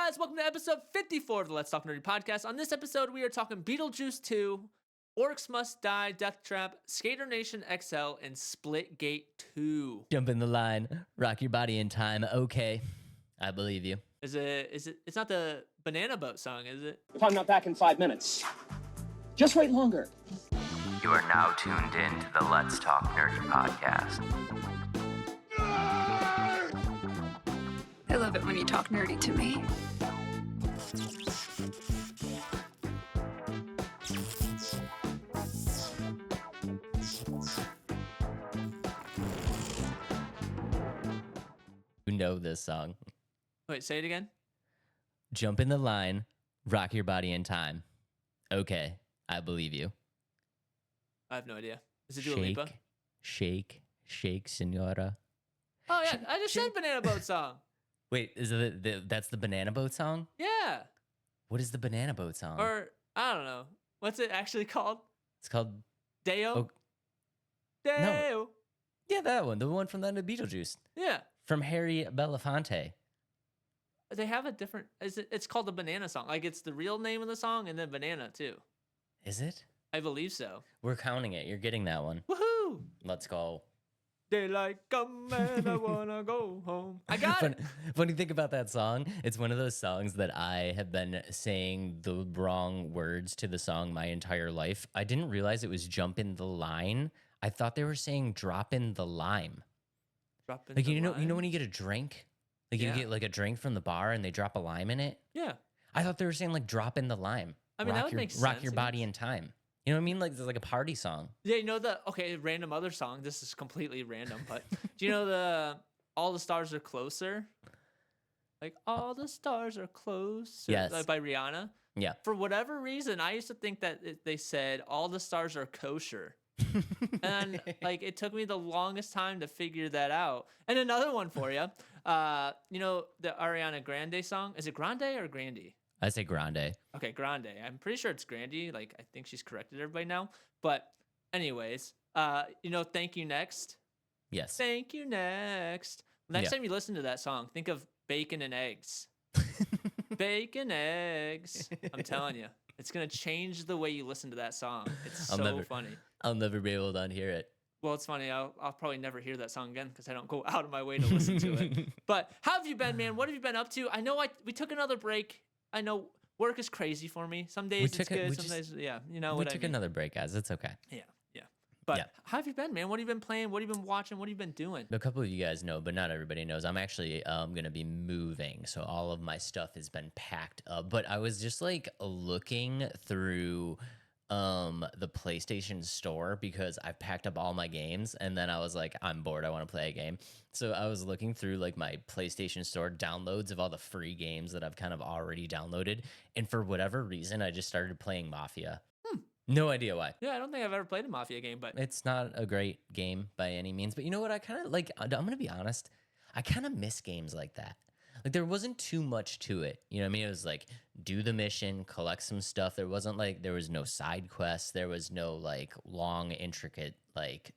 guys? Welcome to episode 54 of the Let's Talk Nerdy podcast. On this episode, we are talking Beetlejuice 2, Orcs Must Die, Deathtrap, SkateNationXL, and Splitgate 2. Jump in the line, rock your body in time. Okay, I believe you. Is it? It's not the Banana Boat song, is it? If I'm not back in 5 minutes, just wait longer. You are now tuned in to the Let's Talk Nerdy podcast. I love it when you talk nerdy to me. You know this song. Wait, say it again. Jump in the line, rock your body in time. Okay, I believe you. I have no idea. Is it Dua Lipa? Shake, senora. Oh yeah, I just said Banana Boat song. Wait, is it that's the Banana Boat song? Yeah. What is the Banana Boat song? Or I don't know. What's it actually called? It's called Deo. Oh, Deo. no. Yeah, that one. The one from the Beetlejuice. Yeah. From Harry Belafonte. They have a different. It's called the Banana Song. Like it's the real name of the song and then Banana too. Is it? I believe so. We're counting it. You're getting that one. Woohoo! Let's go. Daylight come and I wanna go home. I got it. Funny thing about that song, it's one of those songs that I have been saying the wrong words to the song my entire life. I didn't realize it was jump in the line. I thought they were saying drop in the lime. Drop in Like the you know line. when you get a drink? Like Yeah. you get like a drink from the bar and they drop a lime in it? Yeah. I thought they were saying like drop in the lime. I mean, that would make rock sense, your I body guess. in time. You know what I mean? Like it's like a party song. Yeah, you know random other song. This is completely random, but do you know the All the Stars Are Closer? Like all the stars are closer. Yes. Like by Rihanna. Yeah. For whatever reason, I used to think that they said all the stars are kosher. And like it took me the longest time to figure that out. And another one for you. You know the Ariana Grande song? Is it Grande or Grandy? I say grande. Okay, Grande. I'm pretty sure it's Grandy. Like I think she's corrected everybody now. But anyways, you know, Thank You Next. Yes. Thank You Next. Next Yeah. time you listen to that song, think of bacon and eggs. Bacon eggs. I'm telling you, it's gonna change the way you listen to that song. It's so funny. I'll never be able to unhear it. Well, it's funny. I'll probably never hear that song again because I don't go out of my way to listen to it. But how have you been, man? What have you been up to? I know we took another break. I know work is crazy for me. Some days it's good. Some days, yeah. You know We what I took mean. another break, guys. It's okay. Yeah, yeah. But Yeah. how have you been, man? What have you been playing? What have you been watching? What have you been doing? A couple of you guys know, but not everybody knows. I'm actually going to be moving, so all of my stuff has been packed up. But I was just like looking through the PlayStation Store because I've packed up all my games, and then I was like, I'm bored. I want to play a game. So I was looking through like my PlayStation Store downloads of all the free games that I've kind of already downloaded, and for whatever reason, I just started playing Mafia. No idea why. Yeah, I don't think I've ever played a Mafia game, but It's not a great game by any means, but you know what? I kind of like, I'm going to be honest, I kind of miss games like that. Like there wasn't too much to it. You know what I mean? It was like do the mission, collect some stuff. There wasn't like, there was no side quests. There was no like long, intricate, like,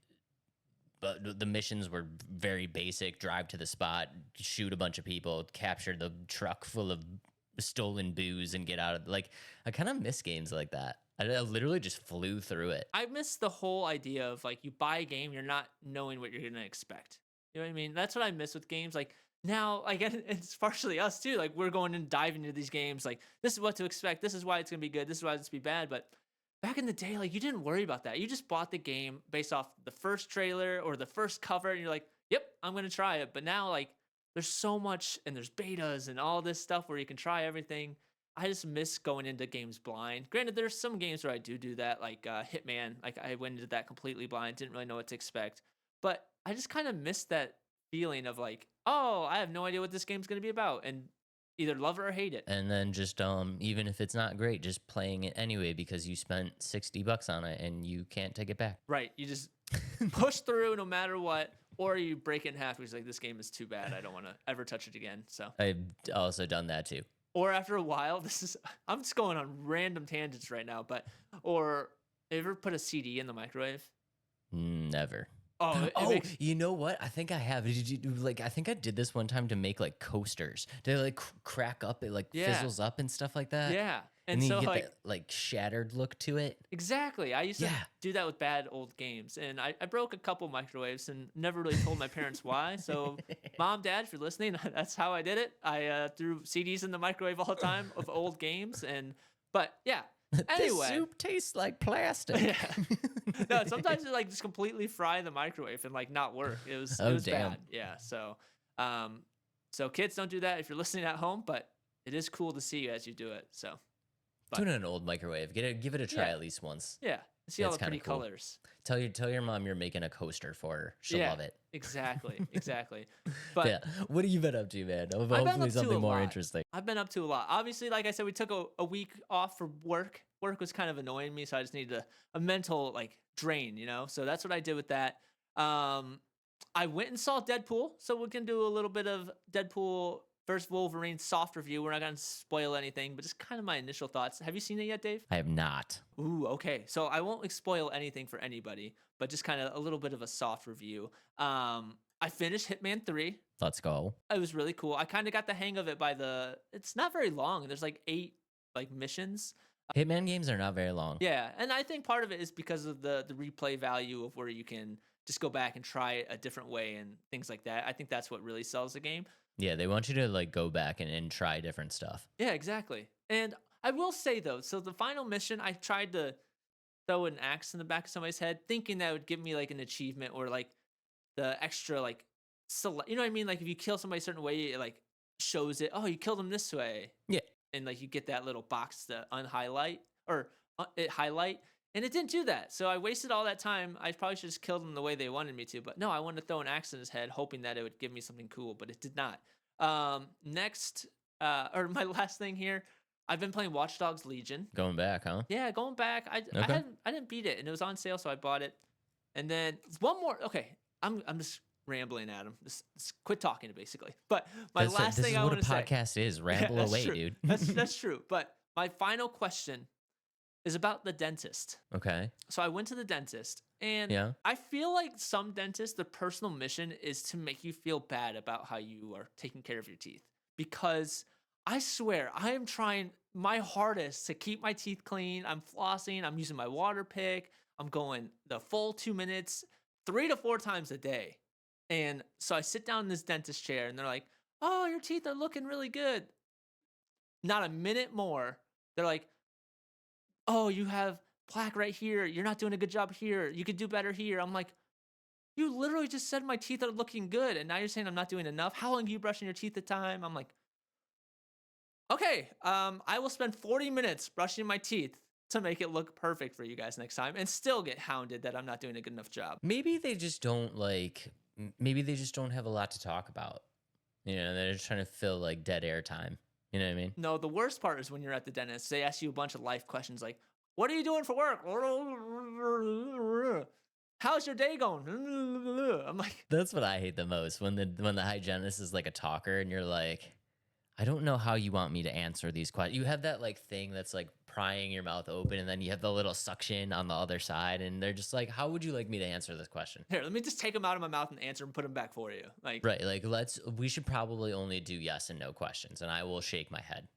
but the missions were very basic. Drive to the spot, shoot a bunch of people, capture the truck full of stolen booze and get out of, like, I kind of miss games like that. I literally just flew through it. I miss the whole idea of like you buy a game, you're not knowing what you're gonna expect. You know what I mean? That's what I miss with games. Like now, like it's partially us too. Like we're going and diving into these games. Like this is what to expect. This is why it's gonna be good. This is why it's gonna be bad. But back in the day, like you didn't worry about that. You just bought the game based off the first trailer or the first cover, and you're like, "Yep, I'm gonna try it." But now, like, there's so much, and there's betas and all this stuff where you can try everything. I just miss going into games blind. Granted, there's some games where I do that, like Hitman. Like I went into that completely blind, didn't really know what to expect. But I just kind of miss that feeling of like, oh, I have no idea what this game's gonna be about, and either love it or hate it. And then just even if it's not great, just playing it anyway because you spent $60 on it and you can't take it back. Right, you just push through no matter what, or you break it in half because like this game is too bad. I don't want to ever touch it again. So. I've also done that too. Or after a while, I'm just going on random tangents right now, or ever put a CD in the microwave? Never. Oh, it Oh, makes you know what? I think I have. Did you like? I think I did this one time to make like coasters. They like crack up. It like yeah, fizzles up and stuff like that. yeah. And And then you so get like that like shattered look to it. exactly, I used to Yeah. do that with bad old games, and I broke a couple microwaves and never really told my parents why. So, mom, dad, if you're listening, that's how I did it. I threw CDs in the microwave all the time of old games, and but yeah. This Anyway, soup tastes like plastic. yeah. No, sometimes it like just completely fry the microwave and like not work. It Oh was damn. bad. Yeah. Um, so kids don't do that if you're listening at home, but it is cool to see you as you do it. So, but Do it in an old microwave. Give it a try yeah, at least once. yeah. See all It's the kind pretty of cool. colors. Tell your mom you're making a coaster for her. She'll Yeah, love it. exactly, exactly. But Yeah. What have you been up to, man? I've been Hopefully up to a something more lot. interesting. I've been up to a lot. Obviously, like I said, we took a week off for work. Work was kind of annoying me, so I just needed a mental like drain, you know. So that's what I did with that. I went and saw Deadpool, so we can do a little bit of Deadpool versus Wolverine soft review. We're not gonna spoil anything, but just kind of my initial thoughts. Have you seen it yet, Dave? I have not. Ooh, okay. So I won't like, spoil anything for anybody, but just kind of a little bit of a soft review. I finished Hitman 3. Let's go. It was really cool. I kind of got the hang of it by the. It's not very long. There's like 8 like missions. Hitman games are not very long. Yeah, and I think part of it is because of the replay value of where you can just go back and try it a different way and things like that. I think that's what really sells the game. Yeah, they want you to like go back and try different stuff. Yeah, exactly. And I will say though, so the final mission, I tried to throw an axe in the back of somebody's head, thinking that would give me like an achievement or like the extra like you know what I mean? Like if you kill somebody a certain way, it like shows it. Oh, you killed them this way. Yeah. And like you get that little box to unhighlight or it highlight, and it didn't do that. So I wasted all that time. I probably should just killed them the way they wanted me to, but no, I wanted to throw an axe in his head, hoping that it would give me something cool, but it did not. Next, or my last thing here, I've been playing Watch Dogs Legion. Going back, huh? Yeah, going back. Okay. I didn't beat it, and it was on sale, so I bought it. And then one more. Okay, I'm just rambling, Adam. Just quit talking, basically. But my last this thing is I what want a to say. podcast is. Ramble that's away, true. dude. That's true. But my final question is about the dentist. Okay. So I went to the dentist, and Yeah. I feel like some dentists, the personal mission is to make you feel bad about how you are taking care of your teeth. Because I swear, I am trying my hardest to keep my teeth clean. I'm flossing. I'm using my water pick. I'm going the full 2 minutes, 3 to 4 times a day. And so I sit down in this dentist chair, and they're like, "Oh, your teeth are looking really good." Not a minute more, they're like, "Oh, you have plaque right here. You're not doing a good job here. You could do better here." I'm like, "You literally just said my teeth are looking good, and now you're saying I'm not doing enough. How long are you brushing your teeth at a time?" I'm like, "Okay, I will spend 40 minutes brushing my teeth to make it look perfect for you guys next time, and still get hounded that I'm not doing a good enough job." Maybe they just don't maybe they just don't have a lot to talk about. You know, they're just trying to fill like dead air time. You know what I mean? No, the worst part is when you're at the dentist, they ask you a bunch of life questions like, "What are you doing for work? How's your day going?" I'm like, That's what I hate the most when the hygienist is like a talker and you're like, I don't know how you want me to answer these questions. You have that like thing that's like prying your mouth open, and then you have the little suction on the other side, and they're just like, how would you like me to answer this question? "Here, let me just take them out of my mouth and answer and put them back for you." Like, Right, like we should probably only do yes and no questions, and I will shake my head.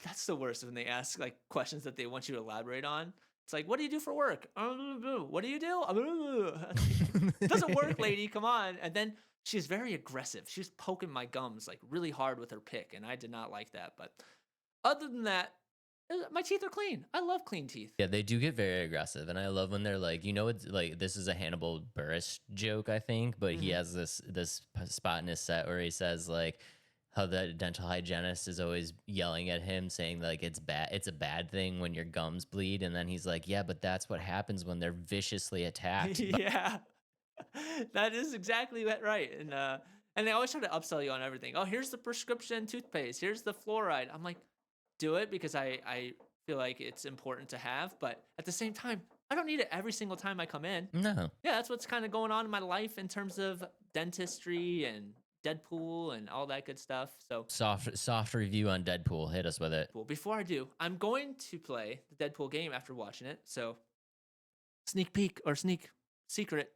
that's the worst when they ask like questions that they want you to elaborate on. It's like, "What do you do for work?" "What do you do?" "It doesn't work, lady. Come on." And then she's very aggressive. She's poking my gums like really hard with her pick, and I did not like that. But other than that, my teeth are clean. I love clean teeth. Yeah, they do get very aggressive, and I love when they're like, you know, it's like this is a Hannibal Buress joke, I think, but he has this spot in his set where he says like how the dental hygienist is always yelling at him, saying like it's a bad thing when your gums bleed, and then he's like, yeah, but that's what happens when they're viciously attacked. Yeah, that is exactly right. And they always try to upsell you on everything. "Oh, here's the prescription toothpaste. Here's the fluoride." I'm like, do it because I feel like it's important to have, but at the same time, I don't need it every single time I come in. No. Yeah, that's what's kind of going on in my life in terms of dentistry and Deadpool and all that good stuff. So Soft review on Deadpool. Hit us with it. well, before I do, I'm going to play the Deadpool game after watching it. So sneak peek or sneak secret.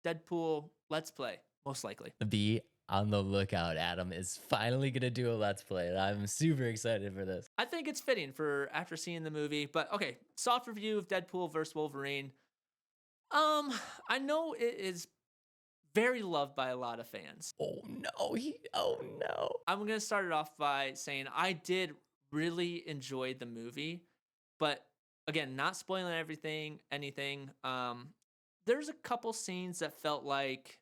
Deadpool Let's Play, most likely. Be on the lookout. Adam is finally going to do a Let's Play, and I'm super excited for this. I think it's fitting for after seeing the movie. But okay, soft review of Deadpool versus Wolverine. I know it is very loved by a lot of fans. Oh no. I'm gonna start it off by saying I did really enjoy the movie, but again, not spoiling anything. There's a couple scenes that felt like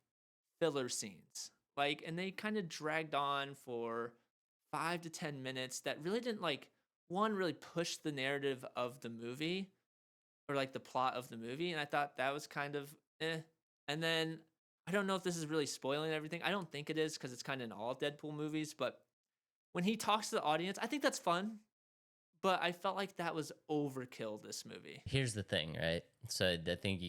filler scenes, like, and they kind of dragged on for 5 to 10 minutes. That really didn't really push the narrative of the movie or like the plot of the movie, and I thought that was kind of eh. And then I don't know if this is really spoiling everything. I don't think it is because it's kind of in all Deadpool movies, but when he talks to the audience, I think that's fun. But I felt like that was overkill this movie. Here's the thing, right? So I think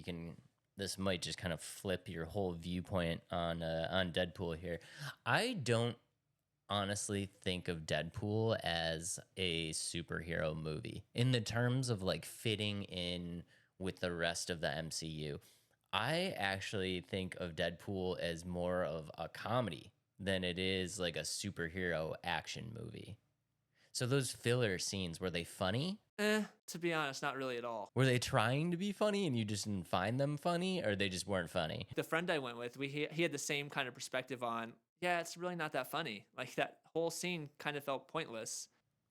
this might just kind of flip your whole viewpoint on Deadpool here. I don't honestly think of Deadpool as a superhero movie in the terms of like fitting in with the rest of the MCU. I actually think of Deadpool as more of a comedy than it is like a superhero action movie. So those filler scenes, were they funny? To be honest, not really at all. Were they trying to be funny and you just didn't find them funny, or they just weren't funny? The friend I went with, he had the same kind of perspective on, yeah, it's really not that funny. Like that whole scene kind of felt pointless.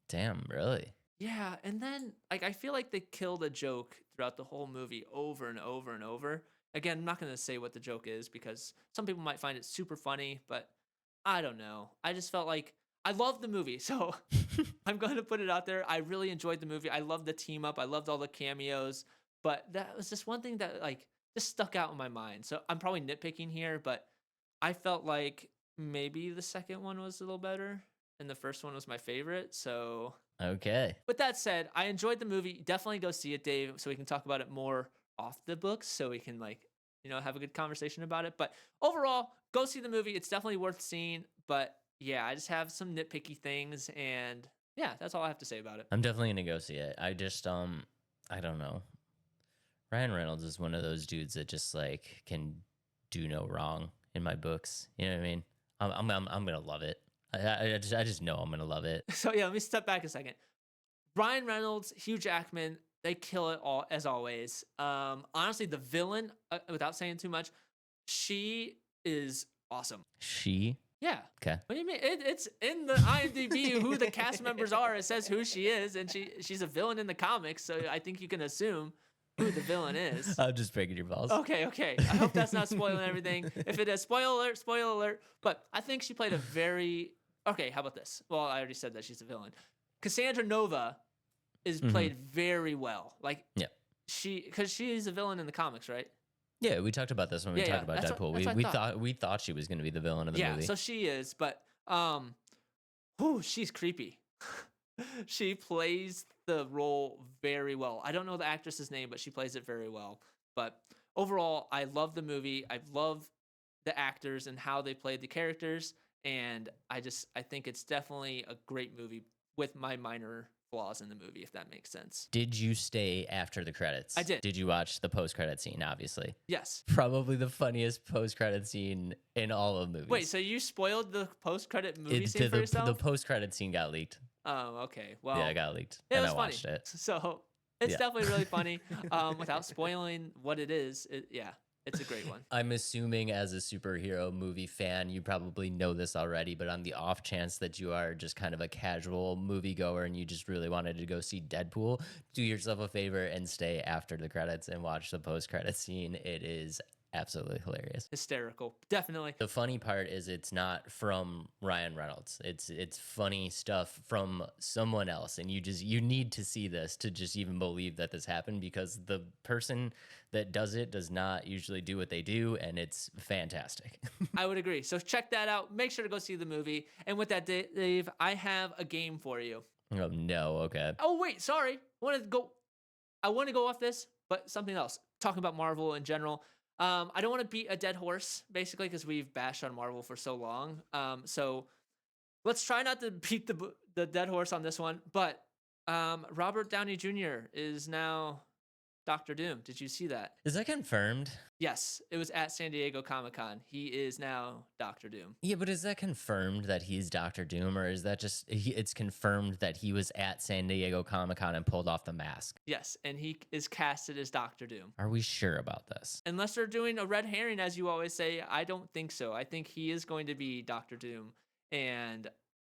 Damn, really? Yeah, and then like I feel like they killed a joke throughout the whole movie over and over and over. Again, I'm not going to say what the joke is because some people might find it super funny, but I don't know. I just felt like I loved the movie, so I'm going to put it out there. I really enjoyed the movie. I loved the team up. I loved all the cameos, but that was just one thing that like just stuck out in my mind. So I'm probably nitpicking here, but I felt like maybe the second one was a little better and the first one was my favorite. So Okay. with that said, I enjoyed the movie. Definitely go see it, Dave, so we can talk about it more off the books, so we can have a good conversation about it. But overall, go see the movie. It's definitely worth seeing. But yeah, I just have some nitpicky things, and yeah, that's all I have to say about it. I'm definitely gonna go see it. I just I don't know. Ryan Reynolds is one of those dudes that just like can do no wrong in my books. You know what I mean? I'm gonna love it. I just know I'm gonna love it. So yeah, let me step back a second. Ryan Reynolds, Hugh Jackman, they kill it all as always. Honestly, the villain, without saying too much, she is awesome. She? Yeah. Okay. What do you mean? It's in the IMDb who the cast members are. It says who she is, and she's a villain in the comics. So I think you can assume who the villain is. I'm just breaking your balls. Okay. I hope that's not spoiling everything. If it is, spoiler alert. But I think she played a very okay. How about this? Well, I already said that she's a villain. Cassandra Nova is played very well. Like yeah, because she's a villain in the comics, right? Yeah, we talked about this when we talked about Deadpool. We thought she was going to be the villain of the movie. Yeah, so she is, but she's creepy. She plays the role very well. I don't know the actress's name, but she plays it very well. But overall, I love the movie. I love the actors and how they played the characters, and I think it's definitely a great movie with my minor flaws in the movie, if that makes sense. Did you stay after the credits? I did. Did you watch the post-credit scene, obviously? Yes. Probably the funniest post-credit scene in all of movies. Wait, so you spoiled the post-credit movie scene for yourself? The post-credit scene got leaked. Oh, okay. Well, yeah, it got leaked. It and was I funny. watched it. So it's definitely really funny. Without spoiling what it is, it's a great one. I'm assuming as a superhero movie fan, you probably know this already, but on the off chance that you are just kind of a casual moviegoer and you just really wanted to go see Deadpool, do yourself a favor and stay after the credits and watch the post-credit scene. It is absolutely hilarious. Hysterical. Definitely. The funny part is it's not from Ryan Reynolds. It's funny stuff from someone else, and you need to see this to just even believe that this happened, because the person that does it does not usually do what they do, and it's fantastic. I would agree. So check that out. Make sure to go see the movie. And with that, Dave, I have a game for you. Oh no, okay. Oh wait, sorry. I want to go off this, but something else. Talking about Marvel in general. I don't want to beat a dead horse, basically, because we've bashed on Marvel for so long. So let's try not to beat the dead horse on this one. But Robert Downey Jr. is now Doctor Doom. Did you see that? Is that confirmed? Yes, it was at San Diego Comic-Con. He is now Doctor Doom. Yeah, but is that confirmed that he's Doctor Doom, or is that just it's confirmed that he was at San Diego Comic-Con and pulled off the mask? Yes, and he is casted as Doctor Doom. Are we sure about this? Unless they're doing a red herring, as you always say, I don't think so. I think he is going to be Doctor Doom, and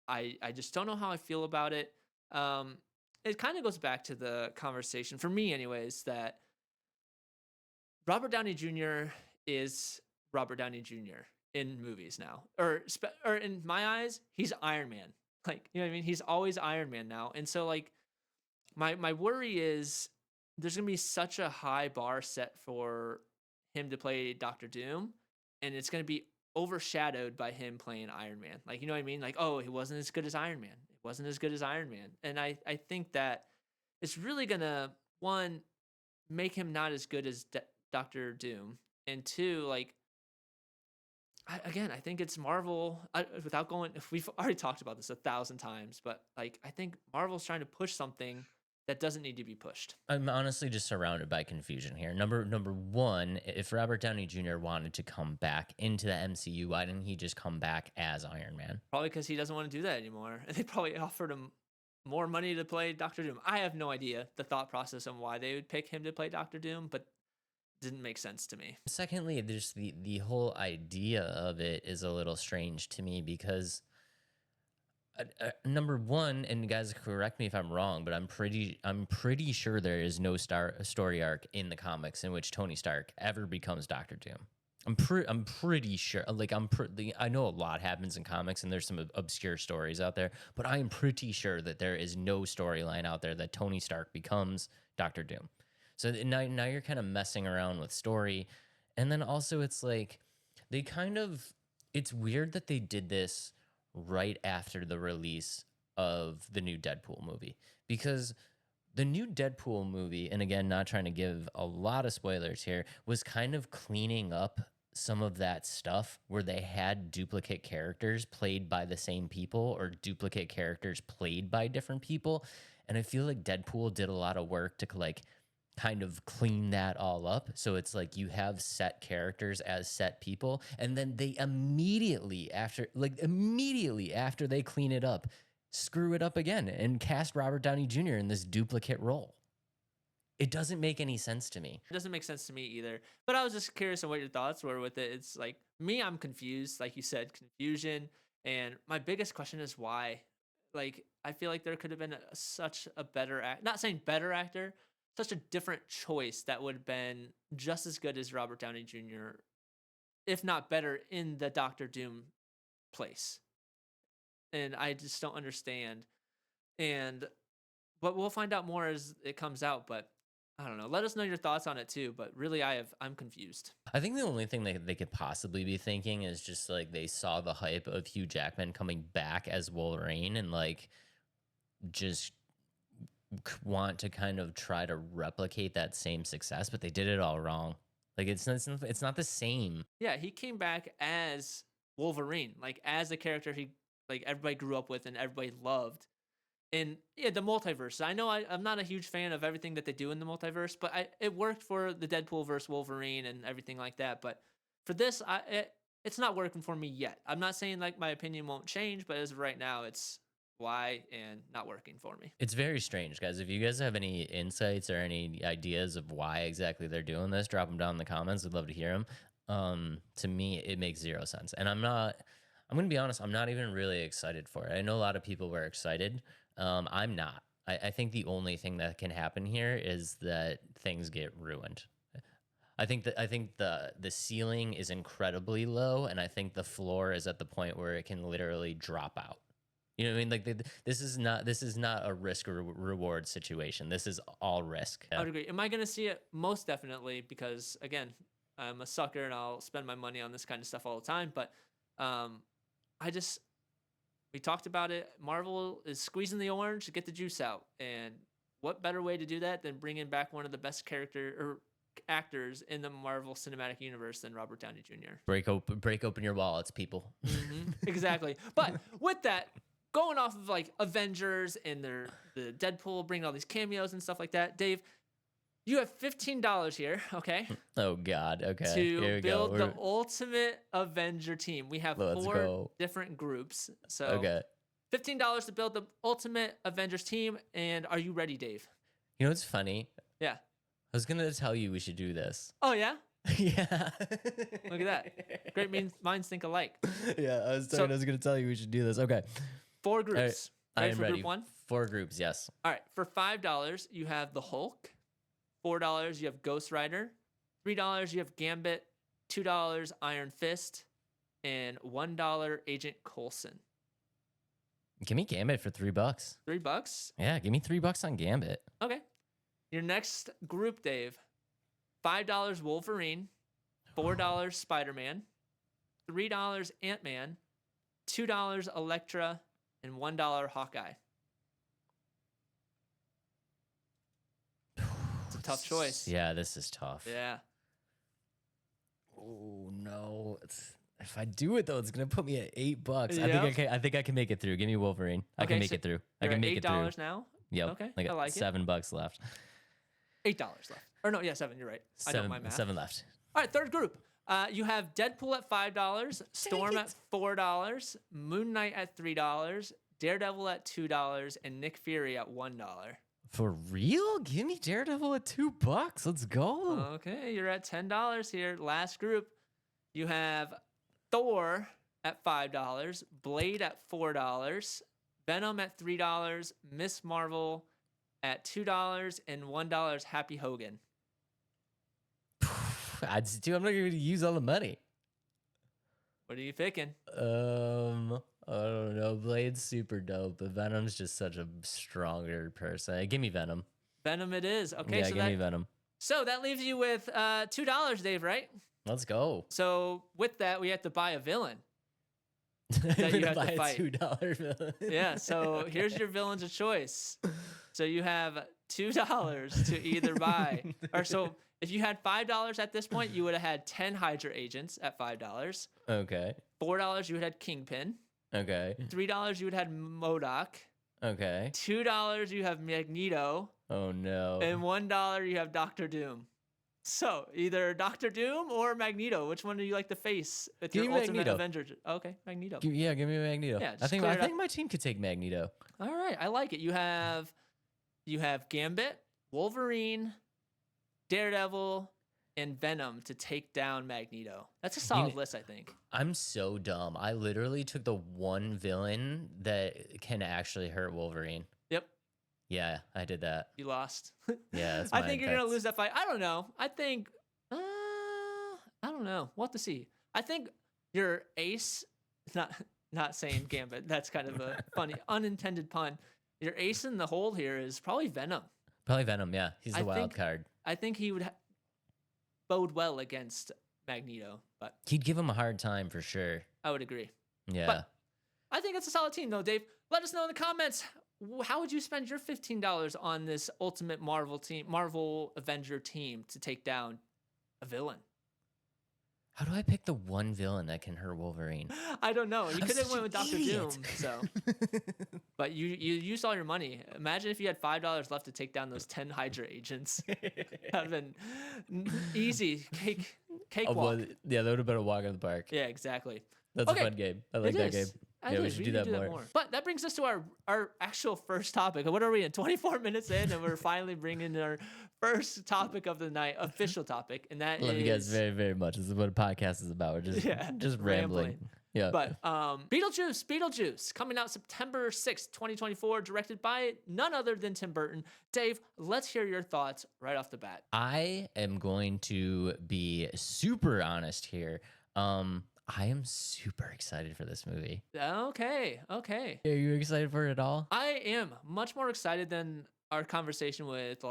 I just don't know how I feel about it. It kind of goes back to the conversation, for me anyways, that Robert Downey Jr. is Robert Downey Jr. in movies now. Or in my eyes, he's Iron Man. Like, you know what I mean? He's always Iron Man now. And so, like, my worry is there's going to be such a high bar set for him to play Doctor Doom, and it's going to be overshadowed by him playing Iron Man. Like, you know what I mean? Like, oh, he wasn't as good as Iron Man. It wasn't as good as Iron Man. And I think that it's really going to, one, make him not as good as Doctor Doom, and two, like, I think it's Marvel. Without going, if we've already talked about this 1,000 times, but like, I think Marvel's trying to push something that doesn't need to be pushed. I'm honestly just surrounded by confusion here. Number one, if Robert Downey Jr. wanted to come back into the MCU, why didn't he just come back as Iron Man? Probably because he doesn't want to do that anymore, and they probably offered him more money to play Doctor Doom. I have no idea the thought process on why they would pick him to play Doctor Doom, but didn't make sense to me. Secondly, there's the whole idea of it is a little strange to me because number one, and guys correct me if I'm wrong, but I'm pretty sure there is no story arc in the comics in which Tony Stark ever becomes Doctor Doom. I'm pretty sure. Like, I know a lot happens in comics, and there's some obscure stories out there, but I am pretty sure that there is no storyline out there that Tony Stark becomes Doctor Doom. So now you're kind of messing around with story, and then also it's like it's weird that they did this right after the release of the new Deadpool movie, because the new Deadpool movie, and again, not trying to give a lot of spoilers here, was kind of cleaning up some of that stuff where they had duplicate characters played by the same people or duplicate characters played by different people. And I feel like Deadpool did a lot of work to like kind of clean that all up. So it's like you have set characters as set people, and then they immediately after they clean it up, screw it up again and cast Robert Downey Jr. in this duplicate role. It doesn't make any sense to me. It doesn't make sense to me either. But I was just curious on what your thoughts were with it. It's like, me, I'm confused. Like you said, confusion. And my biggest question is why? Like, I feel like there could have been such a better not saying better actor, such a different choice that would have been just as good as Robert Downey Jr., if not better, in the Doctor Doom place. And I just don't understand. But we'll find out more as it comes out. But I don't know. Let us know your thoughts on it too. But really, I'm confused. I think the only thing they could possibly be thinking is just like they saw the hype of Hugh Jackman coming back as Wolverine and like just want to kind of try to replicate that same success, but they did it all wrong. Like it's not the same. Yeah, he came back as Wolverine, like as the character he like everybody grew up with and everybody loved. And yeah, the multiverse. I know I'm not a huge fan of everything that they do in the multiverse, but it worked for the Deadpool versus Wolverine and everything like that. But for this, it's not working for me yet. I'm not saying like my opinion won't change, but as of right now, it's why and not working for me. It's very strange, guys. If you guys have any insights or any ideas of why exactly they're doing this, drop them down in the comments. I'd love to hear them. To me, it makes zero sense. And I'm going to be honest, I'm not even really excited for it. I know a lot of people were excited. I'm not. I think the only thing that can happen here is that things get ruined. I think the ceiling is incredibly low, and I think the floor is at the point where it can literally drop out. You know what I mean? Like this is not a risk or reward situation. This is all risk. I would agree. Am I going to see it? Most definitely, because again, I'm a sucker and I'll spend my money on this kind of stuff all the time. But we talked about it. Marvel is squeezing the orange to get the juice out, and what better way to do that than bringing back one of the best actors in the Marvel Cinematic Universe than Robert Downey Jr. Break open your wallets, people. Mm-hmm. Exactly. But with that, going off of like Avengers and the Deadpool bringing all these cameos and stuff like that, Dave, You have $15 here, okay, Oh God. Okay. to Here we build go. the ultimate Avenger team. We have Let's 4 go. different groups. So Okay. $15 to build the ultimate Avengers team. And are you ready, Dave? You know what's funny? Yeah. I was gonna tell you we should do this. Oh, yeah? Yeah. Look at that. Great minds think alike. Yeah, I was So- gonna tell you we should do this. Okay. 4 groups. I Ready am for ready. group 1? 4 groups, yes. All right. For $5, you have the Hulk. $4, you have Ghost Rider. $3, you have Gambit. $2, Iron Fist. And $1, Agent Coulson. Give me Gambit for $3. $3? Yeah, give me $3 on Gambit. Okay. Your next group, Dave. $5 Wolverine. $4 Spider-Man. $3 Ant-Man. $2 Elektra. And $1 Hawkeye. It's a tough choice. Yeah, this is tough. Yeah. Oh no. If I do it though, it's gonna put me at $8. Yep. I think I can make it through. Give me Wolverine. I Okay, can make so it through. I You're can at make it through. $8 now. Yep. Okay, I I got like it. $7 left. $8 left. Or no, yeah, 7. You're right. I know my math. 7 left. All right, third group. You have Deadpool at $5, Storm at $4, Moon Knight at $3, Daredevil at $2, and Nick Fury at $1. For real? Give me Daredevil at $2. Let's go. Okay, you're at $10 here. Last group. You have Thor at $5, Blade at $4, Venom at $3, Miss Marvel at $2, and $1 Happy Hogan. I'm not going to use all the money. What are you picking? I don't know. Blade's super dope, but Venom's just such a stronger person. Give me Venom. Venom it is. Okay, Yeah, so give me Venom. so that leaves you with $2, Dave, right? Let's go. So with that, we have to buy a villain. That you have to buy fight. a $2 villain. Yeah, so here's your villains of choice. So you have $2 to either buy, or so if you had $5 at this point, you would have had 10 Hydra agents at $5. Okay. $4, you would have had Kingpin. Okay. $3, you would have had MODOK. Okay. $2, you have Magneto. Oh no. And $1, you have Doctor Doom. So either Doctor Doom or Magneto. Which one do you like to face with Give your me ultimate Magneto. Avenger? Okay, Magneto. Give me Magneto. Yeah, I just think clear it up. my team could take Magneto. All right, I like it. You have Gambit, Wolverine, Daredevil, and Venom to take down Magneto. That's a solid list, I think. I'm so dumb. I literally took the one villain that can actually hurt Wolverine. Yep, Yeah, I did that. you lost. Yeah, that's I my think you're gonna picks. lose that fight. I don't know. I think I don't know. We'll have to see. I think your ace, not saying Gambit. That's kind of a funny unintended pun. Your ace in the hole here is probably Venom. Probably Venom. Yeah, he's the I wild think- card. I think he would bode well against Magneto, but He'd give him a hard time for sure. I would agree. Yeah. But I think it's a solid team, though, Dave. Let us know in the comments, how would you spend your $15 on this ultimate Marvel Avenger team to take down a villain? How do I pick the one villain that can hurt Wolverine? I don't know. You I'm could have such went with an Doctor idiot. Doom, so. But you used all your money. Imagine if you had $5 left to take down those 10 Hydra agents. That'd have been easy cakewalk. Well, yeah, that would have been a walk in the park. Yeah, exactly. That's Okay. a fun game. I like It that is. game. It Yeah, we is. should do need that to more. But that brings us to our actual first topic. What are we in? 24 minutes in, and we're finally bringing our first topic of the night, official topic, and that Love is. you guys very, very much. This is what a podcast is about. We're just, Yeah, just rambling. rambling. Yeah. But Beetlejuice, coming out September 6th, 2024, directed by none other than Tim Burton. Dave, let's hear your thoughts right off the bat. I am going to be super honest here. I am super excited for this movie. Okay. Are you excited for it at all? I am much more excited than our conversation with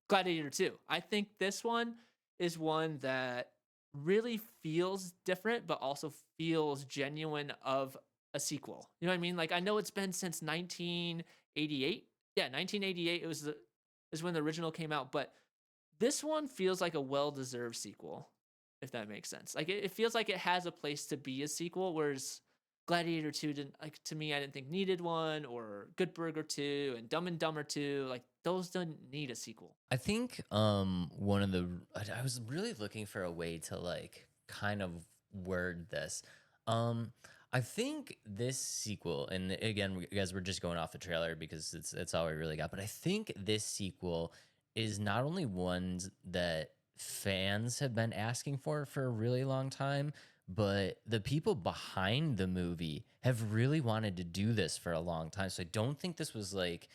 Gladiator 2. I think this one is one that really feels different, but also feels genuine of a sequel. You know what I mean? Like, I know it's been since 1988. Yeah, 1988 is when the original came out, but this one feels like a well-deserved sequel, if that makes sense. Like, it feels like it has a place to be a sequel, whereas Gladiator 2 didn't like to me. I didn't think needed one, or Good Burger 2 and Dumb and Dumber 2. Like those don't need a sequel. I think one of the I was really looking for a way to like kind of word this. I think this sequel, and again, guys, we're just going off the trailer because it's all we really got. But I think this sequel is not only ones that fans have been asking for a really long time, but the people behind the movie have really wanted to do this for a long time. So I don't think this was like,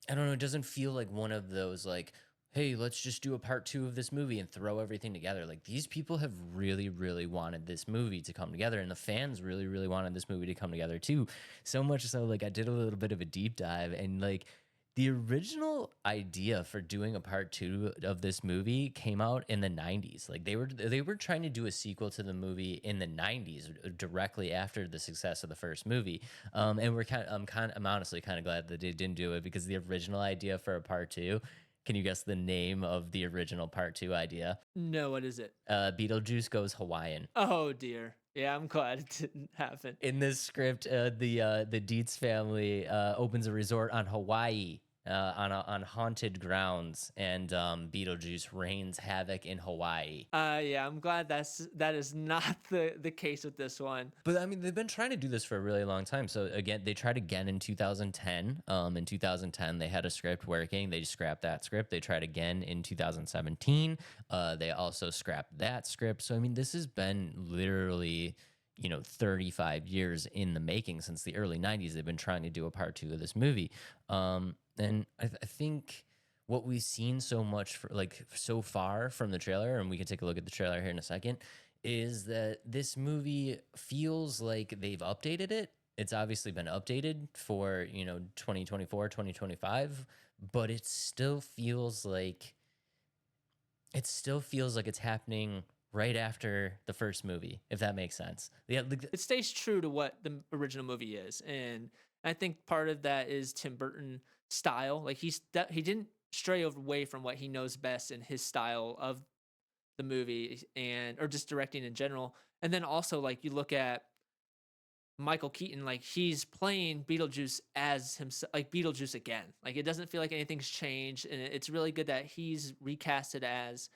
I don't know, it doesn't feel like one of those like, hey, let's just do a part 2 of this movie and throw everything together. Like these people have really, really wanted this movie to come together, and the fans really, really wanted this movie to come together too. So much so, like I did a little bit of a deep dive, and like the original idea for doing a part 2 of this movie came out in the 90s. Like they were trying to do a sequel to the movie in the 90s, directly after the success of the first movie. And I'm honestly kind of glad that they didn't do it, because the original idea for a part 2, can you guess the name of the original part 2 idea? No, what is it? Beetlejuice Goes Hawaiian. Oh dear. Yeah, I'm glad it didn't happen. In this script, the Dietz family opens a resort on Hawaii, on haunted grounds, and Beetlejuice reigns havoc in Hawaii. Yeah, I'm glad that is not the case with this one. But I mean, they've been trying to do this for a really long time. So again, they tried again in 2010. In 2010, they had a script working. They scrapped that script. They tried again in 2017. They also scrapped that script. So I mean, this has been literally, 35 years in the making. Since the early 90s, they've been trying to do a part 2 of this movie. And I think what we've seen so far from the trailer, and we can take a look at the trailer here in a second, is that this movie feels like they've updated it. It's obviously been updated for, 2024, 2025, but it still feels like it's happening right after the first movie, if that makes sense. Yeah, It stays true to what the original movie is, and I think part of that is Tim Burton style. Like he didn't stray away from what he knows best in his style of the movie, or just directing in general. And then also, like, you look at Michael Keaton, like he's playing Beetlejuice as himself, like Beetlejuice again. Like it doesn't feel like anything's changed, and it's really good that he's recasted as,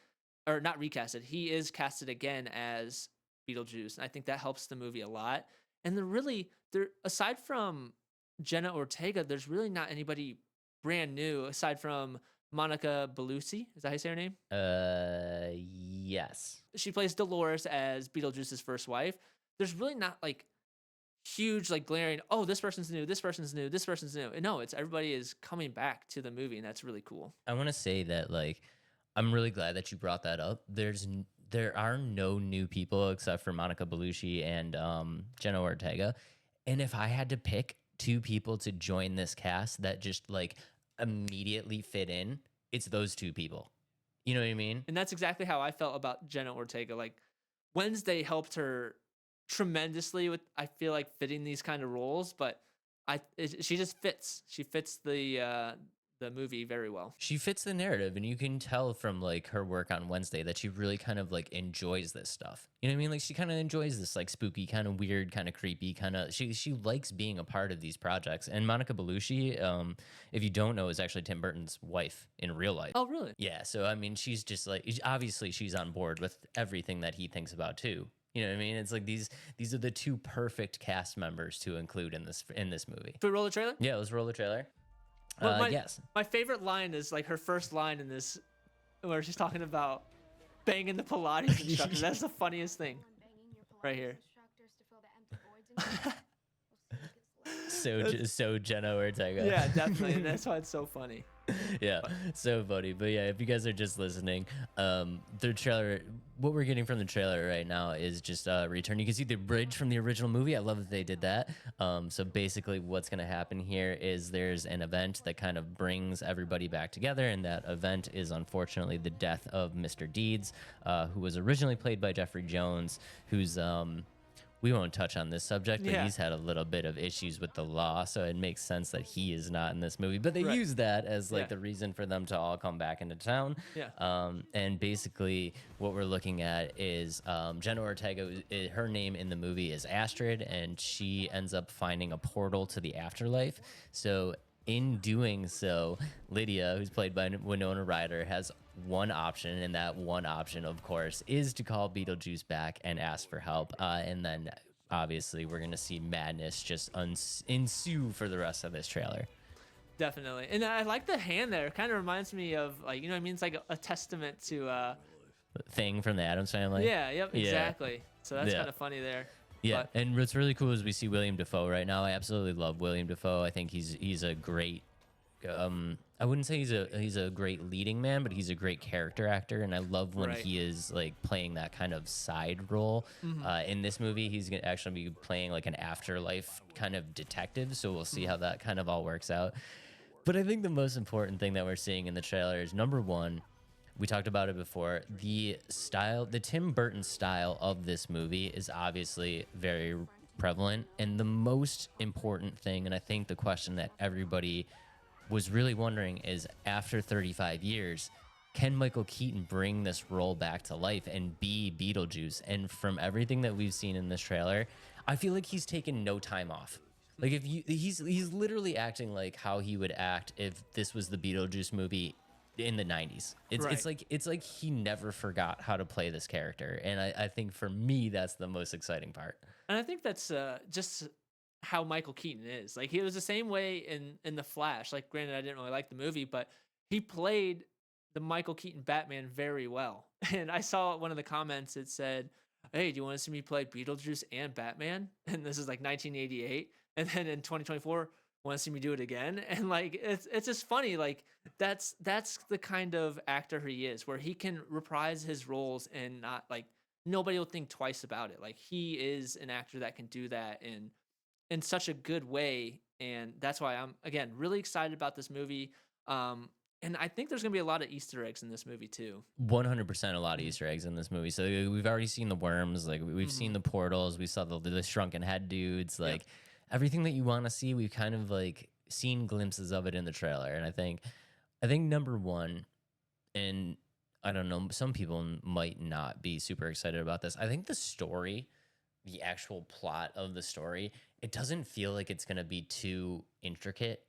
or not recasted, he is casted again as Beetlejuice. And I think that helps the movie a lot. And there aside from Jenna Ortega, there's really not anybody brand new aside from Monica Bellucci. Is that how you say her name? Yes. She plays Dolores as Beetlejuice's first wife. There's really not like huge, like glaring, oh, this person's new, this person's new, this person's new. No, it's everybody is coming back to the movie, and that's really cool. I want to say that, like, I'm really glad that you brought that up. There are no new people except for Monica Bellucci and Jenna Ortega. And if I had to pick 2 people to join this cast that just like immediately fit in, it's those 2 people. You know what I mean? And that's exactly how I felt about Jenna Ortega. Like Wednesday helped her tremendously with, I feel like, fitting these kind of roles, but she just fits. She fits the movie very well. She fits the narrative, and you can tell from like her work on Wednesday that she really kind of like enjoys this stuff. You know what I mean? Like she kind of enjoys this like spooky, kind of weird, kind of creepy, kind of, she likes being a part of these projects. And Monica Bellucci, if you don't know, is actually Tim Burton's wife in real life. Oh, really? Yeah. So I mean, she's just like, obviously she's on board with everything that he thinks about too. You know what I mean? It's like these are the 2 perfect cast members to include in this movie. Should we roll the trailer? Yeah, let's roll the trailer. Yes. My favorite line is like her first line in this, where she's talking about banging the Pilates instructor. That's the funniest thing right here. So Jenna Ortega. Yeah, definitely. And that's why it's so funny. Yeah, so funny. But yeah, if you guys are just listening, the trailer, what we're getting from the trailer right now is just a return. You can see the bridge from the original movie. I love that they did that. So basically what's going to happen here is there's an event that kind of brings everybody back together, and that event is unfortunately the death of Mr. Deeds, who was originally played by Jeffrey Jones, who's we won't touch on this subject, but Yeah. he's had a little bit of issues with the law, so it makes sense that he is not in this movie. But they Right. use that as like Yeah. the reason for them to all come back into town. Yeah. And basically, what we're looking at is Jenna Ortega. Her name in the movie is Astrid, and she ends up finding a portal to the afterlife. So in doing so, Lydia, who's played by Winona Ryder, has one option, and that one option, of course, is to call Beetlejuice back and ask for help. And then, obviously, we're going to see madness just ensue for the rest of this trailer. Definitely. And I like the hand there. It kind of reminds me of, like, you know what I mean? It's like a testament to... Thing from the Addams Family. Yeah, yep, Yeah. exactly. So that's Yeah. kind of funny there. Yeah, But, and what's really cool is we see William Dafoe right now. I absolutely love William Dafoe. I think he's a great. I wouldn't say he's a great leading man, but he's a great character actor, and I love when Right. he is like playing that kind of side role. In this movie, he's gonna actually be playing like an afterlife kind of detective. So we'll see how that kind of all works out. But I think the most important thing that we're seeing in the trailer is number one. We talked about it before. The style, the Tim Burton style of this movie is obviously very prevalent. And the most important thing, and I think the question that everybody was really wondering is, after 35 years, can Michael Keaton bring this role back to life and be Beetlejuice? And from everything that we've seen in this trailer, I feel like he's taken no time off. Like he's literally acting like how he would act if this was the Beetlejuice movie in the 90s. It's like he never forgot how to play this character, and I think for me that's the most exciting part. and I think that's just how Michael Keaton is. Like, he was the same way in The Flash. Like, granted, I didn't really like the movie, but he played the Michael Keaton Batman very well. And I saw one of the comments, it said, "Hey, do you want to see me play Beetlejuice and Batman?" And this is like 1988. And then in 2024, want to see me do it again? And like, it's just funny. Like, that's the kind of actor he is, where he can reprise his roles and not, like, nobody will think twice about it. Like, he is an actor that can do that in such a good way. And that's why I'm, again, really excited about this movie. And I think there's gonna be a lot of Easter eggs in this movie too. 100% a lot of Easter eggs in this movie. So we've already seen the worms, like we've seen the portals, we saw the shrunken head dudes, like everything that you want to see, we've kind of like seen glimpses of it in the trailer. And I think number one, and I don't know, some people might not be super excited about this. I think the story, the actual plot of the story, it doesn't feel like it's going to be too intricate.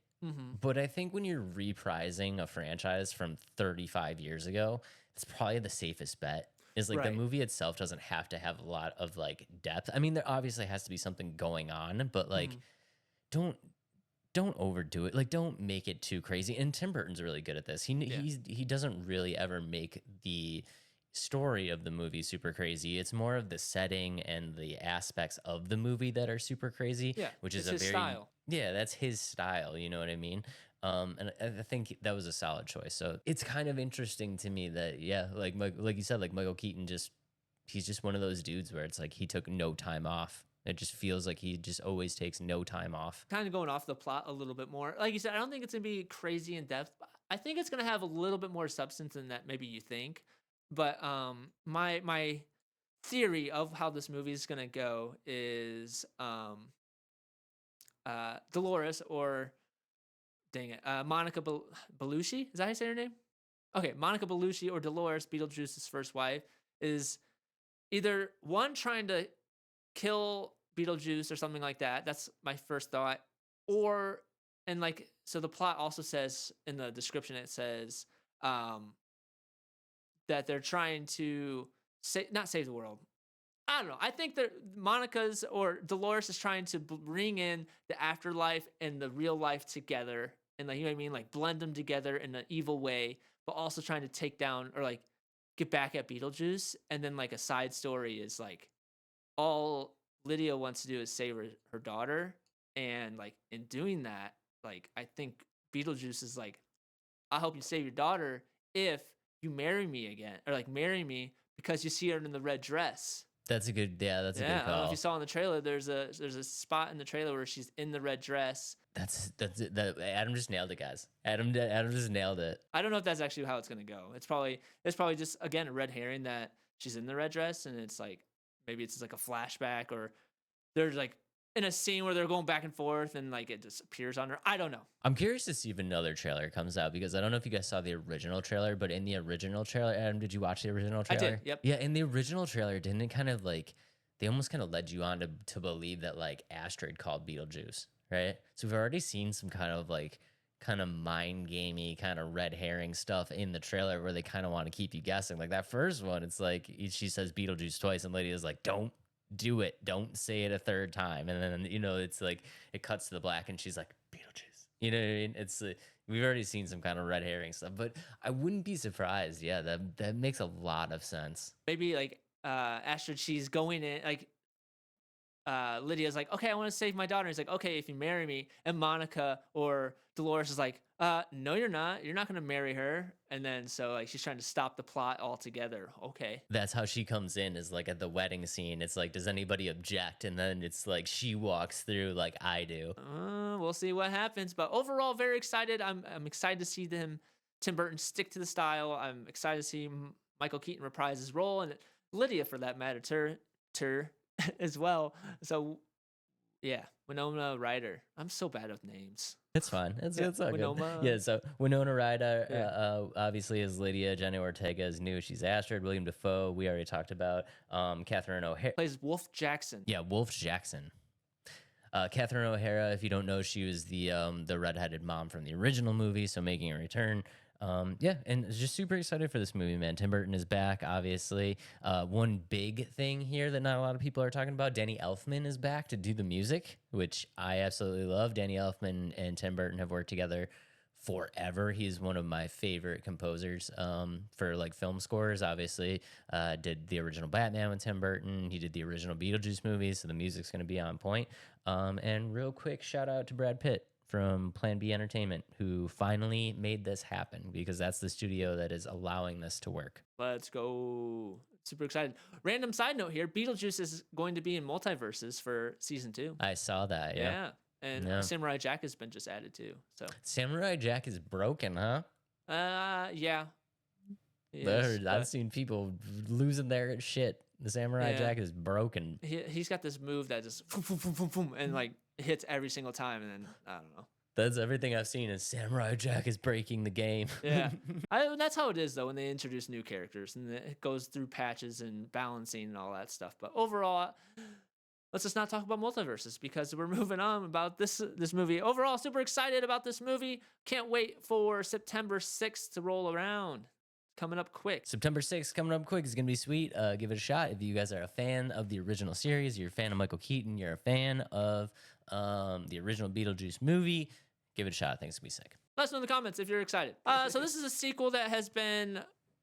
But I think when you're reprising a franchise from 35 years ago, it's probably the safest bet. Is like the Right. movie itself doesn't have to have a lot of like depth. I mean, there obviously has to be something going on, but like don't overdo it. Like, don't make it too crazy. And Tim Burton's really good at this. He doesn't really ever make the story of the movie super crazy. It's more of the setting and the aspects of the movie that are super crazy. Yeah, which is it's his style. Yeah, that's his style. You know what I mean? And I think that was a solid choice. So it's kind of interesting to me that, yeah, like you said, like Michael Keaton he's just one of those dudes where it's like he took no time off. It just feels like he just always takes no time off. Kind of going off the plot a little bit more. Like you said, I don't think it's gonna be crazy in depth. But I think it's gonna have a little bit more substance than that maybe you think. But my theory of how this movie is gonna go is Dolores, or dang it, Monica Bellucci. Is that how you say her name? Okay, Monica Bellucci, or Dolores, Beetlejuice's first wife, is either one trying to kill Beetlejuice or something like that. That's my first thought. Or, and like, so the plot also says in the description, it says that they're trying to not save the world. I don't know. I think that Monica's or Dolores is trying to bring in the afterlife and the real life together, and like, you know what I mean, like blend them together in an evil way, but also trying to take down or like get back at Beetlejuice. And then like a side story is like all Lydia wants to do is save her daughter, and like in doing that, like I think Beetlejuice is like, I'll help you save your daughter if you marry me again, or like marry me because you see her in the red dress. That's a good, that's a good I don't know call. if you saw in the trailer, there's a spot in the trailer where she's in the red dress. That's Adam just nailed it, guys. Adam just nailed it. I don't know if that's actually how it's gonna go. It's probably just, again, a red herring that she's in the red dress, and it's like maybe it's just like a flashback, or they're like in a scene where they're going back and forth and like it just appears on her. I don't know. I'm curious to see if another trailer comes out because I don't know if you guys saw the original trailer, but in the original trailer, Adam, did you watch the original I trailer? did, yep. Yeah, in the original trailer, didn't it kind of like they almost kind of led you on to believe that like Astrid called Beetlejuice, right? So we've already seen some kind of mind gamey kind of red herring stuff in the trailer where they kind of want to keep you guessing. Like that first one, it's like she says Beetlejuice twice, and Lydia's like, "Don't do it, don't say it a third time." And then it's like it cuts to the black, and she's like, "Beetlejuice." You know what I mean? It's we've already seen some kind of red herring stuff, but I wouldn't be surprised. Yeah, that makes a lot of sense. Maybe like Astrid, she's going in like Lydia's like, okay, I want to save my daughter. He's like, okay, if you marry me. And Monica or Dolores is like, no, you're not. You're not going to marry her. And then so like she's trying to stop the plot altogether. Okay. That's how she comes in, is like at the wedding scene. It's like, does anybody object? And then it's like she walks through like I do. We'll see what happens. But overall, very excited. I'm excited to see Tim Burton stick to the style. I'm excited to see Michael Keaton reprise his role, and Lydia for that matter, as well. So yeah, Winona Ryder. I'm so bad with names. It's fine. It's all Winona. good. Yeah, so Winona Ryder obviously is Lydia. Jenny Ortega is new. She's Astrid. William Dafoe, we already talked about. Catherine O'Hara Plays Wolf Jackson. Yeah, Wolf Jackson. Catherine O'Hara, if you don't know, she was the redheaded mom from the original movie, so making a return. Yeah, and just super excited for this movie, man. Tim Burton is back, obviously. One big thing here that not a lot of people are talking about, Danny Elfman is back to do the music, which I absolutely love. Danny Elfman and Tim Burton have worked together forever. He's one of my favorite composers for like film scores. Obviously, did the original Batman with Tim Burton. He did the original Beetlejuice movie, so the music's going to be on point. And real quick, shout out to Brad Pitt from Plan B Entertainment, who finally made this happen, because that's the studio that is allowing this to work. Let's go. Super excited. Random side note here, Beetlejuice is going to be in multiverses for season 2. I saw that, yeah. And Yeah. Samurai Jack has been just added too. So Samurai Jack is broken, huh? yeah. He is, but I've seen people losing their shit. The Samurai Yeah. Jack is broken. he's got this move that just boom, boom, boom, boom, and like hits every single time, and then I don't know. That's everything I've seen is Samurai Jack is breaking the game. Yeah, that's how it is though when they introduce new characters, and it goes through patches and balancing and all that stuff. But overall, let's just not talk about multiverses because we're moving on about this movie. Overall, super excited about this movie. Can't wait for September 6th to roll around. Coming up quick. September 6th coming up quick is going to be sweet. Give it a shot. If you guys are a fan of the original series, you're a fan of Michael Keaton, you're a fan of the original Beetlejuice movie, give it a shot. I think it's going to be sick. Let us know in the comments if you're excited. So this is a sequel that has been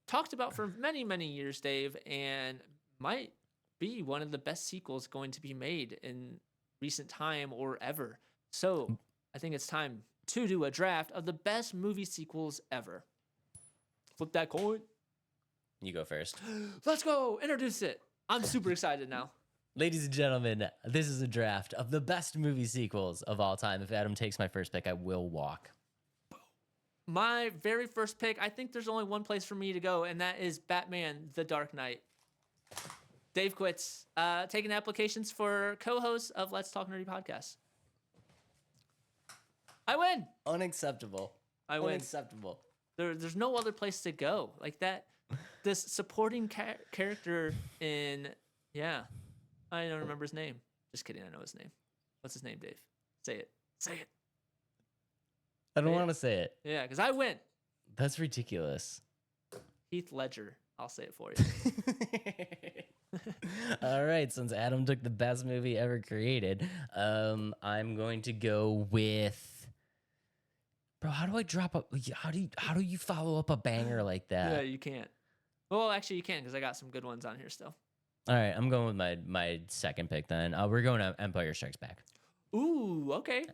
talked about for many, many years, Dave, and might be one of the best sequels going to be made in recent time or ever. So I think it's time to do a draft of the best movie sequels ever. Flip that coin. You go first. Let's go. Introduce it. I'm super excited now. Ladies and gentlemen, this is a draft of the best movie sequels of all time. If Adam takes my first pick, I will walk. My very first pick, I think there's only one place for me to go, and that is Batman: The Dark Knight. Dave quits. Taking applications for co-hosts of Let's Talk Nerdy podcast. I win. Unacceptable. I win. Unacceptable. There's no other place to go like that. This supporting character in I don't remember his name. Just kidding. I know his name. What's his name, Dave? Say it. Say it. I don't want to say it. Yeah, because I win. That's ridiculous. Heath Ledger. I'll say it for you. All right, since Adam took the best movie ever created, I'm going to go with. Bro, how do I drop a? How do you follow up a banger like that? Yeah, you can't. Well, actually, you can because I got some good ones on here still. All right, I'm going with my second pick then. We're going to Empire Strikes Back. Ooh, okay.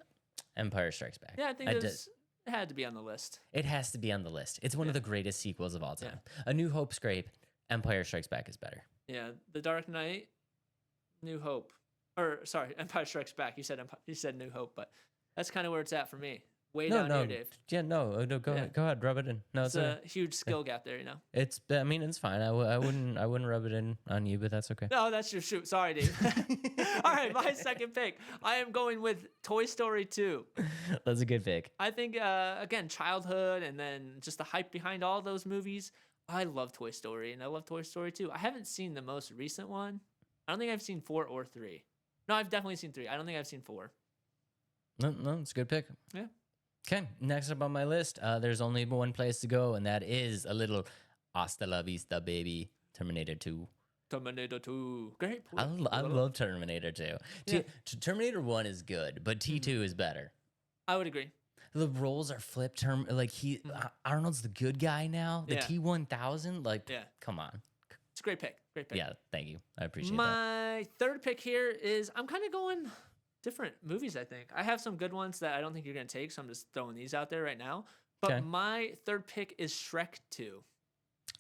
Empire Strikes Back. Yeah, I think it had to be on the list. It has to be on the list. It's one of the greatest sequels of all time. A New Hope's great. Empire Strikes Back is better. Yeah, The Dark Knight, New Hope, or sorry, Empire Strikes Back. You said New Hope, but that's kind of where it's at for me. way No, down no, here, Dave. yeah, no, no, go Yeah. ahead, go ahead, rub it in. No, It's it's okay. a huge skill gap there, you know. I mean, it's fine. I wouldn't rub it in on you, but that's okay. No, that's your shoot. Sorry, Dave. All right, my second pick. I am going with Toy Story 2. That's a good pick. I think, again, childhood and then just the hype behind all those movies. I love Toy Story, and I love Toy Story 2. I haven't seen the most recent one. I don't think I've seen 4 or 3. No, I've definitely seen 3. I don't think I've seen 4. No, it's a good pick. Yeah. Okay, next up on my list, there's only one place to go, and that is a little Hasta la Vista, baby, Terminator 2. Terminator 2. Great. I love Terminator 2. Yeah. Terminator 1 is good, but T2 is better. I would agree. The roles are flipped. Arnold's the good guy now. The Yeah. T-1000, Yeah. come on. It's a great pick. Great pick. Yeah, thank you. I appreciate that. My third pick here is I'm kind of going different movies, I think. I have some good ones that I don't think you're going to take, so I'm just throwing these out there right now. But Okay. my third pick is Shrek 2.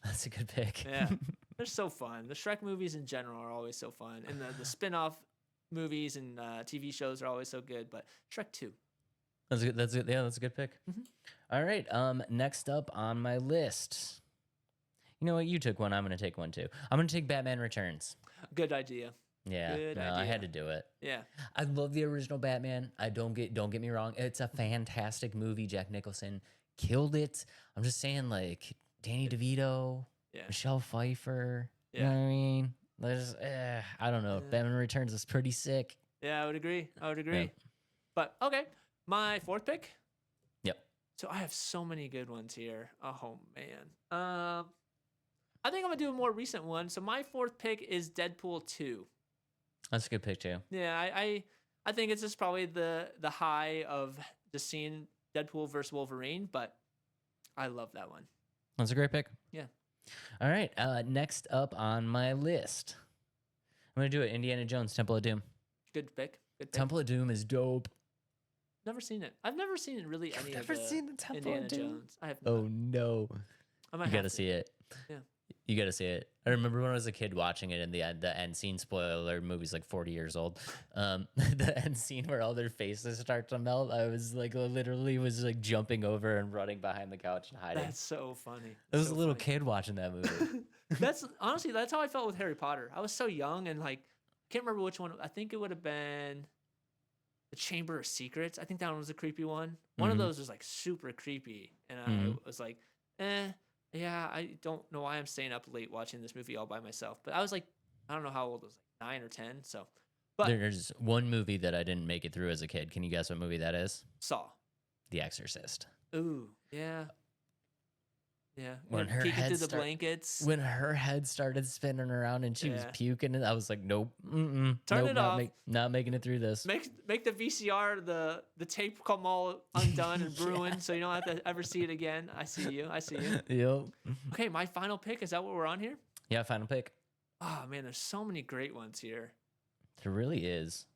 That's a good pick. Yeah. They're so fun. The Shrek movies in general are always so fun. And the spin-off movies and TV shows are always so good. But Shrek 2. That's good. That's good. Yeah, that's a good pick. Mhm. All right. Next up on my list. You know what? You took one. I'm gonna take one too. I'm gonna take Batman Returns. Good idea. Yeah, Good no, I idea. had to do it. Yeah. I love the original Batman. Don't get me wrong. It's a fantastic movie. Jack Nicholson killed it. I'm just saying, like Danny DeVito, Yeah. Michelle Pfeiffer. You know Yeah. what I mean? I don't know. Yeah. Batman Returns is pretty sick. Yeah, I would agree. Yeah. But okay. My fourth pick. Yep. So I have so many good ones here. Oh man. I think I'm gonna do a more recent one. So my fourth pick is Deadpool 2. That's a good pick too. Yeah, I think it's just probably the high of just seeing Deadpool versus Wolverine, but I love that one. That's a great pick. Yeah. All right. Next up on my list, I'm gonna do it. Indiana Jones, Temple of Doom. Good pick. Good pick. Temple of Doom is dope. Never seen it. I've never seen really any never of the seen the Temple Indiana of Doom? Jones. I have not. Oh no! I might You have gotta to. see it. Yeah. You gotta see it. I remember when I was a kid watching it, and the end scene. Spoiler: movie's like 40 years old. The end scene where all their faces start to melt. I was like, literally, was like jumping over and running behind the couch and hiding. That's so funny. I was So a little funny. kid watching that movie. That's honestly, that's how I felt with Harry Potter. I was so young and like can't remember which one. I think it would have been the Chamber of Secrets. I think that one was a creepy one. One of Mhm. those was like super creepy, and Mhm. I was like, yeah, I don't know why I'm staying up late watching this movie all by myself. But I was like, I don't know how old I was, like 9 or 10. So, but There's one movie that I didn't make it through as a kid. Can you guess what movie that is? Saw. The Exorcist. Ooh, yeah. Yeah. When her peeking head through the start- blankets. When her head started spinning around and she was Yeah. puking, and I was like, nope, Turn nope, it not, off. not making it through this. Make the VCR the tape come all undone and ruined, so you don't have to ever see it again. I see you. I see you. Yep. Okay, my final pick. Is that what we're on here? Yeah, final pick. Oh man, there's so many great ones here. There really is.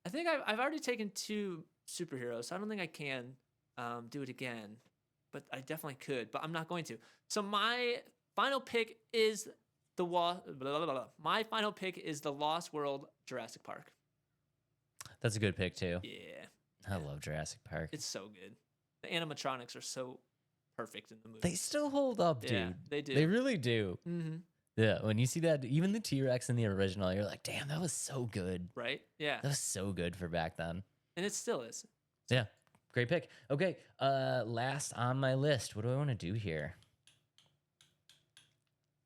I think I've already taken 2 superheroes. So I don't think I can do it again, but I definitely could. But I'm not going to. So my final pick is my final pick is the Lost World Jurassic Park. That's a good pick too. Yeah, I love Jurassic Park. it's so good. The animatronics are so perfect in the movie. They still hold up, dude. Yeah, they do. They really do. Mm-hmm. Yeah, when you see that, even the T-Rex in the original, you're like, damn, that was so good. Right? Yeah, That was so good for back then. and it still is. Yeah, great pick. Okay, last on my list. What do I want to do here?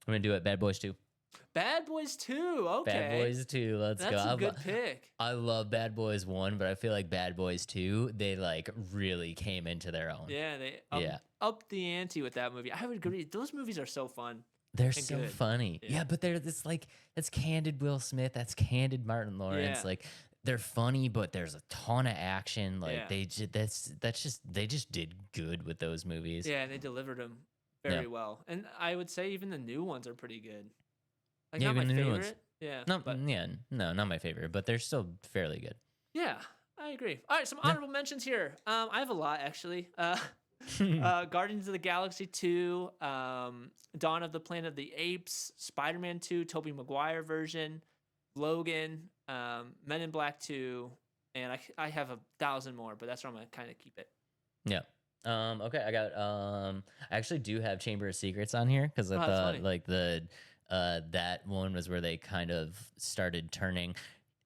I'm gonna do it. Bad Boys 2. Bad Boys 2. Okay. Bad Boys 2. Let's That's go. a good pick. I love Bad Boys 1, but I feel like Bad Boys 2, they like really came into their own. Yeah, they Yeah. up the ante with that movie. I would agree. Those movies are so fun. They're so good. funny. Yeah. Yeah, but they're this like that's candid Will Smith, that's candid Martin Lawrence. Yeah. Like they're funny, but there's a ton of action. Like Yeah. they just did good with those movies. Yeah, and they delivered them very well. And I would say even the new ones are pretty good. Like Yeah, not my even the new favorite. ones. Yeah. Not but no, not my favorite, but they're still fairly good. yeah, I agree. All right, some honorable mentions here. I have a lot actually. Guardians of the Galaxy 2, Dawn of the Planet of the Apes, Spider-Man 2, Tobey Maguire version, Logan, Men in Black 2, and I have 1,000 more, but that's where I'm gonna kind of keep it. Yeah. Okay, I got I actually do have Chamber of Secrets on here because I Oh, that's thought funny. like the that one was where they kind of started turning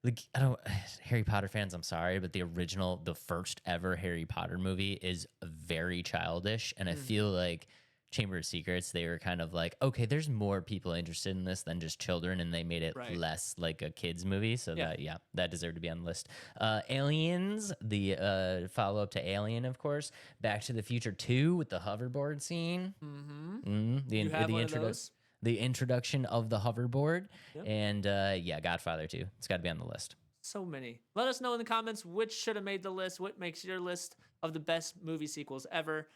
like I don't Harry Potter fans, I'm sorry, but the first ever Harry Potter movie is very childish, and I feel like Chamber of Secrets, they were kind of like, okay, there's more people interested in this than just children, and they made it Right. less like a kids movie. So Yeah. that deserved to be on the list. Aliens, the follow up to Alien, of course. Back to the Future 2 with the hoverboard scene. Mm-hmm. The You have one of those? the introduction of the hoverboard, Yep. and yeah, Godfather 2. It's got to be on the list. So many. Let us know in the comments which should have made the list. What makes your list of the best movie sequels ever?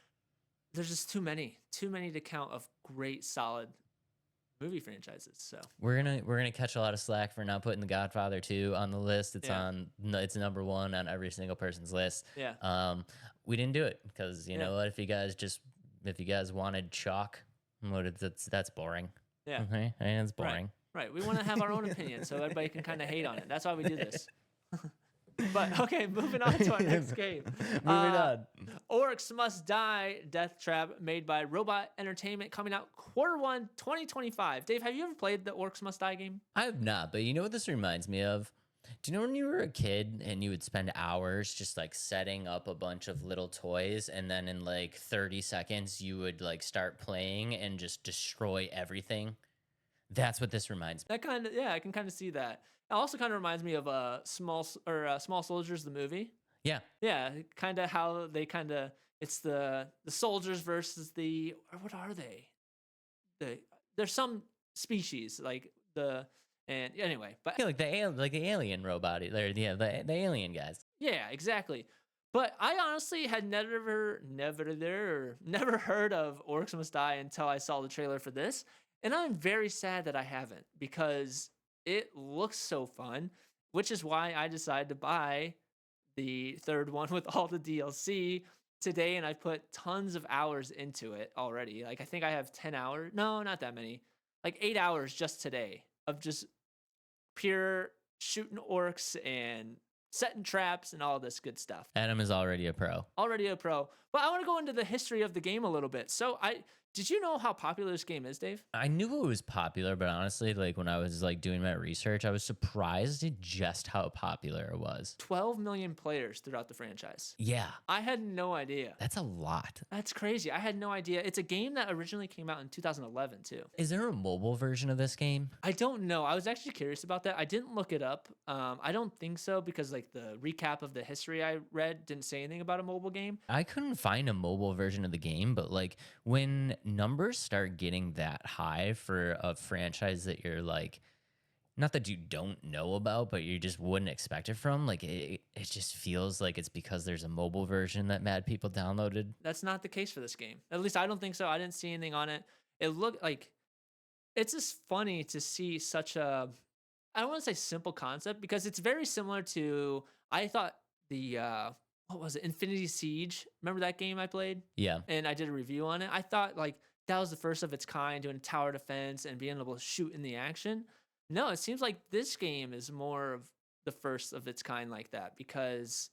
There's just too many to count of great, solid movie franchises. So We're gonna catch a lot of slack for not putting the Godfather 2 on the list. Yeah. It's number one on every single person's list. Yeah. We didn't do it because you Yeah. know what? If you guys wanted chalk, that's boring. Yeah. Okay, and it's boring. Right. We want to have our own opinion so everybody can kind of hate on it. That's why we do this. But okay, moving on to our next game. Moving on. Orcs Must Die, Deathtrap, made by Robot Entertainment, coming out Q1 2025. Dave, have you ever played the Orcs Must Die game? I have not, but you know what this reminds me of? Do you know when you were a kid and you would spend hours just like setting up a bunch of little toys, and then in like 30 seconds you would like start playing and just destroy everything? That's what this reminds me. That kind of, yeah, I can kind of see that. It also kind of reminds me of Small Soldiers, the movie. Yeah. Yeah, kind of how they kind of, it's the soldiers versus the, or what are they? There's some species and anyway, but Yeah, like the alien robot. Yeah, the alien guys. yeah, exactly. But I honestly had never heard of Orcs Must Die until I saw the trailer for this. And I'm very sad that I haven't, because it looks so fun, which is why I decided to buy the third one with all the DLC today. And I put tons of hours into it already. Like, I think I have 10 hours. No, not that many. Like 8 hours just today of just pure shooting orcs and setting traps and all this good stuff. Adam is already a pro. Already a pro. But I want to go into the history of the game a little bit. So did you know how popular this game is, Dave? I knew it was popular, but honestly, like when I was like doing my research, I was surprised at just how popular it was. 12 million players throughout the franchise. Yeah, I had no idea. that's a lot. That's crazy. I had no idea. It's a game that originally came out in 2011 too. Is there a mobile version of this game? I don't know. I was actually curious about that. I didn't look it up. I don't think so, because like the recap of the history I read didn't say anything about a mobile game. I couldn't find a mobile version of the game, but like when numbers start getting that high for a franchise that you're like, not that you don't know about, but you just wouldn't expect it from, like it just feels like it's because there's a mobile version that mad people downloaded. That's not the case for this game. At least I don't think so. I didn't see anything on it. It looked like, it's just funny to see such a, I don't want to say simple concept, because it's very similar to, I thought the what was it, Infinity Siege? Remember that game I played? Yeah. And I did a review on it. I thought like that was the first of its kind, doing tower defense and being able to shoot in the action. No, it seems like this game is more of the first of its kind like that, because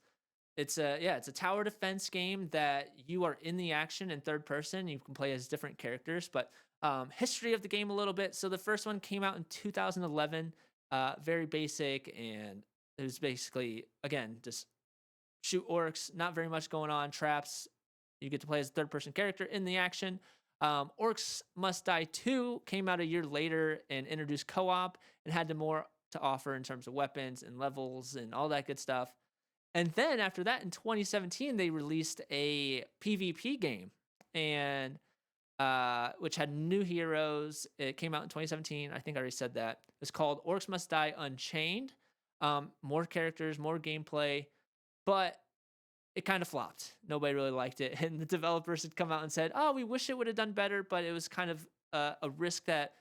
it's a tower defense game that you are in the action in third person. You can play as different characters, but history of the game a little bit. So the first one came out in 2011, very basic, and it was basically, again, just shoot orcs, not very much going on, traps. You get to play as a third person character in the action. Orcs Must Die 2 came out a year later and introduced co-op and had more to offer in terms of weapons and levels and all that good stuff. And then after that, in 2017, they released a PvP game, and which had new heroes. It came out in 2017. I think I already said that. It's called Orcs Must Die Unchained. More characters, more gameplay, but it kind of flopped. Nobody really liked it. And the developers had come out and said, oh, we wish it would have done better, but it was kind of a risk that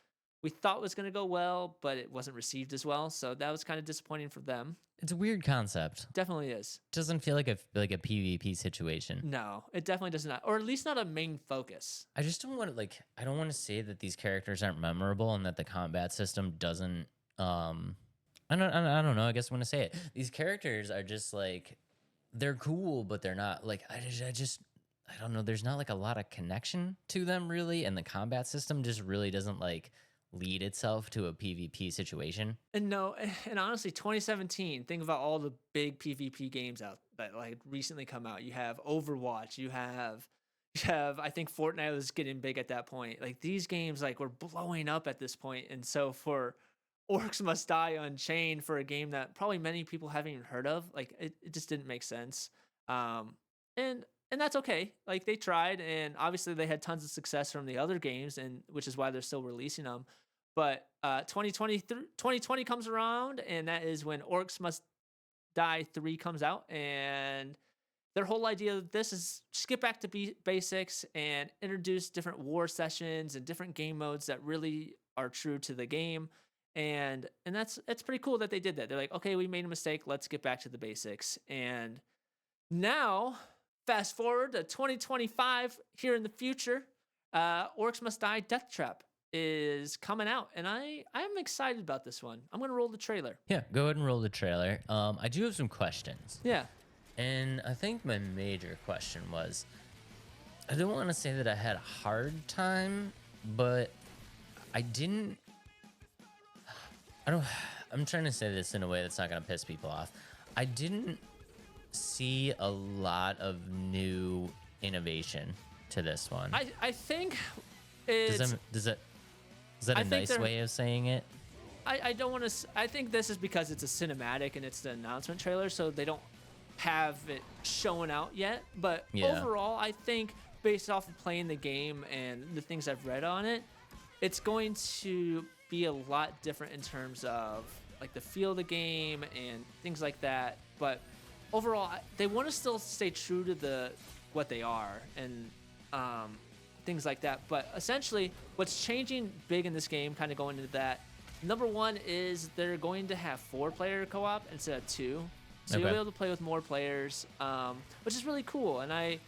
we thought was going to go well, but it wasn't received as well. So that was kind of disappointing for them. It's a weird concept. Definitely is. Doesn't feel like a PvP situation. No, it definitely does not. Or at least not a main focus. I just don't want to I don't want to say that these characters aren't memorable and that the combat system doesn't I don't know. I guess I want to say it. These characters are just like, they're cool, but they're not like, I just I don't know, there's not like a lot of connection to them really, and the combat system just really doesn't like lead itself to a PvP situation. And no, and honestly, 2017. Think about all the big PvP games out that like recently come out. You have Overwatch. You have. I think Fortnite was getting big at that point. Like these games, like were blowing up at this point. And so for Orcs Must Die Unchained, for a game that probably many people haven't even heard of, like it just didn't make sense. Um, and that's okay. Like they tried, and obviously they had tons of success from the other games, and which is why they're still releasing them. But 2020 comes around, and that is when Orcs Must Die 3 comes out. And their whole idea of this is just get back to basics and introduce different war sessions and different game modes that really are true to the game. And that's pretty cool that they did that. They're like, okay, we made a mistake. Let's get back to the basics. And now, fast forward to 2025, here in the future, Orcs Must Die Deathtrap is coming out, and I'm excited about this one. I'm gonna roll the trailer. Yeah, go ahead and roll the trailer. I do have some questions. Yeah. And I think my major question was, I don't want to say that I had a hard time, but I didn't. I'm trying to say this in a way that's not going to piss people off. I didn't see a lot of new innovation to this one. I think Is it's. that a nice way of saying it? I don't want to. I think this is because it's a cinematic and it's the announcement trailer, so they don't have it showing out yet. But Yeah. overall, I think based off of playing the game and the things I've read on it, it's going to be a lot different in terms of like the feel of the game and things like that. But overall, they want to still stay true to what they are and things like that. But essentially, what's changing big in this game, kind of going into that, number one is they're going to have 4-player co-op instead of 2. So you'll be able to play with more players, which is really cool. And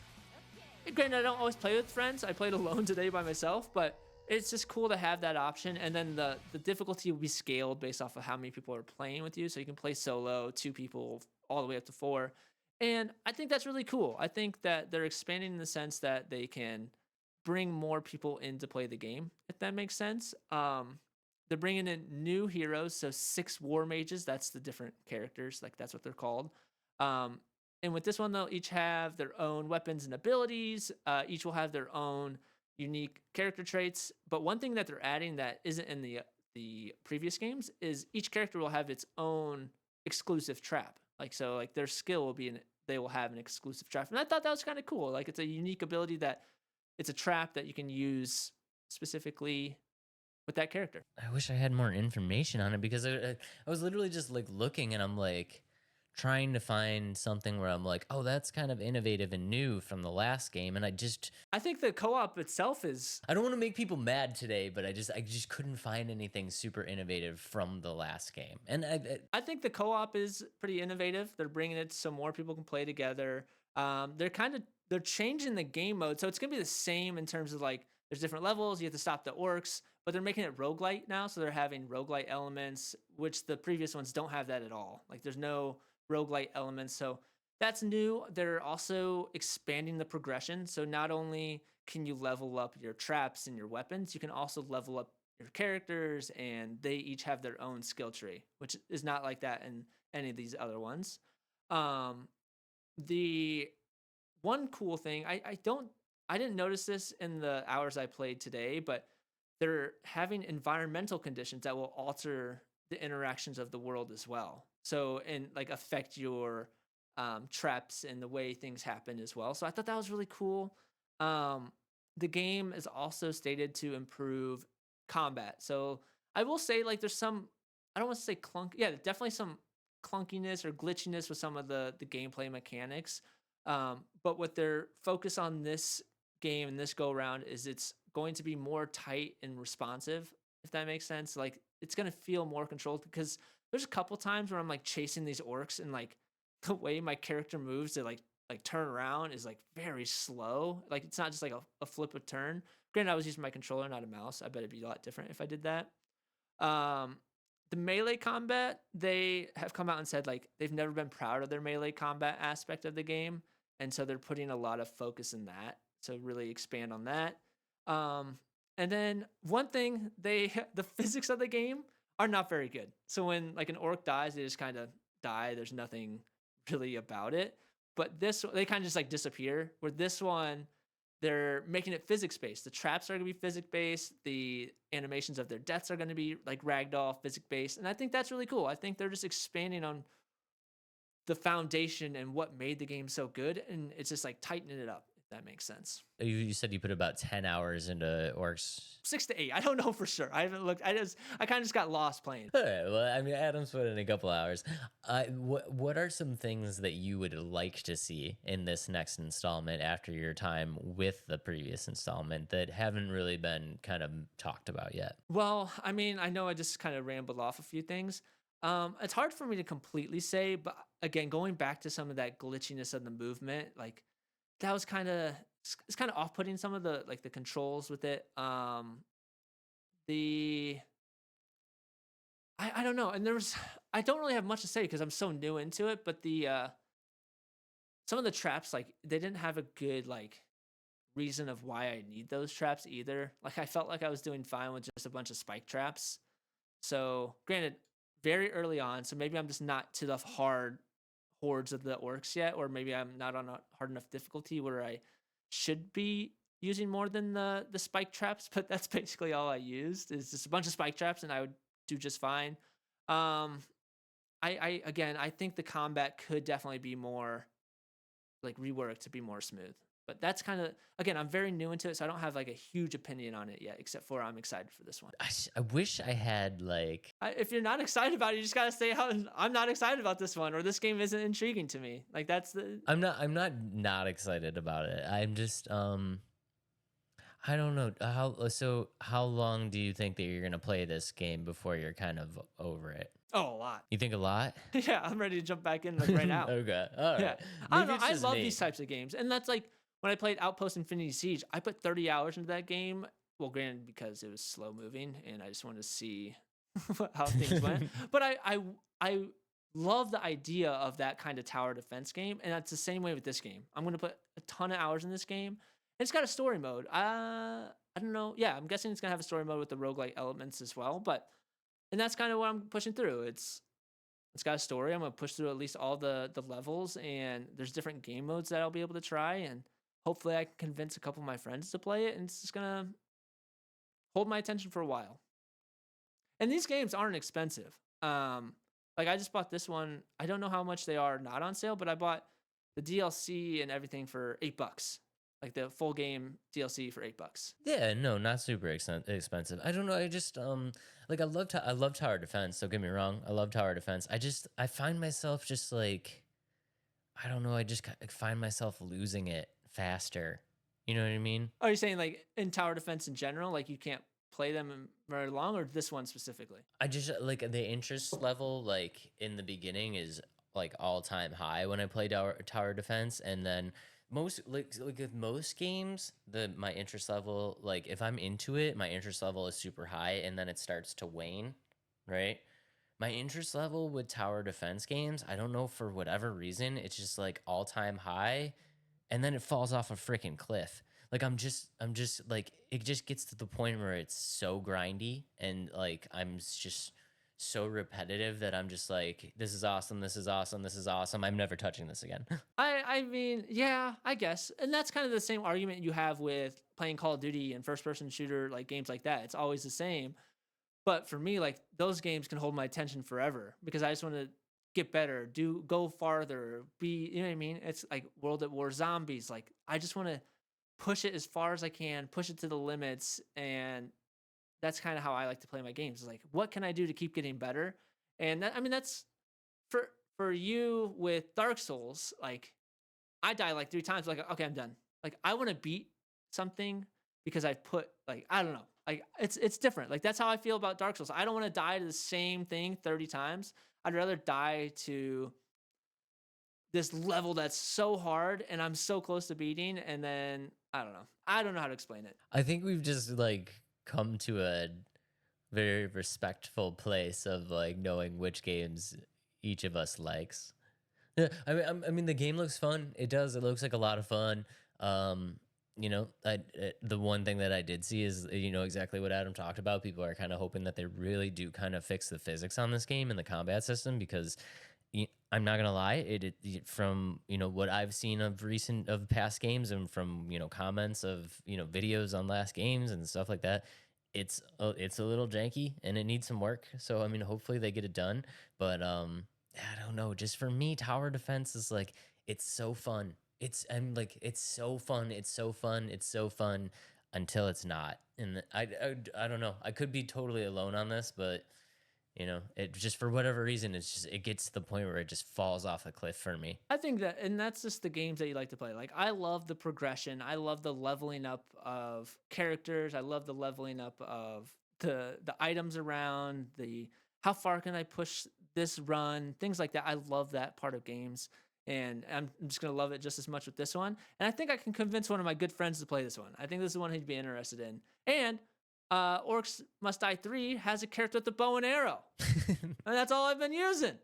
granted, I don't always play with friends. I played alone today by myself, but it's just cool to have that option. And then the difficulty will be scaled based off of how many people are playing with you. So you can play solo, 2 people, all the way up to 4. And I think that's really cool. I think that they're expanding in the sense that they can bring more people in to play the game, if that makes sense. They're bringing in new heroes, so 6 war mages. That's the different characters, like that's what they're called. And with this one, they'll each have their own weapons and abilities. Each will have their own unique character traits. But one thing that they're adding that isn't in the previous games is each character will have its own exclusive trap. Like their skill will be they will have an exclusive trap. And I thought that was kind of cool. Like it's a unique ability that it's a trap that you can use specifically with that character. I wish I had more information on it because I was literally just like looking and I'm like trying to find something where I'm like, oh, that's kind of innovative and new from the last game. And I think the co-op itself is. I don't want to make people mad today, but I just couldn't find anything super innovative from the last game. And I think the co-op is pretty innovative. They're bringing it so more people can play together. They're changing the game mode. So it's going to be the same in terms of like, there's different levels. You have to stop the orcs, but they're making it roguelite now. So they're having roguelite elements, which the previous ones don't have that at all. Like there's no roguelite elements. So that's new. They're also expanding the progression. So not only can you level up your traps and your weapons, you can also level up your characters, and they each have their own skill tree, which is not like that in any of these other ones. The one cool thing, I didn't notice this in the hours I played today, but they're having environmental conditions that will alter the interactions of the world as well. So, and like affect your traps and the way things happen as well. So I thought that was really cool. The game is also stated to improve combat. So I will say like there's some, I don't want to say definitely some clunkiness or glitchiness with some of the gameplay mechanics. But what their focus on this game and this go around is it's going to be more tight and responsive, if that makes sense. Like it's going to feel more controlled because there's a couple times where I'm like chasing these orcs and like the way my character moves to like turn around is like very slow. Like it's not just like a flip of turn. Granted, I was using my controller, not a mouse. I bet it'd be a lot different if I did that. The melee combat, they have come out and said like they've never been proud of their melee combat aspect of the game. and so they're putting a lot of focus in that. So really expand on that. And then one thing the physics of the game are not very good. So when like an orc dies, they just kind of die. There's nothing really about it. But they kind of just like disappear. Where this one, they're making it physics based. The traps are going to be physics based. The animations of their deaths are going to be like ragdoll physics based. And I think that's really cool. I think they're just expanding on the foundation and what made the game so good. And it's just like tightening it up, if that makes sense. You said you put about 10 hours into Orcs. 6 to 8. I don't know for sure. I haven't looked. I kind of just got lost playing. All right, well, I mean, Adam's put in a couple hours. What are some things that you would like to see in this next installment after your time with the previous installment that haven't really been kind of talked about yet? Well, I mean, I know I just kind of rambled off a few things. It's hard for me to completely say, but again, going back to some of that glitchiness of the movement, like that was it's kind of off-putting, some of the like the controls with it. I don't know, and I don't really have much to say because I'm so new into it, but some of the traps, like they didn't have a good like reason of why I need those traps either. Like I felt like I was doing fine with just a bunch of spike traps. So granted, very early on, so maybe I'm just not to the hard hordes of the orcs yet, or maybe I'm not on a hard enough difficulty where I should be using more than the spike traps, but that's basically all I used is just a bunch of spike traps and I would do just fine. I think the combat could definitely be more like reworked to be more smooth. But that's kind of, again, I'm very new into it, so I don't have like a huge opinion on it yet, except for I'm excited for this one. I wish I had like. If you're not excited about it, you just gotta say I'm not excited about this one, or this game isn't intriguing to me. Like that's the. I'm not excited about it. I'm just I don't know how long do you think that you're gonna play this game before you're kind of over it? Oh, a lot. You think a lot? Yeah, I'm ready to jump back in like right now. Okay, all right. Yeah, I don't know. I love these types of games, and that's like when I played Outpost Infinity Siege. I put 30 hours into that game. Well, granted, because it was slow moving, and I just wanted to see how things went. But I love the idea of that kind of tower defense game, and that's the same way with this game. I'm gonna put a ton of hours in this game. It's got a story mode. I don't know. Yeah, I'm guessing it's gonna have a story mode with the roguelike elements as well. And that's kind of what I'm pushing through. It's got a story. I'm gonna push through at least all the levels, and there's different game modes that I'll be able to try, and hopefully I can convince a couple of my friends to play it, and it's just gonna hold my attention for a while. And these games aren't expensive. Like I just bought this one. I don't know how much they are not on sale, but I bought the DLC and everything for $8. Like the full game DLC for $8. Yeah, no, not super expensive. I don't know. I just like I love tower defense. Don't get me wrong. I love tower defense. I find myself just like I don't know. I just find myself losing it faster. You know what I mean? Are you saying like in tower defense in general, like you can't play them very long, or this one specifically? I just like the interest level like in the beginning is like all time high when I play tower defense, and then most like with most games my interest level, like if I'm into it, my interest level is super high and then it starts to wane, right? My interest level with tower defense games, I don't know, for whatever reason, it's just like all time high and then it falls off a freaking cliff. Like I'm just like it just gets to the point where it's so grindy and like I'm just so repetitive that I'm just like, this is awesome, this is awesome, this is awesome. I'm never touching this again. I mean, yeah, I guess. And that's kind of the same argument you have with playing Call of Duty and first person shooter like games like that. It's always the same. But for me, like those games can hold my attention forever because I just want to get better, go farther, you know what I mean? It's like World at War Zombies. Like I just want to push it as far as I can, push it to the limits, and that's kind of how I like to play my games. It's like, what can I do to keep getting better? And that, I mean, that's for you with Dark Souls. Like, I die like 3 times. Like, okay, I'm done. Like, I want to beat something because I put like I don't know. Like, it's different. Like that's how I feel about Dark Souls. I don't want to die to the same thing 30 times. I'd rather die to this level that's so hard and I'm so close to beating, and then I don't know. I don't know how to explain it. I think we've just like come to a very respectful place of like knowing which games each of us likes. Yeah, I mean, the game looks fun. It does. It looks like a lot of fun. The one thing that I did see is, exactly what Adam talked about. People are kind of hoping that they really do kind of fix the physics on this game and the combat system because I'm not gonna lie, from what I've seen of past games and from comments of videos on last games and stuff like that, it's a little janky and it needs some work. So I mean, hopefully they get it done. But I don't know. Just for me, tower defense is like it's so fun. I'm like it's so fun. It's so fun. It's so fun until it's not. And I don't know. I could be totally alone on this, but it just for whatever reason, it gets to the point where it just falls off a cliff for me. I think that, and that's just the games that you like to play. Like, I love the progression. I love the leveling up of characters. I love the leveling up of the items around, the how far can I push this run, things like that. I love that part of games. And I'm just going to love it just as much with this one. And I think I can convince one of my good friends to play this one. I think this is one he'd be interested in. And Orcs Must Die 3 has a character with a bow and arrow. And that's all I've been using.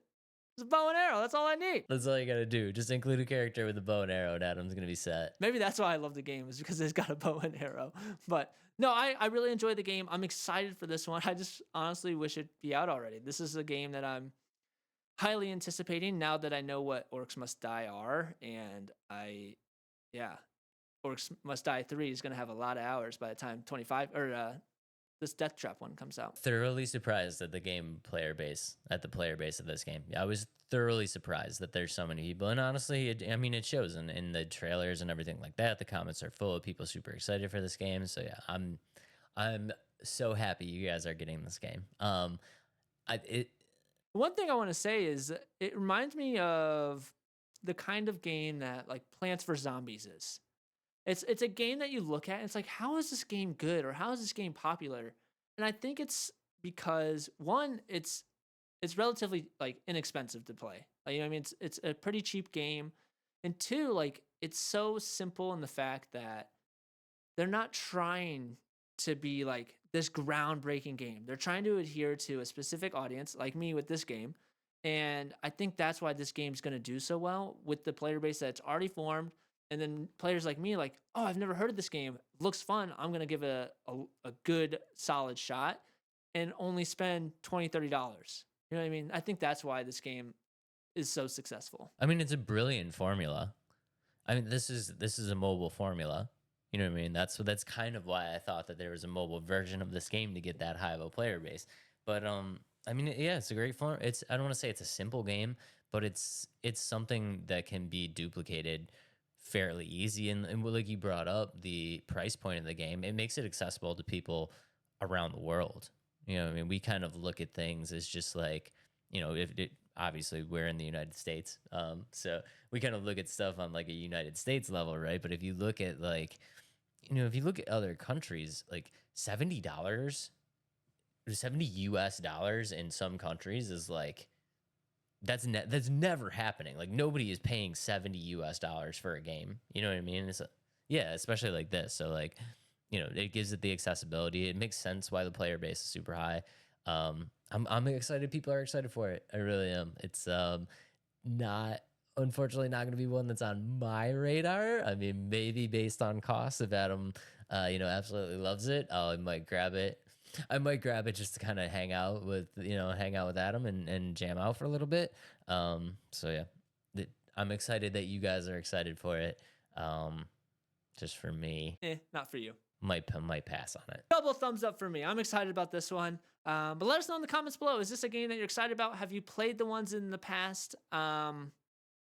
It's a bow and arrow. That's all I need. That's all you gotta do. Just include a character with a bow and arrow, and Adam's gonna be set. Maybe that's why I love the game, is because it's got a bow and arrow. But no, I really enjoy the game. I'm excited for this one. I just honestly wish it'd be out already. This is a game that I'm highly anticipating now that I know what Orcs Must Die are. And Orcs Must Die 3 is going to have a lot of hours by the time 25 or this Deathtrap one comes out. Thoroughly surprised at the player base of this game. I was thoroughly surprised that there's so many people. And honestly, it shows in the trailers and everything like that. The comments are full of people super excited for this game. So yeah, I'm so happy you guys are getting this game. One thing I want to say is it reminds me of the kind of game that like Plants vs. Zombies is. It's a game that you look at and it's like, how is this game good or how is this game popular? And I think it's because one, it's relatively like inexpensive to play. Like, it's a pretty cheap game. And two, like it's so simple in the fact that they're not trying to be like this groundbreaking game. They're trying to adhere to a specific audience like me with this game. And I think that's why this game's going to do so well with the player base that's already formed. And then players like me, like, oh, I've never heard of this game. Looks fun. I'm going to give it a good, solid shot and only spend $20, $30. You know what I mean? I think that's why this game is so successful. I mean, it's a brilliant formula. I mean, this is a mobile formula. You know what I mean? That's kind of why I thought that there was a mobile version of this game to get that high of a player base. But I mean, yeah, it's a great form. I don't want to say it's a simple game, but it's something that can be duplicated fairly easy. And like you brought up, the price point of the game, it makes it accessible to people around the world. You know what I mean? We kind of look at things as just like, obviously we're in the United States. So we kind of look at stuff on like a United States level, right? But if you look at like, if you look at other countries, like $70 or $70 US in some countries is like, that's never happening. Like nobody is paying $70 US for a game. You know what I mean? Especially like this. So like, it gives it the accessibility. It makes sense why the player base is super high. I'm excited. People are excited for it. I really am. It's unfortunately not going to be one that's on my radar. I mean, maybe based on cost, if Adam, absolutely loves it, I might grab it. I might grab it just to kind of hang out with Adam and jam out for a little bit. So yeah, I'm excited that you guys are excited for it. Just for me, not for you. Might pass on it. Double thumbs up for me. I'm excited about this one. But let us know in the comments below. Is this a game that you're excited about? Have you played the ones in the past? And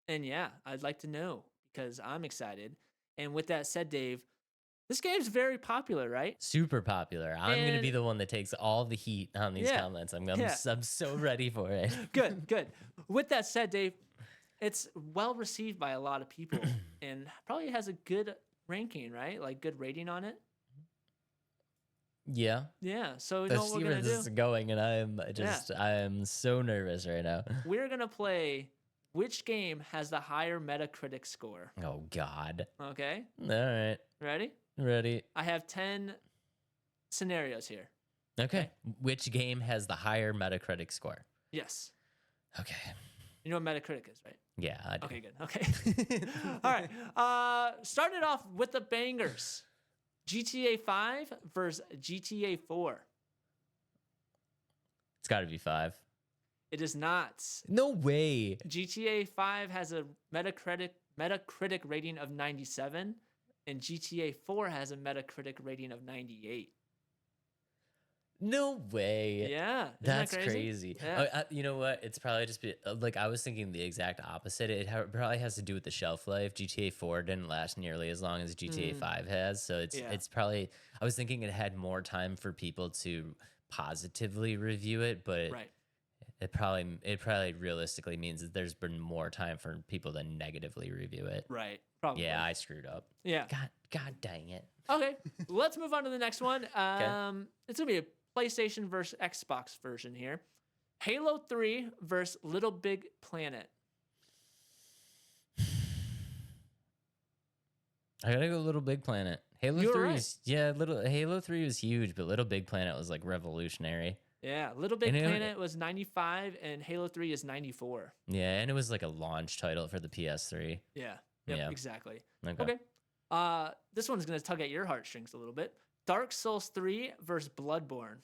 yeah, I'd like to know because I'm excited. And with that said, Dave, this game's very popular, right? Super popular. I'm going to be the one that takes all the heat on these comments. I'm so ready for it. Good. With that said, Dave, it's well received by a lot of people and probably has a good ranking, right? Like good rating on it. Yeah. Yeah. So let's see where this is going, and I am so nervous right now. We're gonna play which game has the higher Metacritic score. Oh God. Okay. All right. Ready? Ready. I have 10 scenarios here. Okay. Which game has the higher Metacritic score? Yes. Okay. You know what Metacritic is, right? Yeah, I do. Okay, good. Okay. All right. Started off with the bangers. GTA 5 versus GTA 4. It's got to be 5. It is not. No way. GTA 5 has a Metacritic rating of 97, and GTA 4 has a Metacritic rating of 98. No way. Yeah, isn't That's that crazy. Yeah. You know what? It's probably just like I was thinking the exact opposite. Probably has to do with the shelf life. GTA 4 didn't last nearly as long as GTA 5 has, so it's probably. I was thinking it had more time for people to positively review it, but Right. it probably realistically means that there's been more time for people to negatively review it. Right. Probably. Yeah, I screwed up. Yeah. God dang it. Okay. Let's move on to the next one. It's gonna be a PlayStation versus Xbox version here. Halo 3 versus Little Big Planet. I gotta go Little Big Planet. Halo You were 3 right. is Halo 3 was huge, but Little Big Planet was like revolutionary. Yeah, Little Big And Planet was 95 and Halo 3 is 94. Yeah, and it was like a launch title for the PS3. Yeah. Yep, Yeah. exactly. Okay. Okay. This one's going to tug at your heartstrings a little bit. Dark Souls 3 versus Bloodborne.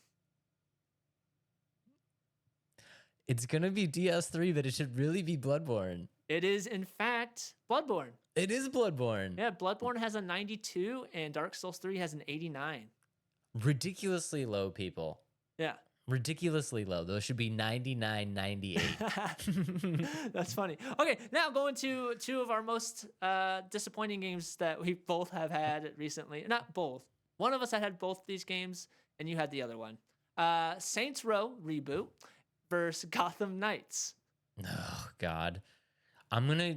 It's gonna be DS3, but it should really be Bloodborne. It is, in fact, Bloodborne. It is Bloodborne. Yeah, Bloodborne has a 92 and Dark Souls 3 has an 89. Ridiculously low, people. Yeah. Ridiculously low. Those should be 99, 98. That's funny. Okay, now going to two of our most disappointing games that we both have had recently. Not both. One of us had both these games, and you had the other one. Saints Row reboot versus Gotham Knights. Oh God. I'm gonna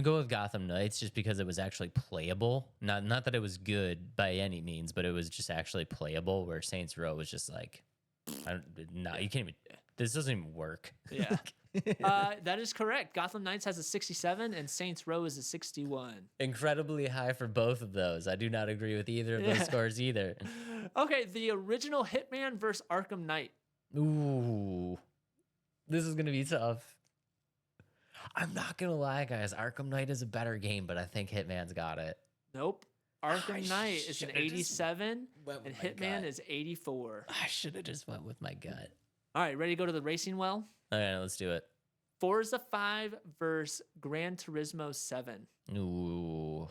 go with Gotham Knights just because it was actually playable. Not that it was good by any means, but it was just actually playable. Where Saints Row was just like, you can't even. This doesn't even work. Yeah. That is correct. Gotham Knights has a 67 and Saints Row is a 61. Incredibly high for both of those. I do not agree with either of those scores either. Okay, the original Hitman versus Arkham Knight. Ooh, this is gonna be tough. I'm not gonna lie, guys. Arkham Knight is a better game, but I think Hitman's got it. Nope. Arkham Knight is an should've just 87 went and with my Hitman gut. is 84. I should have just went with my gut. All right, ready to go to the racing well? Okay, let's do it. Forza 5 versus Gran Turismo 7. Ooh.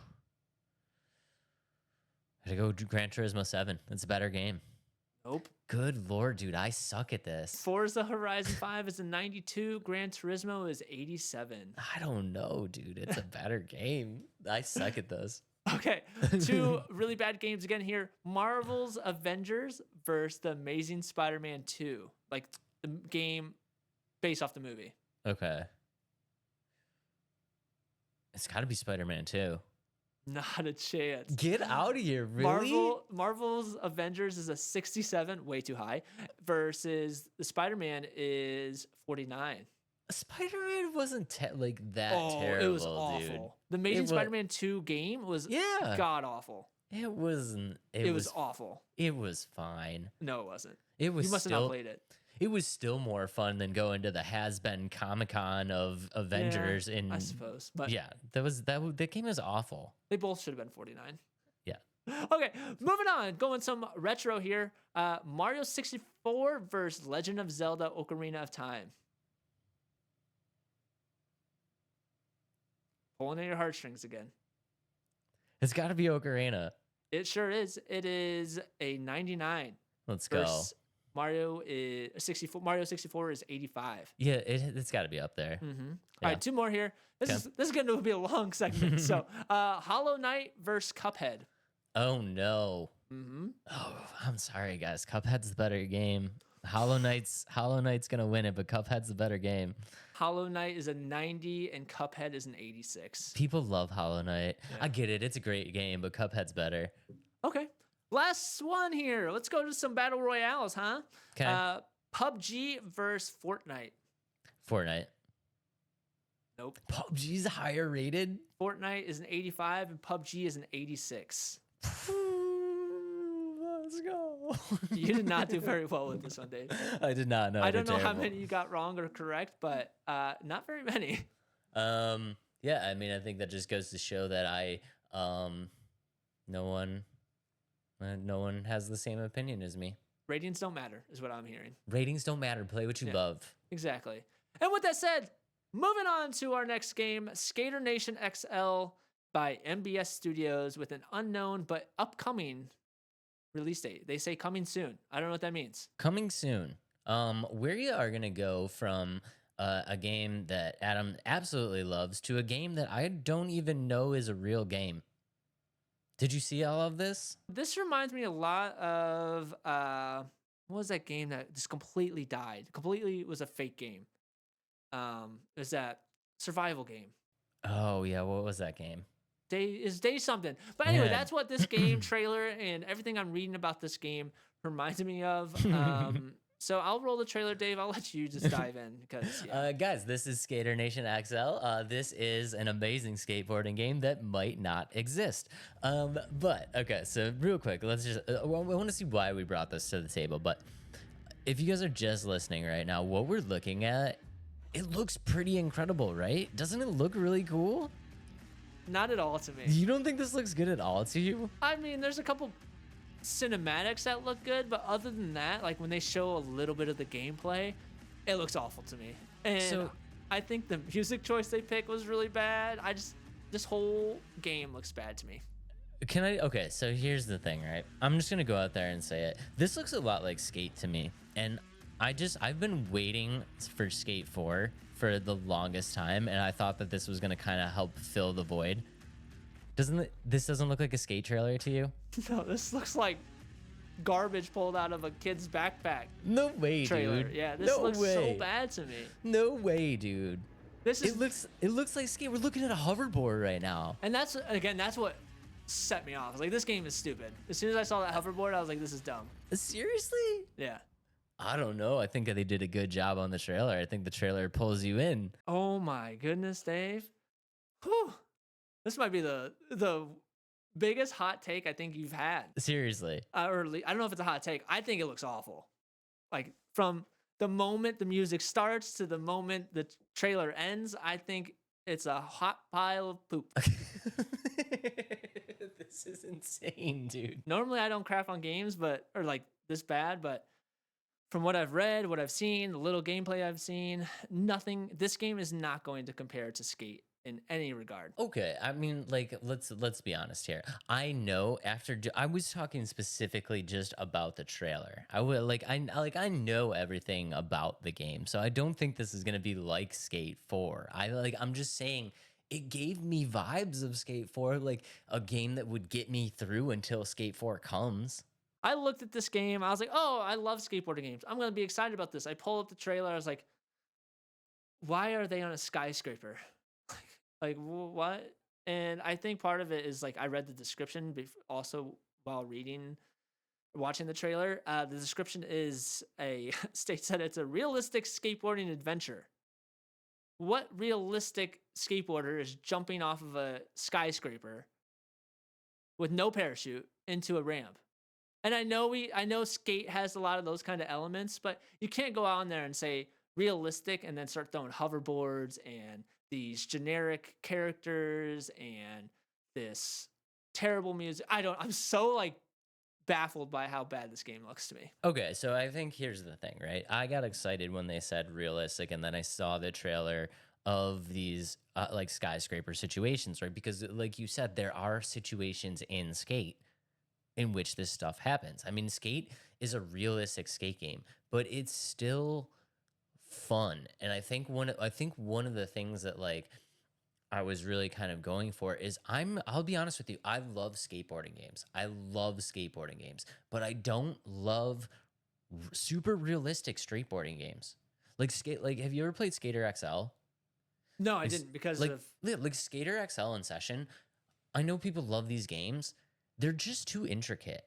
I gotta go Gran Turismo 7. It's a better game. Nope. Good lord, dude. I suck at this. Forza Horizon 5 is a 92. Gran Turismo is 87. I don't know, dude. It's a better game. I suck at this. Okay, two really bad games again here. Marvel's Avengers versus The Amazing Spider-Man 2. Like the game based off the movie. Okay. It's gotta be Spider-Man 2. Not a chance. Get out of here, really? Marvel's Avengers is a 67, way too high, versus the Spider-Man is 49. Spider-Man wasn't that terrible, it was awful. dude. The Amazing was- Spider-Man 2 game was god awful. It wasn't. It was awful. It was fine. No, it wasn't. It was You must have still. not played it. It was still more fun than going to the has-been Comic-Con of Avengers. I suppose, but Yeah, that game was awful. they both should have been 49. Yeah. Okay, moving on. Going some retro here. Mario 64 versus Legend of Zelda Ocarina of Time. Pulling at your heartstrings again. It's got to be Ocarina. It sure is. It is a 99. Let's go. Versus Mario is 64. Mario 64 is 85. Yeah, it's got to be up there. Mm-hmm. Yeah. All right, two more here. This is going to be a long segment. So, Hollow Knight versus Cuphead. Oh no. Mm-hmm. Oh, I'm sorry, guys. Cuphead's the better game. Hollow Knight's gonna win it, but Cuphead's the better game. Hollow Knight is a 90 and Cuphead is an 86. People love Hollow Knight. Yeah. I get it. It's a great game, but Cuphead's better. Okay. Last one here. Let's go to some battle royales, huh? Okay. PUBG versus Fortnite. Fortnite. Nope. PUBG's higher rated. Fortnite is an 85 and PUBG is an 86. Let's go. You did not do very well with this one, Dave. I did not. No, I did don't know how terrible. many you got wrong or correct, but not very many. Yeah, I mean, I think that just goes to show that no one has the same opinion as me. Ratings don't matter, is what I'm hearing. Ratings don't matter. Play what you Yeah. love. Exactly. And with that said, moving on to our next game, SkateNationXL by MBS Studios with an unknown but upcoming release date. They say coming soon. I don't know what that means. Coming soon. We are gonna go from a game that Adam absolutely loves to a game that I don't even know is a real game. Did you see all of this? This reminds me a lot of what was that game that just completely died? Completely was a fake game. It was that survival game. Oh yeah, what was that game? Day something. But anyway, Yeah. that's what this game trailer and everything I'm reading about this game reminds me of. So I'll roll the trailer, Dave. I'll let you just dive in because yeah. Guys, this is SkateNationXL. This is an amazing skateboarding game that might not exist. But okay, so real quick, let's just. I want to see why we brought this to the table. But if you guys are just listening right now, what we're looking at, it looks pretty incredible, right? Doesn't it look really cool? Not at all to me. You don't think this looks good at all to you? I mean, there's a couple cinematics that look good, but other than that, like when they show a little bit of the gameplay, it looks awful to me. And So- I think the music choice they picked was really bad. This whole game looks bad to me. Okay, so here's the thing, right? I'm just gonna go out there and say it. This looks a lot like Skate to me, and I've been waiting for Skate 4 for the longest time, and I thought that this was gonna kind of help fill the void. This doesn't look like a Skate trailer to you? No, this looks like garbage pulled out of a kid's backpack No way, trailer. dude. Yeah, this no looks way. so bad to me. No way, dude. This is It looks like Skate. We're looking at a hoverboard right now. and that's what set me off. I was like, this game is stupid. As soon as I saw that hoverboard, I was like, this is dumb. Seriously? Yeah. I don't know. I think they did a good job on the trailer. I think the trailer pulls you in. Oh my goodness, Dave. Whew. This might be the biggest hot take I think you've had. Seriously. I don't know if it's a hot take. I think it looks awful. Like from the moment the music starts to the moment the trailer ends, I think it's a hot pile of poop. This is insane, dude. Normally I don't crap on games, or like this bad, but from what I've read, what I've seen, the little gameplay I've seen, this game is not going to compare to Skate in any regard. Okay, I mean, like, let's be honest here. I know I was talking specifically just about the trailer. I know everything about the game, so I don't think this is gonna be like Skate 4. I'm just saying it gave me vibes of Skate 4, like a game that would get me through until Skate 4 comes. I looked at this game. I was like, oh, I love skateboarding games. I'm going to be excited about this. I pulled up the trailer. I was like, why are they on a skyscraper? Like, what? And I think part of it is like I read the description also while watching the trailer. The description states that it's a realistic skateboarding adventure. What realistic skateboarder is jumping off of a skyscraper with no parachute into a ramp? And I know Skate has a lot of those kind of elements, but you can't go out there and say realistic and then start throwing hoverboards and these generic characters and this terrible music. I'm so like baffled by how bad this game looks to me. Okay, so I think here's the thing, right? I got excited when they said realistic, and then I saw the trailer of these like skyscraper situations, right? Because like you said, there are situations in Skate in which this stuff happens. I mean, Skate is a realistic skate game, but it's still fun. And I think one of the things that like I was really kind of going for is I'll be honest with you, I love skateboarding games. But I don't love super realistic skateboarding games. Like have you ever played Skater XL? No, I didn't because like, of like Skater XL in Session. I know people love these games. They're just too intricate.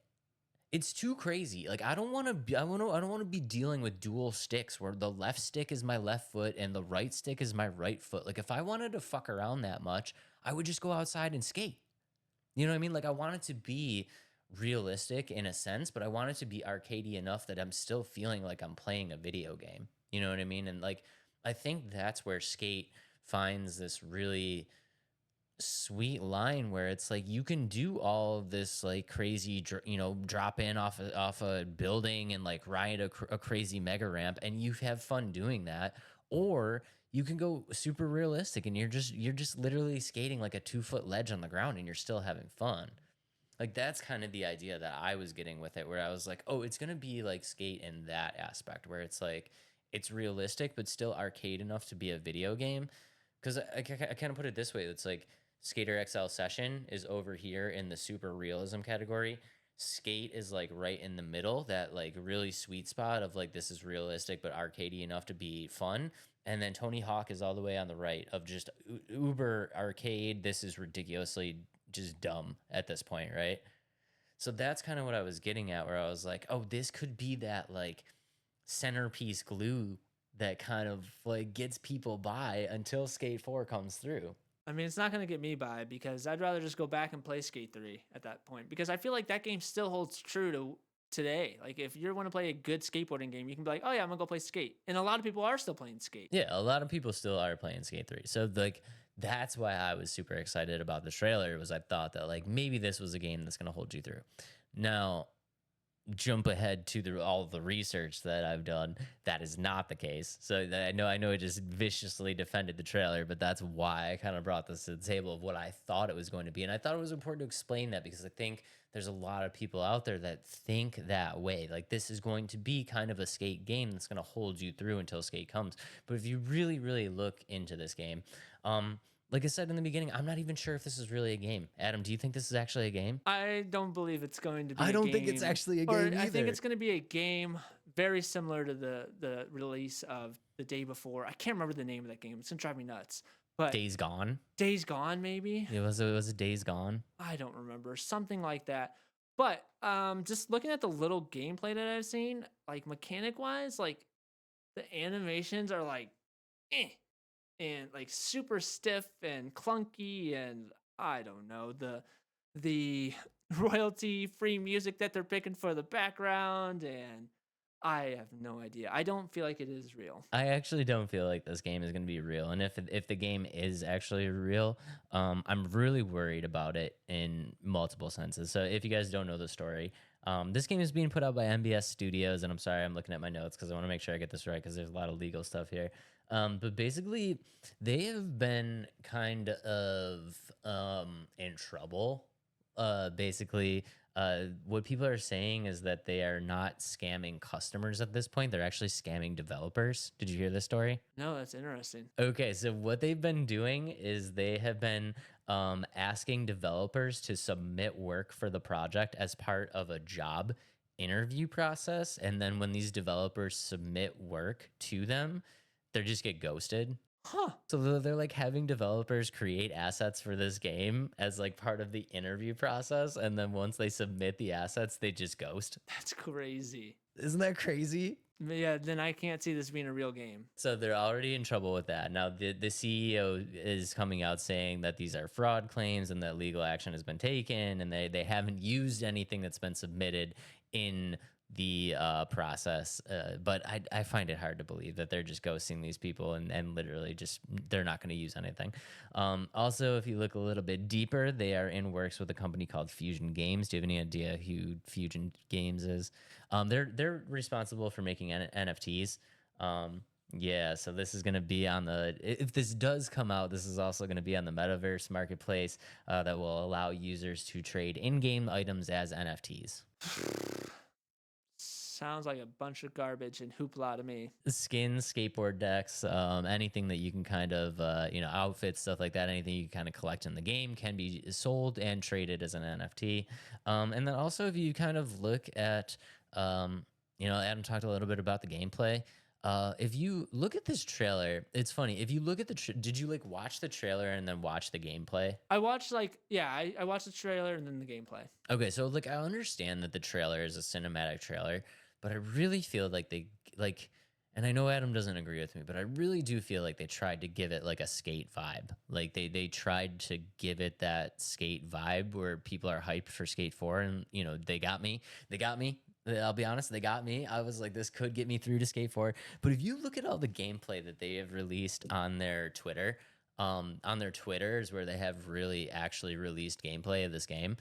It's too crazy. Like I don't want to be dealing with dual sticks where the left stick is my left foot and the right stick is my right foot. Like if I wanted to fuck around that much, I would just go outside and skate. You know what I mean? Like I want it to be realistic in a sense, but I want it to be arcadey enough that I'm still feeling like I'm playing a video game. You know what I mean? And like, I think that's where Skate finds this really sweet line where it's like you can do all of this like crazy drop in off a building and like ride a crazy mega ramp, and you have fun doing that, or you can go super realistic and you're just literally skating like a 2 foot ledge on the ground and you're still having fun. Like that's kind of the idea that I was getting with it, where I was like, oh, it's gonna be like Skate in that aspect where it's like it's realistic but still arcade enough to be a video game. Because I kind of put it this way: it's like Skater XL Session is over here in the super realism category. Skate is like right in the middle, that like really sweet spot of like this is realistic but arcadey enough to be fun. And then Tony Hawk is all the way on the right of just uber arcade. This is ridiculously just dumb at this point, right? So that's kind of what I was getting at, where I was like, oh, this could be that like centerpiece glue that kind of like gets people by until Skate 4 comes through. I mean, it's not going to get me by because I'd rather just go back and play Skate 3 at that point, because I feel like that game still holds true to today. Like if you want to play a good skateboarding game, you can be like, oh yeah, I'm going to go play Skate. And a lot of people are still playing Skate. Yeah, a lot of people still are playing Skate 3. So like that's why I was super excited about the trailer, was I thought that like maybe this was a game that's going to hold you through. Now, jump ahead to all the research that I've done. That is not the case. So I know I just viciously defended the trailer, but that's why I kind of brought this to the table of what I thought it was going to be. And I thought it was important to explain that, because I think there's a lot of people out there that think that way. Like this is going to be kind of a Skate game that's going to hold you through until Skate comes. But if you really, really look into this game, like I said in the beginning, I'm not even sure if this is really a game. Adam, do you think this is actually a game? I don't believe it's going to be I a don't game. think it's actually a Or game I think either. it's going to be a game very similar to the release of the day before. I can't remember the name of that game. It's going to drive me nuts. But Days Gone. Days Gone, maybe? It was a Days Gone. I don't remember. Something like that. But just looking at the little gameplay that I've seen, like mechanic-wise, like the animations are like, and like super stiff and clunky, and I don't know, the royalty free music that they're picking for the background, and I have no idea. I don't feel like it is real. I actually don't feel like this game is going to be real. And if the game is actually real, I'm really worried about it in multiple senses. So if you guys don't know the story, this game is being put out by MBS Studios. And I'm sorry, I'm looking at my notes because I want to make sure I get this right, because there's a lot of legal stuff here. But basically, they have been kind of in trouble. Basically, what people are saying is that they are not scamming customers at this point. They're actually scamming developers. Did you hear this story? No, that's interesting. Okay, so what they've been doing is they have been asking developers to submit work for the project as part of a job interview process. And then when these developers submit work to them, they just get ghosted. Huh. So they're like having developers create assets for this game as like part of the interview process. And then once they submit the assets, they just ghost. That's crazy. Isn't that crazy? Yeah, then I can't see this being a real game. So they're already in trouble with that. Now the CEO is coming out saying that these are fraud claims and that legal action has been taken, and they haven't used anything that's been submitted in the process, but I find it hard to believe that they're just ghosting these people and literally just they're not going to use anything. Also, if you look a little bit deeper, they are in works with a company called Fusion Games. Do you have any idea who Fusion Games is? They're responsible for making NFTs. Yeah, so this is going to be on the, if this does come out, this is also going to be on the Metaverse marketplace that will allow users to trade in-game items as NFTs. Sounds like a bunch of garbage and hoopla to me. Skins, skateboard decks, anything that you can kind of, outfits, stuff like that, anything you can kind of collect in the game can be sold and traded as an NFT. And then also if you kind of look at, Adam talked a little bit about the gameplay. If you look at this trailer, it's funny. If you look at did you like watch the trailer and then watch the gameplay? I watched I watched the trailer and then the gameplay. Okay, so like I understand that the trailer is a cinematic trailer, but I really feel like and I know Adam doesn't agree with me, but I really do feel like they tried to give it like a skate vibe. Like they tried to give it that skate vibe where people are hyped for Skate 4, and they got me. They got me. I'll be honest, they got me. I was like, this could get me through to Skate 4. But if you look at all the gameplay that they have released on their Twitter, on their Twitters where they have really actually released gameplay of this game,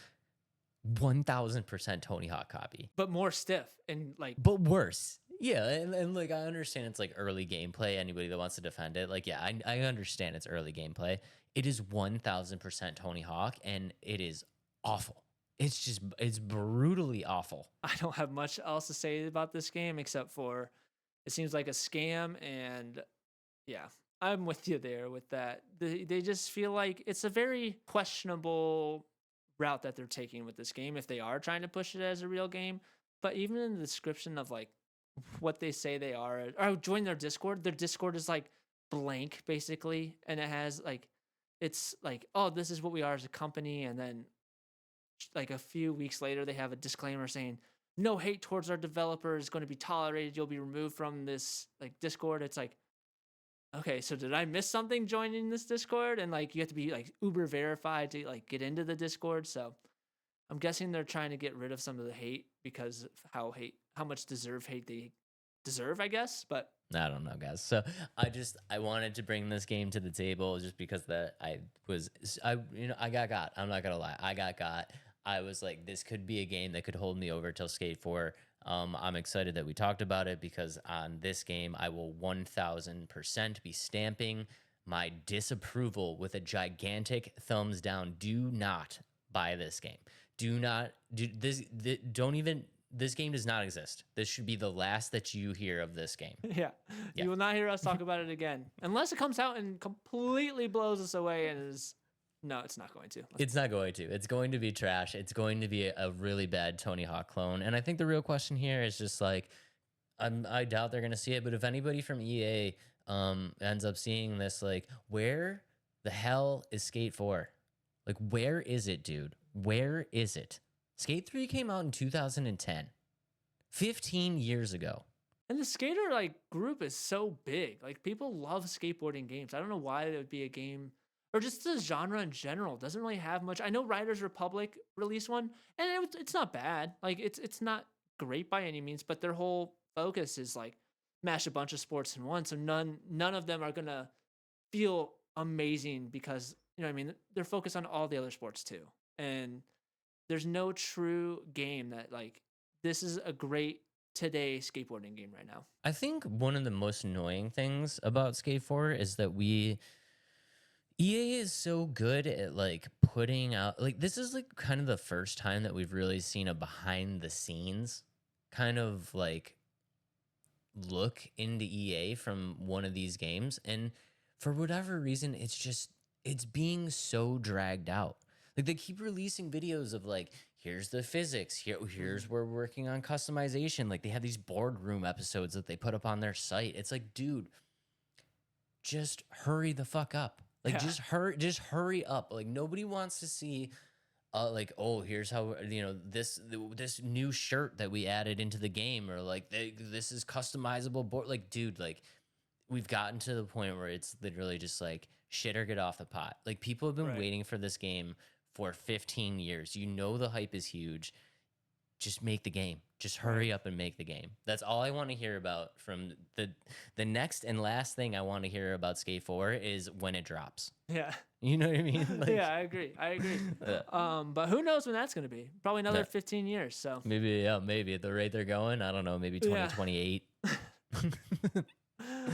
1000% Tony Hawk copy. But more stiff and like. But worse. Yeah, and like I understand it's like early gameplay. Anybody that wants to defend it, like, yeah, I understand it's early gameplay. It is 1000% Tony Hawk, and it is awful. It's brutally awful. I don't have much else to say about this game except for it seems like a scam, and yeah, I'm with you there with that. They just feel like it's a very questionable route that they're taking with this game if they are trying to push it as a real game. But even in the description of like what they say they are, or join their Discord. Their Discord is like blank basically, and it has like, it's like, oh, this is what we are as a company, and then like a few weeks later they have a disclaimer saying no hate towards our developer is going to be tolerated. You'll be removed from this like Discord. It's like, okay, so did I miss something joining this Discord? And like you have to be like uber verified to like get into the Discord. So I'm guessing they're trying to get rid of some of the hate because of how much hate they deserve, I guess. But I don't know, guys. So I wanted to bring this game to the table just because I got. I'm not gonna lie, I got. I was like, this could be a game that could hold me over till Skate 4. I'm excited that we talked about it because on this game, I will 1000% be stamping my disapproval with a gigantic thumbs down. Do not buy this game. Do not do this. Don't even. This game does not exist. This should be the last that you hear of this game. Yeah. You will not hear us talk about it again unless it comes out and completely blows us away and is. No, it's not going to. It's not going to. It's going to be trash. It's going to be a really bad Tony Hawk clone. And I think the real question here is just like, I doubt they're going to see it. But if anybody from EA ends up seeing this, like, where the hell is Skate 4? Like, where is it, dude? Where is it? Skate 3 came out in 2010, 15 years ago. And the skater like group is so big. Like people love skateboarding games. I don't know why it would be a game or just the genre in general doesn't really have much. I know Riders Republic released one, and it's not bad. Like it's not great by any means, but their whole focus is like mash a bunch of sports in one. So none of them are gonna feel amazing because you know what I mean. They're focused on all the other sports too, and there's no true game that like this is a great today skateboarding game right now. I think one of the most annoying things about Skate 4 is that EA is so good at like putting out like this is like kind of the first time that we've really seen a behind the scenes kind of like look into EA from one of these games, and for whatever reason it's being so dragged out. Like they keep releasing videos of like here's the physics, here's where we're working on customization. Like they have these boardroom episodes that they put up on their site. It's like, dude, just hurry the fuck up. Like just hurry up. Like nobody wants to see like, oh, here's how this new shirt that we added into the game, or like this is customizable board. Like, dude, like we've gotten to the point where it's literally just like shit or get off the pot. Like people have been waiting for this game for 15 years. You know the hype is huge. Just make the game. Just hurry up and make the game. That's all I want to hear about from the next and last thing I want to hear about Skate 4 is when it drops. Yeah. You know what I mean? Like, yeah, I agree. But who knows when that's going to be? Probably another 15 years. So maybe at the rate they're going, I don't know, maybe 2028.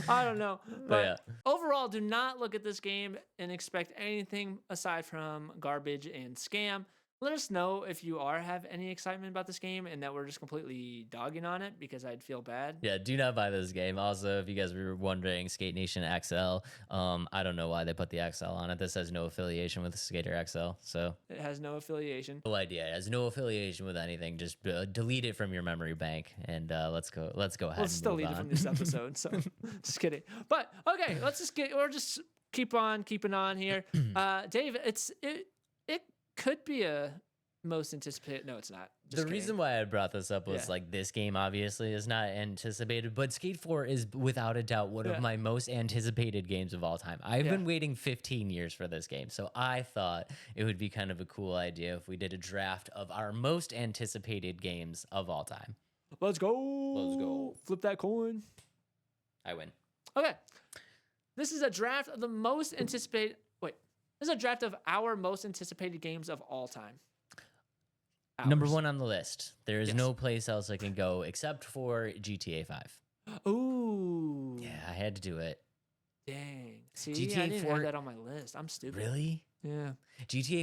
I don't know. But overall, do not look at this game and expect anything aside from garbage and scam. Let us know if you have any excitement about this game and that we're just completely dogging on it because I'd feel bad. Yeah, do not buy this game. Also, if you guys were wondering, SkateNationXL, I don't know why they put the XL on it. This has no affiliation with Skater XL, so it has no affiliation. No idea. It has no affiliation with anything. Just delete it from your memory bank and let's go ahead. Let's delete it from this episode. So just kidding. But okay, we'll just keep on keeping on here. Dave, it could be a most anticipated. No, it's not. The Just kidding. reason why I brought this up was Yeah. like this game obviously is not anticipated, but Skate 4 is without a doubt one Yeah. of my most anticipated games of all time. I've Yeah. been waiting 15 years for this game, so I thought it would be kind of a cool idea if we did a draft of our most anticipated games of all time. Let's go. Let's go. Flip that coin. I win. Okay. This is a draft of the most anticipated. Wait. This is a draft of our most anticipated games of all time. Number Ours. 1 on the list. There is Yes. no place else I can go except for GTA 5. Ooh. Yeah, I had to do it. Dang. See, GTA I didn't 4 have that on my list. I'm stupid. Really? Yeah.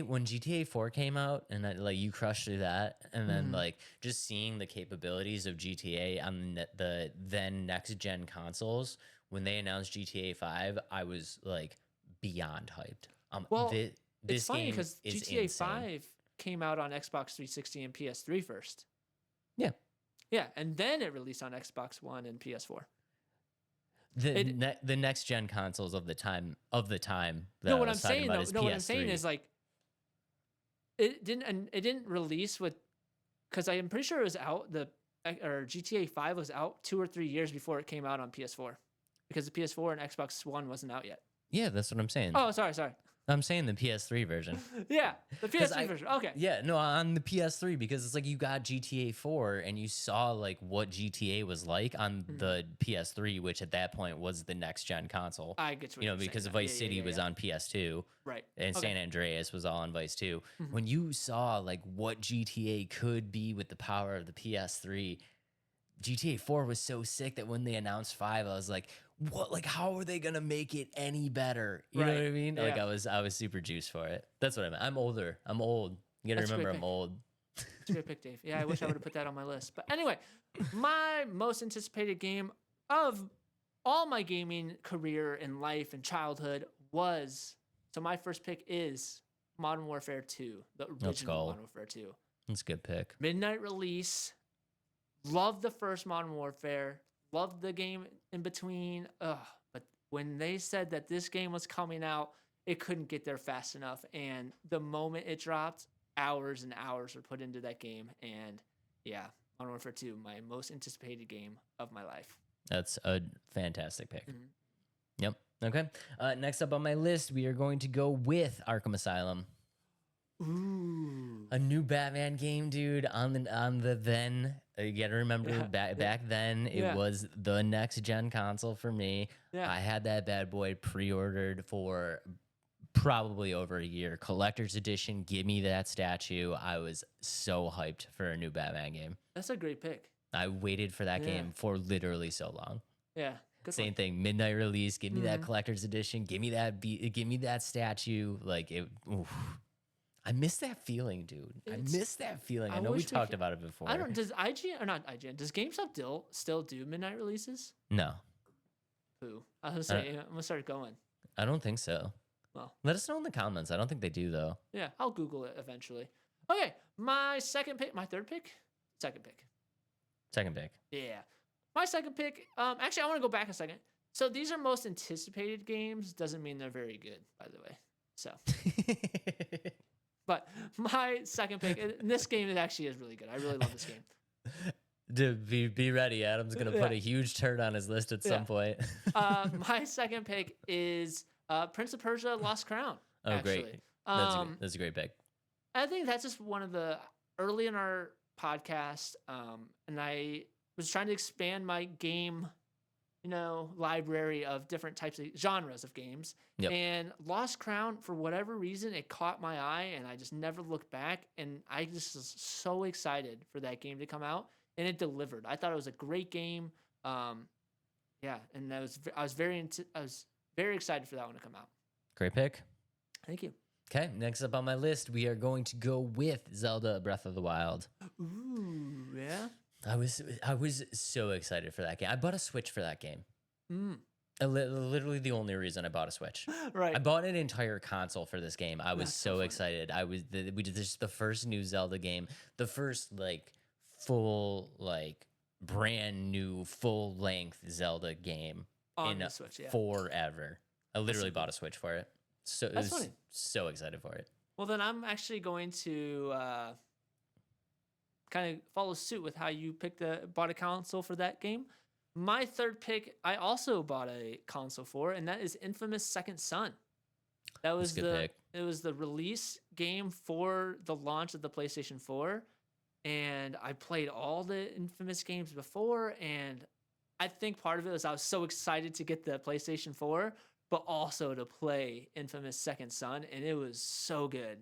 When GTA 4 came out and like you crushed through that, and then like just seeing the capabilities of GTA on the then next gen consoles when they announced GTA 5, I was like beyond hyped. Well, this It's funny game because is GTA insane. 5 came out on Xbox 360 and PS3 first. Yeah. Yeah, and then it released on Xbox One and PS4. The next gen consoles of the time that No, I what was I'm talking saying about though, is no, what I'm saying PS3. is like it didn't release with because I'm pretty sure it was out or GTA 5 was out 2 or 3 years before it came out on PS4 because the PS4 and Xbox One wasn't out yet. Yeah, that's what I'm saying. Oh, sorry. I'm saying the PS3 version. Yeah, the 'Cause PS3 version. Okay. Yeah, no, on the PS3 because it's like you got GTA 4 and you saw like what GTA was like on the PS3, which at that point was the next gen console. I get what You know, you're saying because now. Vice Yeah, City yeah, was yeah. on PS2 Right. and Okay. San Andreas was all on Vice 2. When you saw like what GTA could be with the power of the PS3, GTA 4 was so sick that when they announced 5, I was like, what, like how are they gonna make it any better? You know Right. what I mean? Like Yeah. I was super juiced for it. That's what I meant. I'm older. I'm old. You gotta That's a great remember I'm pick. old. It's a great pick, Dave. Yeah, I wish I would have put that on my list. But anyway, my most anticipated game of all my gaming career and life and childhood was so my first pick is Modern Warfare 2, the original go. Modern Warfare 2. That's a good pick. Midnight release. Loved the first Modern Warfare. Loved the game in between. But when they said that this game was coming out, it couldn't get there fast enough. And the moment it dropped, hours and hours were put into that game. And yeah, Modern Warfare 2, my most anticipated game of my life. That's a fantastic pick. Mhm. Yep. Okay. Next up on my list, we are going to go with Arkham Asylum. Ooh. A new Batman game, dude. On the then, you gotta remember Yeah, back then it yeah. was the next gen console for me. Yeah. I had that bad boy pre-ordered for probably over a year. Collector's edition. Give me that statue. I was so hyped for a new Batman game. That's a great pick. I waited for that Yeah. game for literally so long. Yeah. Good Same one. thing, midnight release. Give me that Mhm. collector's edition. Give me that statue. Like it. Oof. I miss that feeling, dude. I It's- miss that feeling. I I know we wish we talked could- about it before. I don't. Does IGN or not IGN? Does GameStop still do midnight releases? No, Who? I was gonna say I'm gonna start going. I don't think so. Well, Let us know in the comments. I don't think they do though. yeah, I'll Google it eventually. Okay, my second pick, my third pick, second pick. Second pick. Yeah, my second pick. Actually, I want to go back a second. So these are most anticipated games. Doesn't mean they're very good, by the way. So, but my second pick, and this game it actually is really good. I really love this game. Dude, be ready. Adam's gonna put a huge turd on his list at some Yeah. point. My second pick is Prince of Persia: Lost Crown. Oh, actually. great. Um, That's a great pick. I think that's just one of the early in our podcast, and I was trying to expand my game, library of different types of genres of games. Yep. And Lost Crown, for whatever reason, it caught my eye, and I just never looked back. And I just was so excited for that game to come out, and it delivered. I thought it was a great game. Yeah, and I was very excited for that one to come out. Great pick. Thank you. Okay, next up on my list, we are going to go with Zelda Breath of the Wild. Ooh, yeah. I was so excited for that game. I bought a Switch for that game. Mm. Literally the only reason I bought a Switch. Right. I bought an entire console for this game. I was That's so so funny. excited. We did this the first new Zelda game, the first like full like brand new full length Zelda game On in the Switch, yeah. forever. I literally so bought a Switch for it. So it That's was funny. so excited for it. Well, then I'm actually going to kind of follows suit with how you bought a console for that game. My third pick, I also bought a console for, and that is Infamous Second Son. That was That's a good pick. It was the release game for the launch of the PlayStation 4, and I played all the Infamous games before, and I think part of it was I was so excited to get the PlayStation 4, but also to play Infamous Second Son, and it was so good.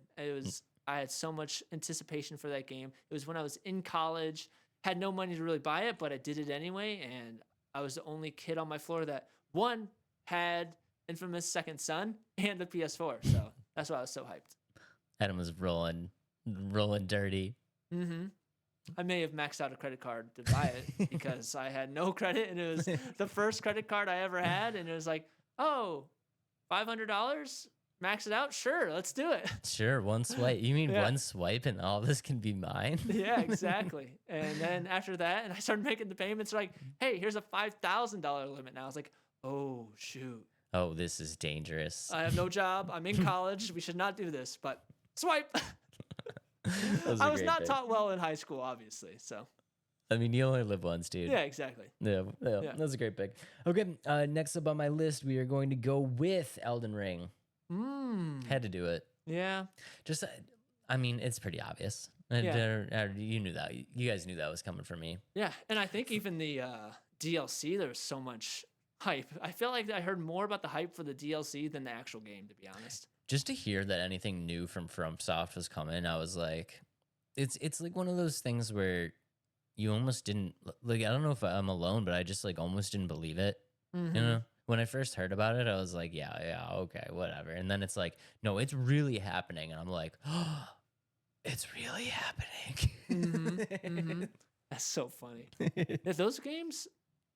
I had so much anticipation for that game. It was when I was in college, had no money to really buy it, but I did it anyway, and I was the only kid on my floor that one had Infamous Second Son and the PS4, so that's why I was so hyped. Adam was rolling dirty. Mm-hmm. I may have maxed out a credit card to buy it because I had no credit, and it was the first credit card I ever had, and it was like, oh, $500? Max it out? Sure, let's do it. Sure, one swipe. You mean one swipe and all this can be mine? Yeah, exactly. And then after that, and I started making the payments like, hey, here's a $5,000 limit now. I was like, oh, shoot. Oh, this is dangerous. I have no job. I'm in college. We should not do this, but swipe. I was not taught well in high school, obviously, so. I mean, you only live once, dude. Yeah, exactly. Yeah, that's a great pick. Okay, next up on my list, we are going to go with Elden Ring. Had to do it. Yeah. Just, I mean, it's pretty obvious. You knew that. You guys knew that was coming from me. Yeah, and I think even the DLC, there was so much hype. I feel like I heard more about the hype for the DLC than the actual game, to be honest. Just to hear that anything new from FromSoft was coming, I was like, it's like one of those things where you almost didn't, like, I don't know if I'm alone, but I just like almost didn't believe it. Mm-hmm. You know, when I first heard about it, I was like, yeah, okay, whatever. And then it's like, no, it's really happening. And I'm like, oh, it's really happening. Mm-hmm. That's so funny. Yeah, those games,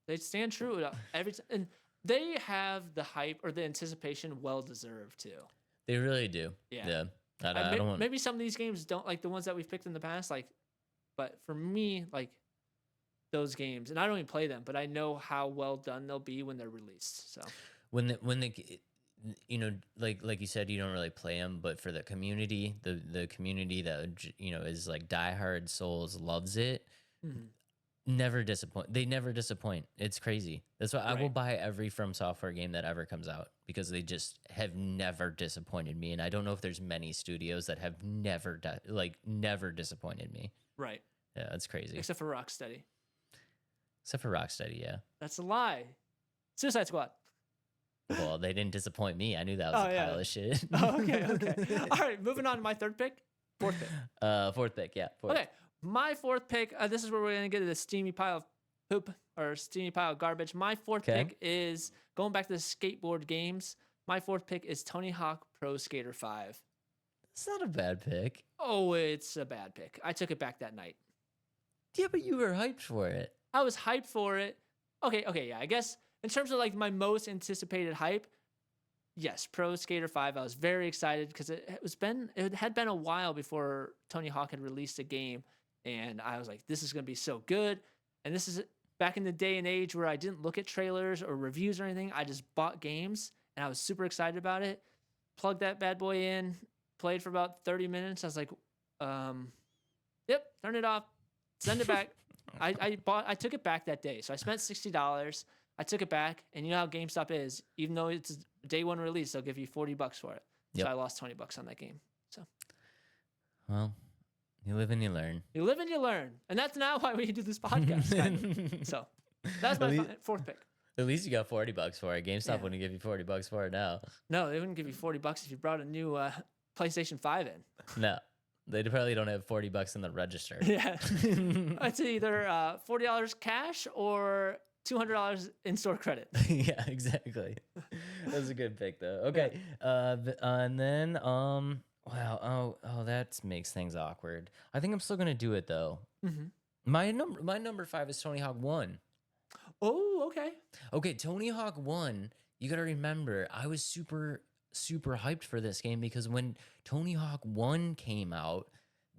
they stand true every time. And they have the hype or the anticipation well deserved too. They really do. Yeah. I don't want... Maybe some of these games don't, like the ones that we've picked in the past, like, but for me, like those games, and I don't even play them, but I know how well done they'll be when they're released. So when they you know, like you said, you don't really play them, but for the community, the community that, you know, is like diehard souls loves it. mm-hmm. Never disappoint. They never disappoint. It's crazy. That's why I will Right. buy every From Software game that ever comes out because they just have never disappointed me. And I don't know if there's many studios that have never disappointed me. Right. Yeah, that's crazy. Except for Rocksteady. Except for Rocksteady, yeah. That's a lie. Suicide Squad. Well, they didn't disappoint me. I knew that was a pile of shit. Oh, okay. All right, moving on to my third pick. Fourth pick. Fourth pick, yeah. Fourth. Okay, my fourth pick, this is where we're going to get to the steamy pile of poop or steamy pile of garbage. My fourth pick is, going back to the skateboard games, my fourth pick is Tony Hawk Pro Skater 5. It's not a bad pick. Oh, it's a bad pick. I took it back that night. Yeah, but you were hyped for it. I was hyped for it. Okay, yeah. I guess in terms of like my most anticipated hype, yes, Pro Skater 5. I was very excited because it had been a while before Tony Hawk had released a game, and I was like, this is gonna be so good. And this is back in the day and age where I didn't look at trailers or reviews or anything. I just bought games, and I was super excited about it. Plugged that bad boy in, played for about 30 minutes. I was like, yep, turn it off, send it back. I took it back that day. So I spent $60. I took it back, and you know how GameStop is. Even though it's day one release, they'll give you $40 for it. Yep. So I lost $20 on that game. So, well, you live and you learn. You live and you learn, and that's now why we do this podcast. Kind of. So that's my fourth pick. At least you got $40 for it. GameStop wouldn't give you $40 for it now. No, they wouldn't give you $40 if you brought a new PlayStation 5 in. No. They probably don't have $40 in the register. Yeah. It's either $40 cash or $200 in-store credit. Yeah, exactly. That's a good pick, though. Okay. And then, wow. Oh, that makes things awkward. I think I'm still going to do it, though. Mm-hmm. My number 5 is Tony Hawk 1. Oh, okay. Okay, Tony Hawk 1, you got to remember, I was super hyped for this game because when Tony Hawk 1 came out,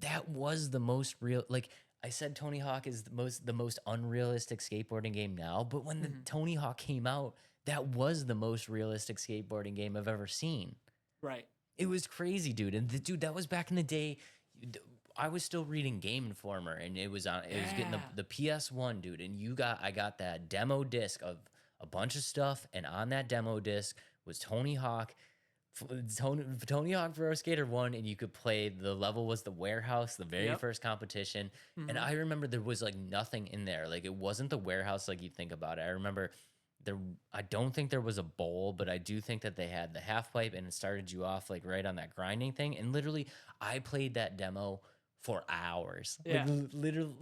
that was the most real, like I said, Tony Hawk is the most unrealistic skateboarding game now, but when the Tony Hawk came out, that was the most realistic skateboarding game I've ever seen. Right. It was crazy, dude. And dude, that was back in the day. I was still reading Game Informer, and it was getting the PS1, dude. And I got that demo disc of a bunch of stuff, and on that demo disc was Tony Hawk. Tony Hawk Pro Skater 1, and you could play, the level was the warehouse, the very Yep. first competition. And Mhm. I remember there was like nothing in there. Like it wasn't the warehouse like you think about it. I remember I don't think there was a bowl, but I do think that they had the half pipe, and it started you off like right on that grinding thing. And literally I played that demo for hours. Yeah. Like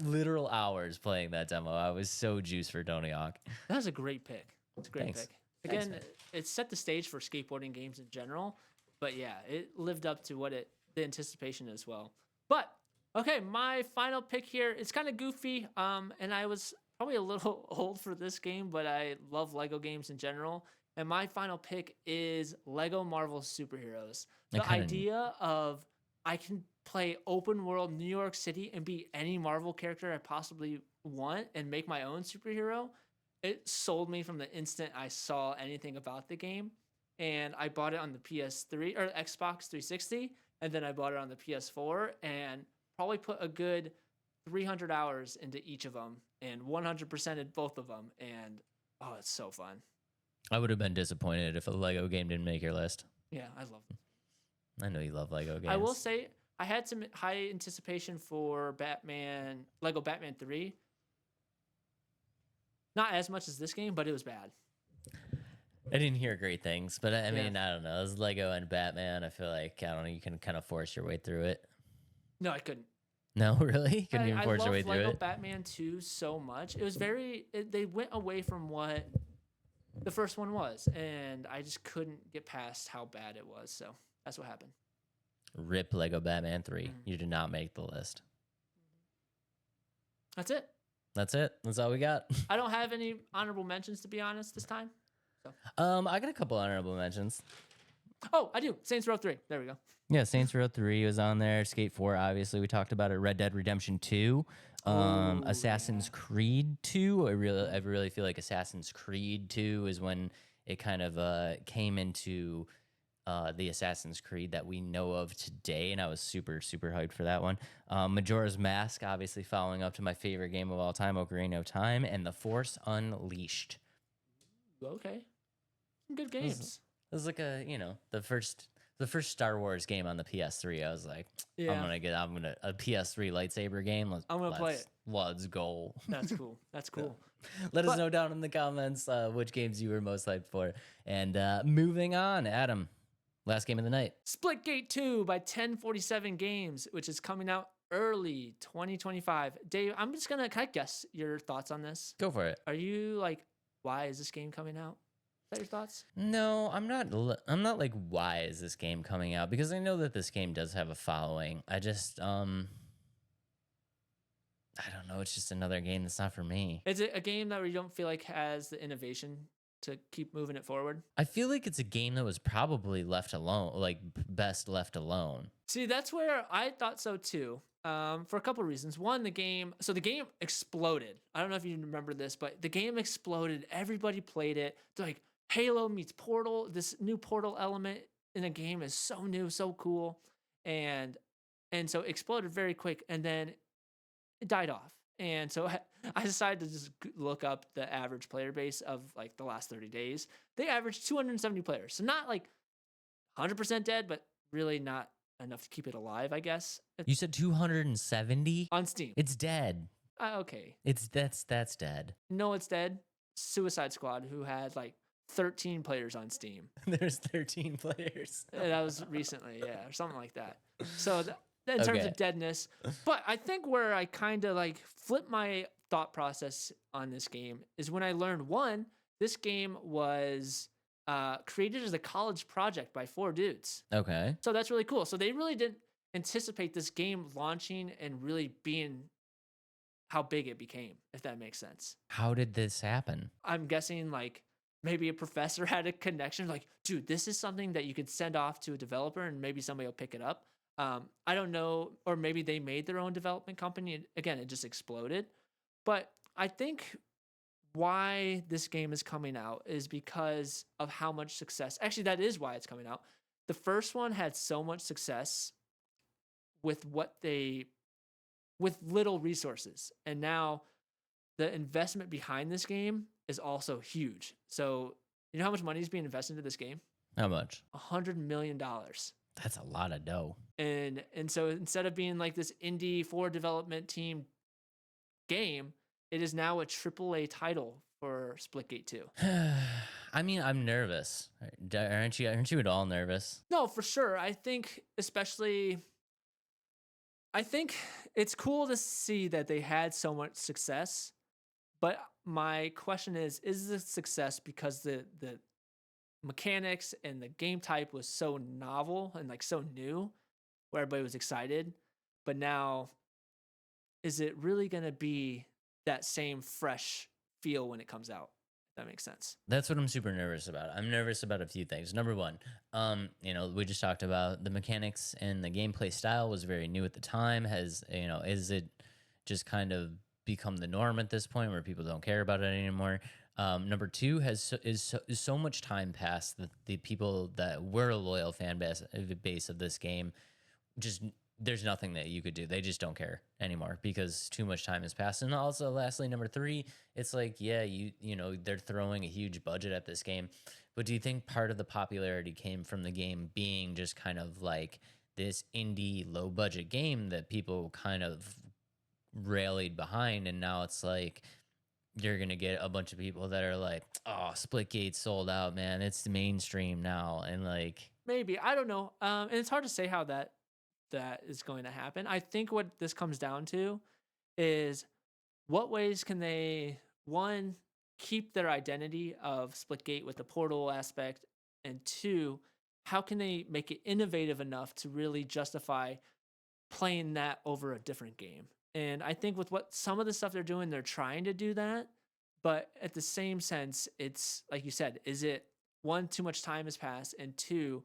literal hours playing that demo. I was so juiced for Tony Hawk. That was a great pick. It's a great Thanks. pick. Thanks, Again, man. it set the stage for skateboarding games in general, but yeah, it lived up to what the anticipation as well. But okay, my final pick here, it's kind of goofy, and I was probably a little old for this game, but I love Lego games in general. And my final pick is Lego Marvel Superheroes. I The kinda- idea of I can play open world New York City and be any Marvel character I possibly want and make my own superhero. It sold me from the instant I saw anything about the game. And I bought it on the PS3 or Xbox 360, and then I bought it on the PS4, and probably put a good 300 hours into each of them and 100%ed both of them. And oh, it's so fun. I would have been disappointed if a Lego game didn't make your list. Yeah, I love it. I know you love Lego games. I will say I had some high anticipation for Lego Batman 3. Not as much as this game, but it was bad. I didn't hear great things, but I Yeah. mean, I don't know. It's Lego and Batman. I feel like, I don't know, you can kind of force your way through it. No, I couldn't. No, really? Couldn't even I force your way love through Lego it? Batman 2 so much. It was they went away from what the first one was, and I just couldn't get past how bad it was. So that's what happened. Rip Lego Batman 3. Mhm. You did not make the list. That's it. That's it. That's all we got. I don't have any honorable mentions, to be honest, this time. I got a couple honorable mentions. Oh, I do. Saints Row 3. There we go. Yeah, Saints Row 3 was on there. Skate 4, obviously, we talked about it. Red Dead Redemption 2. Oh, Assassin's Creed 2. I really feel like Assassin's Creed 2 is when it kind of came into the Assassin's Creed that we know of today, and I was super, super hyped for that one. Majora's Mask, obviously following up to my favorite game of all time, Ocarina of Time, and The Force Unleashed. Okay. Some good games. It was like the first Star Wars game on the PS3. I was like, Yeah. I'm gonna a PS3 lightsaber game. I'm gonna play it. Let's go. That's cool. That's cool. Let us But- know down in the comments which games you were most hyped for. And moving on, Adam, last game of the night. Splitgate 2 by 1047 Games, which is coming out early 2025. Dave, can I guess your thoughts on this? Go for it. Are you like, why is this game coming out? Is that your thoughts? No, I'm not. I'm not like, why is this game coming out? Because I know that this game does have a following. I just, I don't know. It's just another game that's not for me. Is it a game that you don't feel like has the innovation to keep moving it forward? I feel like it's a game that was probably left alone, like best left alone. See, that's where I thought so too. For a couple of reasons. One, the game exploded. I don't know if you remember this, but the game exploded. Everybody played it. They're like, Halo meets Portal. This new Portal element in a game is so new, so cool. And so it exploded very quick, and then it died off. And so I decided to just look up the average player base of like the last 30 days. They averaged 270 players. So not like 100% dead, but really not enough to keep it alive, I guess. You said 270? On Steam. It's dead. Okay. That's dead. No, it's dead. Suicide Squad, who had like 13 players on Steam. There's 13 players. That was recently, yeah, or something like that. So in terms Okay. of deadness, but I think where I kind of like flipped my thought process on this game is when I learned, one, this game was created as a college project by 4 dudes. Okay. So that's really cool. So they really didn't anticipate this game launching and really being how big it became, if that makes sense. How did this happen? I'm guessing like maybe a professor had a connection, like, dude, this is something that you could send off to a developer and maybe somebody will pick it up. I don't know, or maybe they made their own development company. And again, it just exploded. But I think why this game is coming out is because of how much success. Actually, that is why it's coming out. The first one had so much success with what they with little resources. And now the investment behind this game is also huge. So you know how much money is being invested into this game? How much? $100 million. That's a lot of dough. And so instead of being like this indie for development team game, it is now a AAA title for Splitgate 2. I mean, I'm nervous. Aren't you at all nervous? No, for sure. I think it's cool to see that they had so much success, but my question is the success because the mechanics and the game type was so novel and like so new where everybody was excited, but now is it really going to be that same fresh feel when it comes out? If that makes sense. That's what I'm super nervous about. I'm nervous about a few things. Number one, we just talked about the mechanics and the gameplay style was very new at the time. Is it just kind of become the norm at this point where people don't care about it anymore? Number two, is so much time passed that the people that were a loyal fan base of this game, just there's nothing that you could do. They just don't care anymore because too much time has passed. And also, lastly, number three, it's like, yeah, they're throwing a huge budget at this game, but do you think part of the popularity came from the game being just kind of like this indie low budget game that people kind of rallied behind, and now it's like you're gonna get a bunch of people that are like, oh, Splitgate sold out, man, it's the mainstream now, and like Maybe, I don't know. And it's hard to say how that is going to happen. I think what this comes down to is what ways can they, one, keep their identity of Splitgate with the portal aspect, and two, how can they make it innovative enough to really justify playing that over a different game? And I think with what some of the stuff they're doing, they're trying to do that. But at the same sense, it's like you said, is it one, too much time has passed, and two,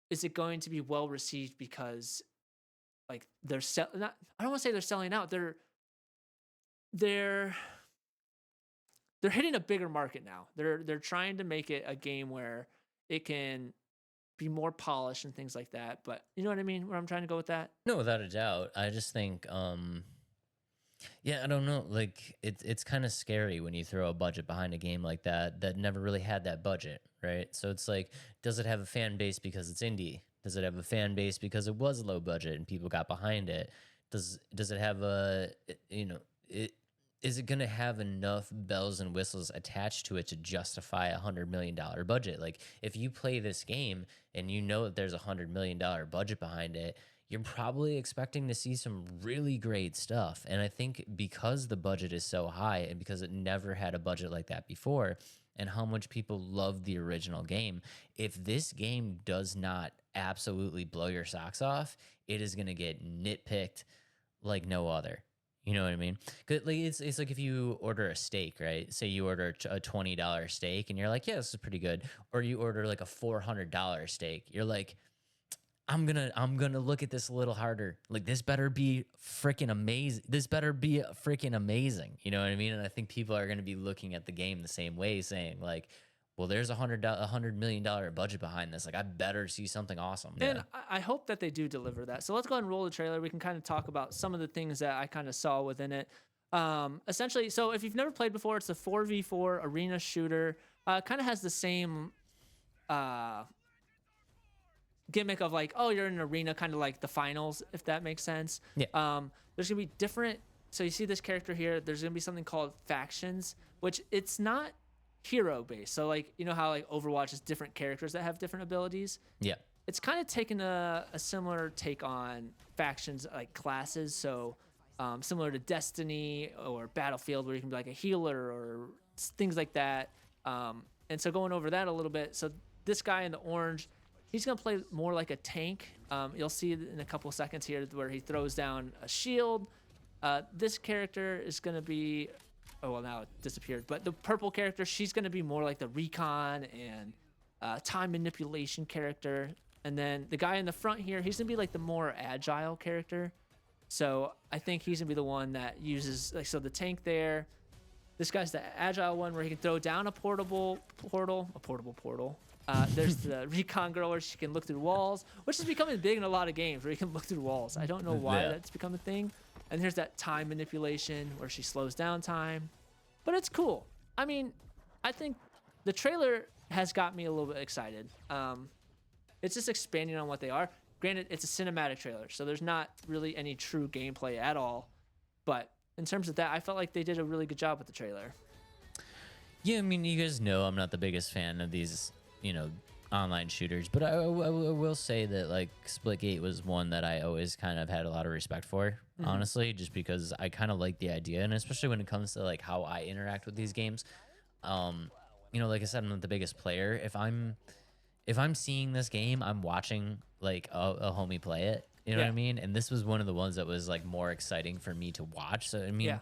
is it going to be well received because like they're not, I don't want to say they're selling out. They're hitting a bigger market now. They're trying to make it a game where it can be more polished and things like that. But you know what I mean? Where I'm trying to go with that? no, without a doubt. I just think yeah, I don't know. Like it's kind of scary when you throw a budget behind a game like that never really had that budget, right? So it's like, does it have a fan base because it's indie? Does it have a fan base because it was low budget and people got behind it? Does it have is it going to have enough bells and whistles attached to it to justify $100 million budget? Like if you play this game and you know that there's $100 million budget behind it, you're probably expecting to see some really great stuff. And I think because the budget is so high and because it never had a budget like that before, and how much people love the original game, if this game does not absolutely blow your socks off, it is going to get nitpicked like no other. You know what I mean? 'Cause, like, it's like if you order a steak, right? Say you order a $20 steak and you're like, yeah, this is pretty good. Or you order like a $400 steak. You're like, I'm gonna look at this a little harder. Like this better be freaking amazing. This better be freaking amazing. You know what I mean? And I think people are gonna be looking at the game the same way, saying like, well, there's $100 million budget behind this. Like I better see something awesome. And I hope that they do deliver that. So let's go ahead and roll the trailer. We can kind of talk about some of the things that I kind of saw within it. Essentially, so if you've never played before, it's a 4v4 arena shooter. Kind of has the same gimmick of like, oh, you're in an arena, kind of like the finals, if that makes sense. Yeah. There's gonna be different. So you see this character here. There's gonna be something called factions, which it's not hero based. So like, you know how like Overwatch is different characters that have different abilities. Yeah. It's kind of taken a similar take on factions, like classes. So similar to Destiny or Battlefield, where you can be like a healer or things like that. And so going over that a little bit. So this guy in the orange, he's going to play more like a tank. You'll see it in a couple seconds here where he throws down a shield. This character is going to be, oh, well, now it disappeared. But the purple character, she's going to be more like the recon and time manipulation character. And then the guy in the front here, he's going to be like the more agile character. So I think he's going to be the one that uses, like, so the tank there. This guy's the agile one where he can throw down a portable portal. There's the recon girl where she can look through walls, which is becoming big in a lot of games where you can look through walls. I don't know why Yeah. that's become a thing. And there's that time manipulation where she slows down time, but it's cool. I mean, I think the trailer has got me a little bit excited. It's just expanding on what they are. Granted, it's a cinematic trailer, so there's not really any true gameplay at all. But in terms of that, I felt like they did a really good job with the trailer. Yeah, I mean, you guys know I'm not the biggest fan of these, online shooters, but I will say that like Splitgate was one that I always kind of had a lot of respect for, honestly, just because I kind of like the idea, and especially when it comes to like how I interact with these games. Like I said, I'm not the biggest player. If I'm seeing this game, I'm watching like a homie play it. You know what I Yeah. mean? And this was one of the ones that was like more exciting for me to watch. So I mean, Yeah.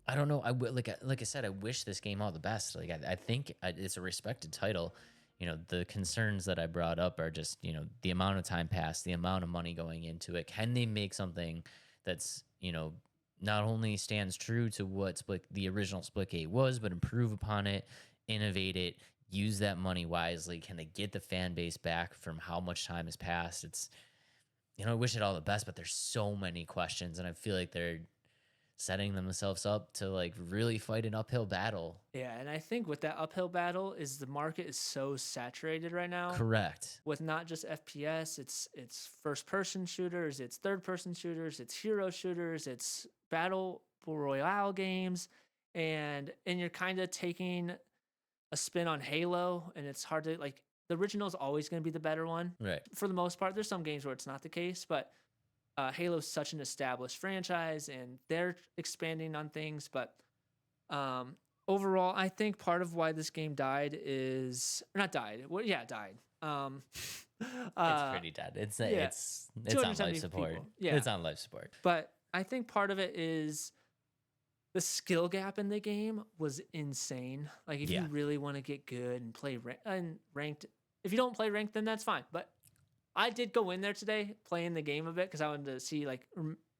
I don't know. Like I said, I wish this game all the best. Like I think it's a respected title. The concerns that I brought up are just the amount of time passed, the amount of money going into it. Can they make something that's not only stands true to what the original Splitgate was, but improve upon it, innovate it, use that money wisely? Can they get the fan base back from how much time has passed? It's I wish it all the best, but there's so many questions, and I feel like they're setting themselves up to like really fight an uphill battle. Yeah, and I think with that uphill battle is the market is so saturated right now. Correct. With not just FPS, it's first person shooters, it's third person shooters, it's hero shooters, it's battle royale games, and you're kind of taking a spin on Halo, and it's hard to like the original is always going to be the better one Right. for the most part. There's some games where it's not the case, but Halo's such an established franchise, and they're expanding on things. But overall, I think part of why this game died is or not died. Well, yeah, died. It's pretty dead. It's yeah, it's on 270 life support. people. Yeah. It's on life support. But I think part of it is the skill gap in the game was insane. Like if Yeah. you really want to get good and play ranked, if you don't play ranked, then that's fine. But I did go in there today playing the game a bit because I wanted to see like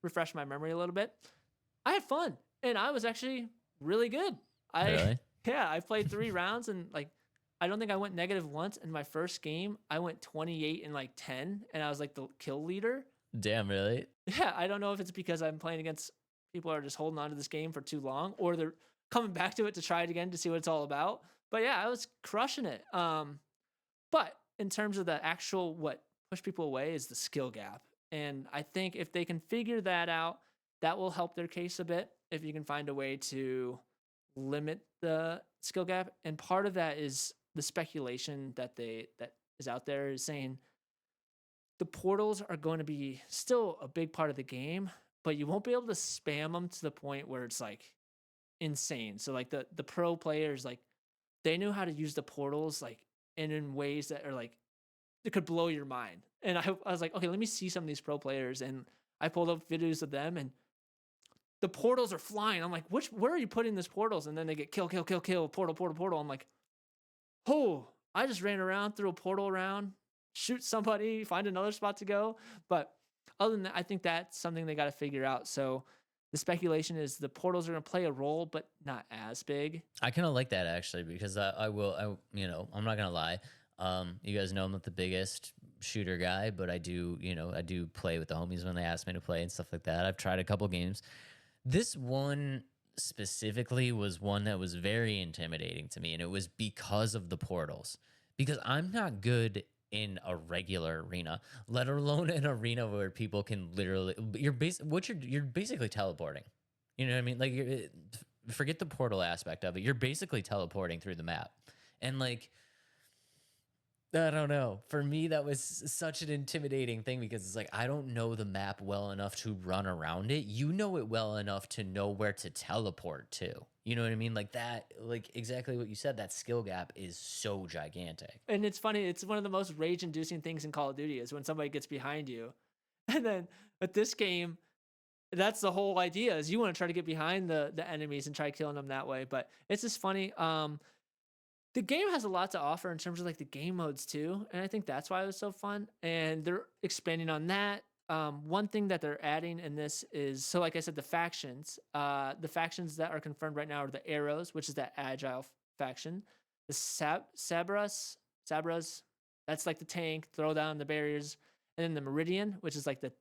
refresh my memory a little bit. I had fun and I was actually really good. Really? Yeah, I played 3 rounds and like I don't think I went negative once. In my first game, I went 28 and like 10, and I was like the kill leader. Damn, really? Yeah, I don't know if it's because I'm playing against people who are just holding on to this game for too long, or they're coming back to it to try it again to see what it's all about. But yeah, I was crushing it. But in terms of the actual what push people away is the skill gap. And I think if they can figure that out, that will help their case a bit. If you can find a way to limit the skill gap. And part of that is the speculation that is out there is saying the portals are going to be still a big part of the game, but you won't be able to spam them to the point where it's like insane. So like the pro players, like they knew how to use the portals like in ways that are like it could blow your mind. And I was like, okay, let me see some of these pro players. And I pulled up videos of them and the portals are flying. I'm like, where are you putting these portals? And then they get kill, portal. I'm like, oh, I just ran around, threw a portal around, shoot somebody, find another spot to go. But other than that, I think that's something they got to figure out. So the speculation is the portals are going to play a role, but not as big. I kind of like that actually because I'm not gonna lie. You guys know I'm not the biggest shooter guy, but I do play with the homies when they ask me to play and stuff like that. I've tried a couple games. This one specifically was one that was very intimidating to me, and it was because of the portals. Because I'm not good in a regular arena, let alone an arena where people can literally you're basically teleporting. You know what I mean? Like forget the portal aspect of it. You're basically teleporting through the map. And like I don't know. For me, that was such an intimidating thing because it's like, I don't know the map well enough to run around it. You know it well enough to know where to teleport to. You know what I mean? Like that, like exactly what you said, that skill gap is so gigantic. And it's funny. It's one of the most rage inducing things in Call of Duty is when somebody gets behind you. And then with this game, that's the whole idea is you want to try to get behind the enemies and try killing them that way. But it's just funny. The game has a lot to offer in terms of like the game modes too, and I think that's why it was so fun. And they're expanding on that. One thing that they're adding in this is so, like I said, the factions. The factions that are confirmed right now are the Arrows, which is that agile faction. The Sabras, Sabras. That's like the tank, throw down the barriers. And then the Meridian, which is like the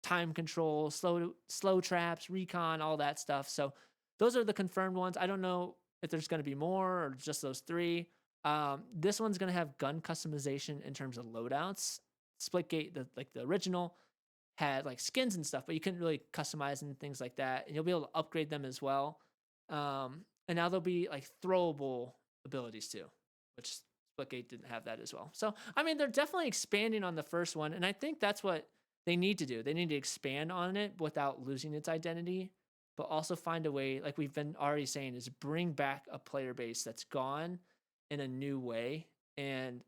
time control, slow traps, recon, all that stuff. So those are the confirmed ones. I don't know if there's going to be more or just those 3. This one's going to have gun customization in terms of loadouts. Splitgate, the original, had like skins and stuff, but you couldn't really customize and things like that. And you'll be able to upgrade them as well. And now there'll be like throwable abilities too, which Splitgate didn't have that as well. So, I mean, they're definitely expanding on the first one. And I think that's what they need to do. They need to expand on it without losing its identity, but also find a way, like we've been already saying, is bring back a player base that's gone in a new way. And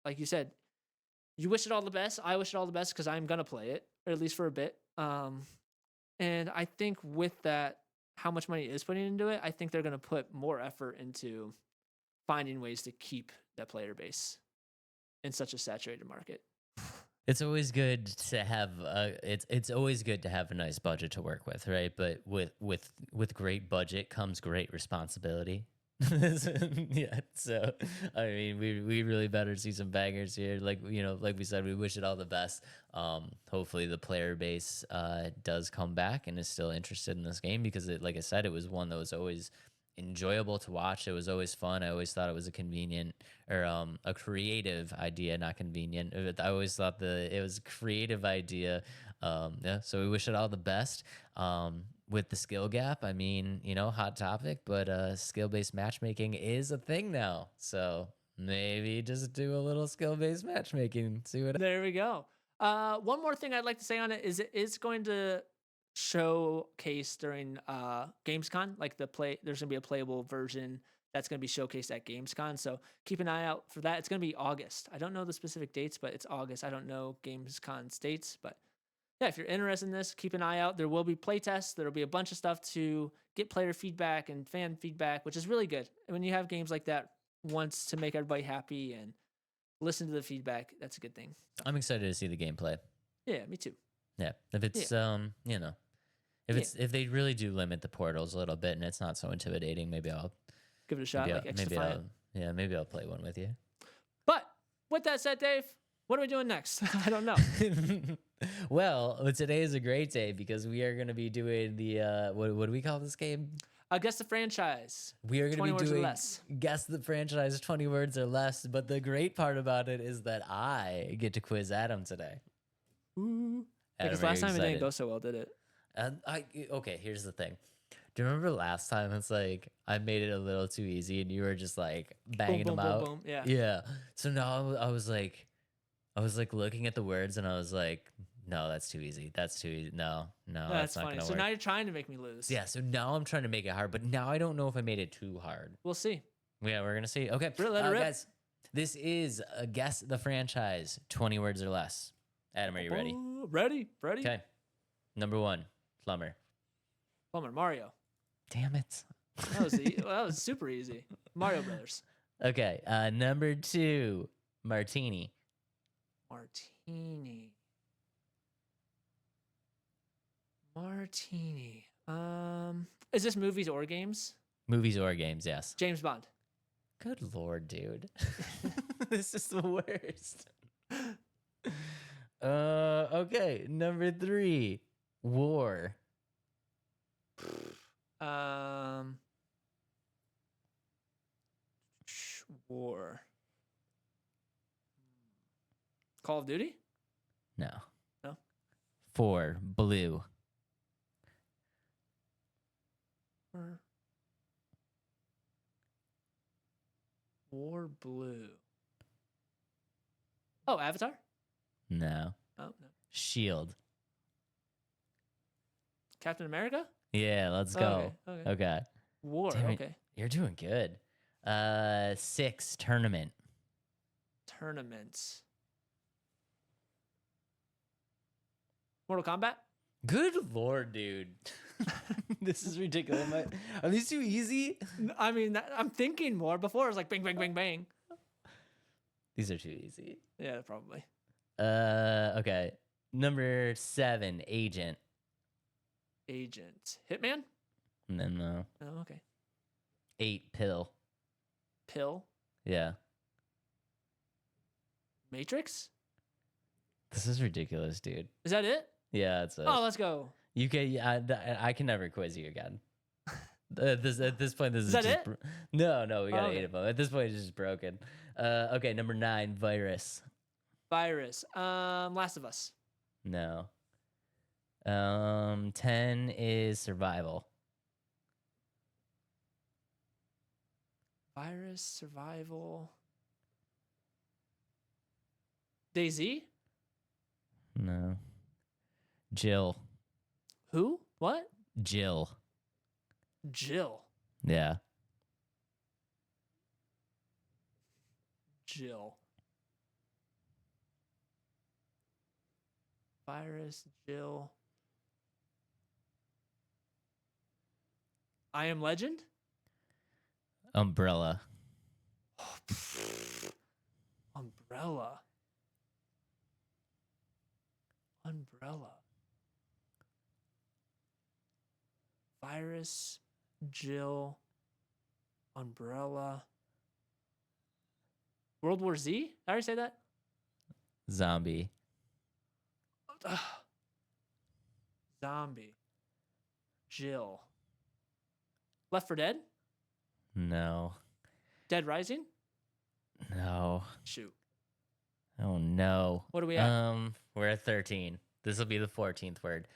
like you said, you wish it all the best. I wish it all the best because I'm going to play it, or at least for a bit. And I think with that, how much money is putting into it, I think they're going to put more effort into finding ways to keep that player base in such a saturated market. It's always good to have it's always good to have a nice budget to work with, right? But with great budget comes great responsibility. Yeah, so I mean, we really better see some bangers here. Like, you know, like we said, we wish it all the best. Hopefully the player base does come back and is still interested in this game, because it, like I said, it was one that was always enjoyable to watch. It was always fun. I always thought it was a convenient or a creative idea, not convenient. I always thought it was a creative idea. Yeah, so we wish it all the best. With the skill gap, I mean, you know, hot topic, but skill-based matchmaking is a thing now. So maybe just do a little skill-based matchmaking. See what. There we go. One more thing I'd like to say on it is it is going to showcase during Gamescom. Like there's gonna be a playable version that's gonna be showcased at Gamescom. So keep an eye out for that. It's gonna be August. I don't know the specific dates, but it's August. I don't know Gamescom dates, but yeah, if you're interested in this, keep an eye out. There will be playtests. There will be a bunch of stuff to get player feedback and fan feedback, which is really good. And when you have games like that, wants to make everybody happy and listen to the feedback, that's a good thing. I'm excited to see the gameplay. Yeah, me too. Yeah, if it's you know, if they really do limit the portals a little bit and it's not so intimidating, maybe I'll give it a shot. Maybe I'll play one with you. But with that said, Dave, what are we doing next? I don't know. Well, today is a great day because we are going to be doing the what do we call this game? Guess the franchise. We are going to 20 be words or doing less. Guess the franchise, 20 words or less. But the great part about it is that I get to quiz Adam today. Ooh. Adam, Because are last you time it didn't excited? go so well, did it? And okay, here's the thing. Do you remember last time it's like I made it a little too easy and you were just like banging boom, them boom, out? boom. Yeah. Yeah. So now I was like looking at the words and I was like, no, that's too easy. That's too easy. No, That's not funny. gonna So work. now you're trying to make me lose. Yeah, so now I'm trying to make it hard, but now I don't know if I made it too hard. We'll see. Yeah, we're gonna see. Okay, Let it rip. guys, this is a Guess the Franchise, 20 words or less. Adam, are you ready? Ooh, ready? Okay. Number 1, plumber. Plumber, Mario. Damn it. That was super easy. Mario Brothers. Okay, number 2, martini. Martini. Is this movies or games? Movies or games, yes. James Bond. Good Lord, dude. This is the worst. Okay, number 3, war. War. Call of Duty? No. No? 4, blue. War Blue. Oh, Avatar? No. Oh, no. Shield. Captain America? Yeah, let's go. Okay. Okay. War, Damn it, okay. You're doing good. 6, tournament. Tournaments. Mortal Kombat? Good Lord, dude. This is ridiculous. Are these too easy? I mean, I'm thinking more. Before it was like bang, bang, bang, bang. These are too easy. Yeah, probably. Okay. Number 7, agent. Agent. Hitman? No. Oh, okay. 8, pill. Pill? Yeah. Matrix? This is ridiculous, dude. Is that it? Yeah, it's Oh, let's go. you can. Yeah, I can never quiz you again. At this point, this is that just it? No, we got Oh, 8 of them. At this point, it's just broken. Okay, number 9, virus. Virus. Last of Us. No. 10 is survival. Virus, survival. DayZ? No. Jill. Who? What? Jill. Jill. Yeah. Jill. Virus, Jill. I Am Legend? Umbrella. Umbrella. Umbrella. Virus, Jill, Umbrella. World War Z? Did I already say that? Zombie. Ugh. Zombie. Jill. Left 4 Dead? No. Dead Rising? No. Shoot. Oh no. What are we at? We're at 13. This will be the 14th word.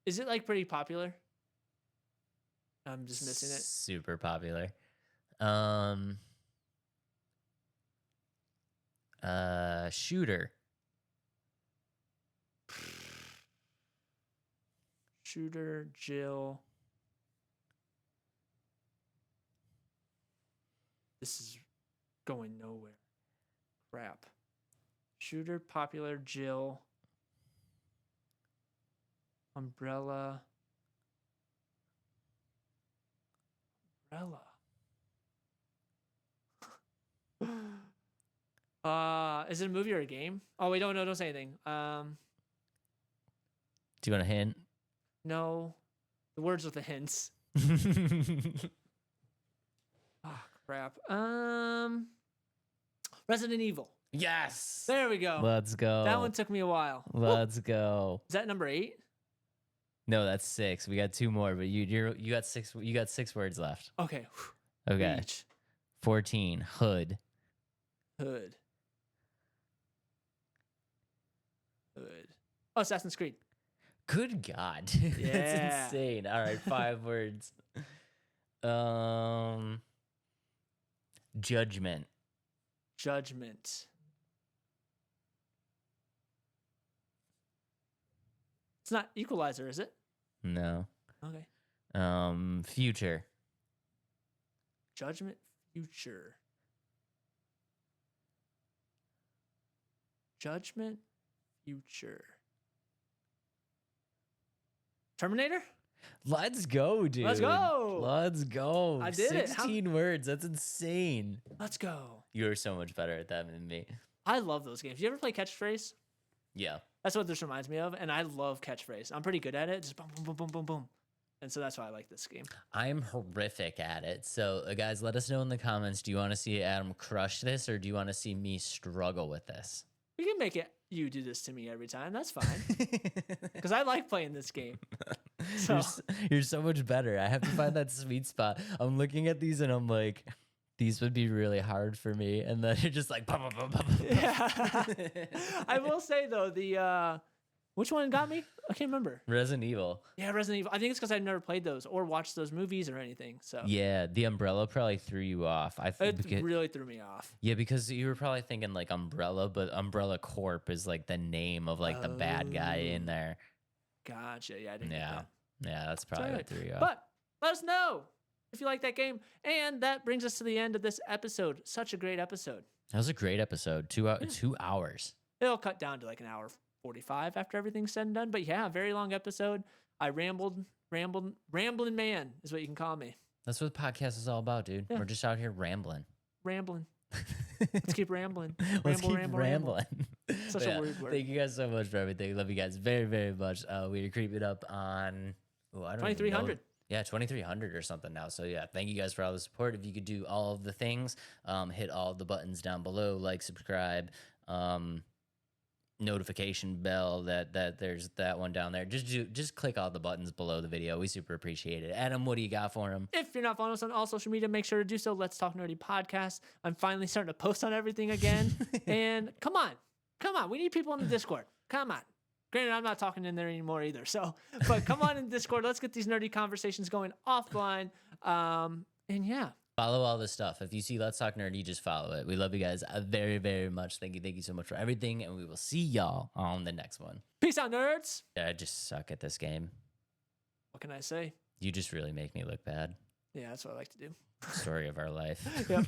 Is it like pretty popular? I'm just missing it. Super popular. Shooter. Shooter, Jill. This is going nowhere. Crap. Shooter, popular, Jill. Umbrella. Umbrella. Is it a movie or a game? Oh, wait, don't say anything. Do you want a hint? No. The words with the hints. Ah, crap. Resident Evil. Yes. There we go. Let's go. That one took me a while. Let's go. Is that number 8? No, that's 6. We got 2 more, but you got 6. You got 6 words left. Okay. Okay. Each. 14. Hood. Hood. Hood. Oh, Assassin's Creed. Good God, dude. Yeah. That's insane. All right, 5 words. Judgment. Judgment. It's not Equalizer, is it? No. Okay. Future. Judgment, future. Judgment, future. Terminator? Let's go, dude. Let's go. Let's go. I did it. 16 words. That's insane. Let's go. You're so much better at that than me. I love those games. You ever play Catchphrase? Yeah. That's what this reminds me of, and I love Catchphrase. I'm pretty good at it. Just boom, boom, boom, boom, boom, boom. And so that's why I like this game. I'm horrific at it. So, guys, let us know in the comments. Do you want to see Adam crush this, or do you want to see me struggle with this? We can make it you do this to me every time. That's fine. Because I like playing this game. So You're so much better. I have to find that sweet spot. I'm looking at these and I'm like, these would be really hard for me. And then you're just like, bah, bah, bah, bah, bah. yeah. I will say though, the which one got me? I can't remember. Resident Evil. Yeah, Resident Evil. I think it's because I've never played those or watched those movies or anything. So Yeah, the umbrella probably threw you off. it really threw me off. Yeah, because you were probably thinking like Umbrella, but Umbrella Corp is like the name of like the bad guy in there. Gotcha. Yeah, I didn't get Yeah. that. Yeah, that's It's probably all what right. threw you off. But let us know if you like that game. And that brings us to the end of this episode. Such a great episode. That was a great episode. 2 hours. It'll cut down to like an hour 45 after everything's said and done. But yeah, very long episode. I rambling man is what you can call me. That's what the podcast is all about, dude. Yeah. We're just out here rambling. Rambling. Let's keep rambling. Let's keep ramble. rambling. Such But a weird word. Thank you guys so much for everything. Love you guys very, very much. We are creeping up on I don't even know. 2300. Yeah, 2,300 or something now. So yeah, thank you guys for all the support. If you could do all of the things, hit all the buttons down below, like, subscribe, notification bell. That there's that one down there. Just click all the buttons below the video. We super appreciate it. Adam, what do you got for him? If you're not following us on all social media, make sure to do so. Let's Talk Nerdy Podcast. I'm finally starting to post on everything again. And come on. We need people in the Discord. Come on. Granted, I'm not talking in there anymore either. So, but come on in Discord. Let's get these nerdy conversations going offline. And yeah. Follow all this stuff. If you see Let's Talk Nerdy, just follow it. We love you guys very, very much. Thank you so much for everything. And we will see y'all on the next one. Peace out, nerds. I just suck at this game. What can I say? You just really make me look bad. Yeah, that's what I like to do. Story of our life. Yep.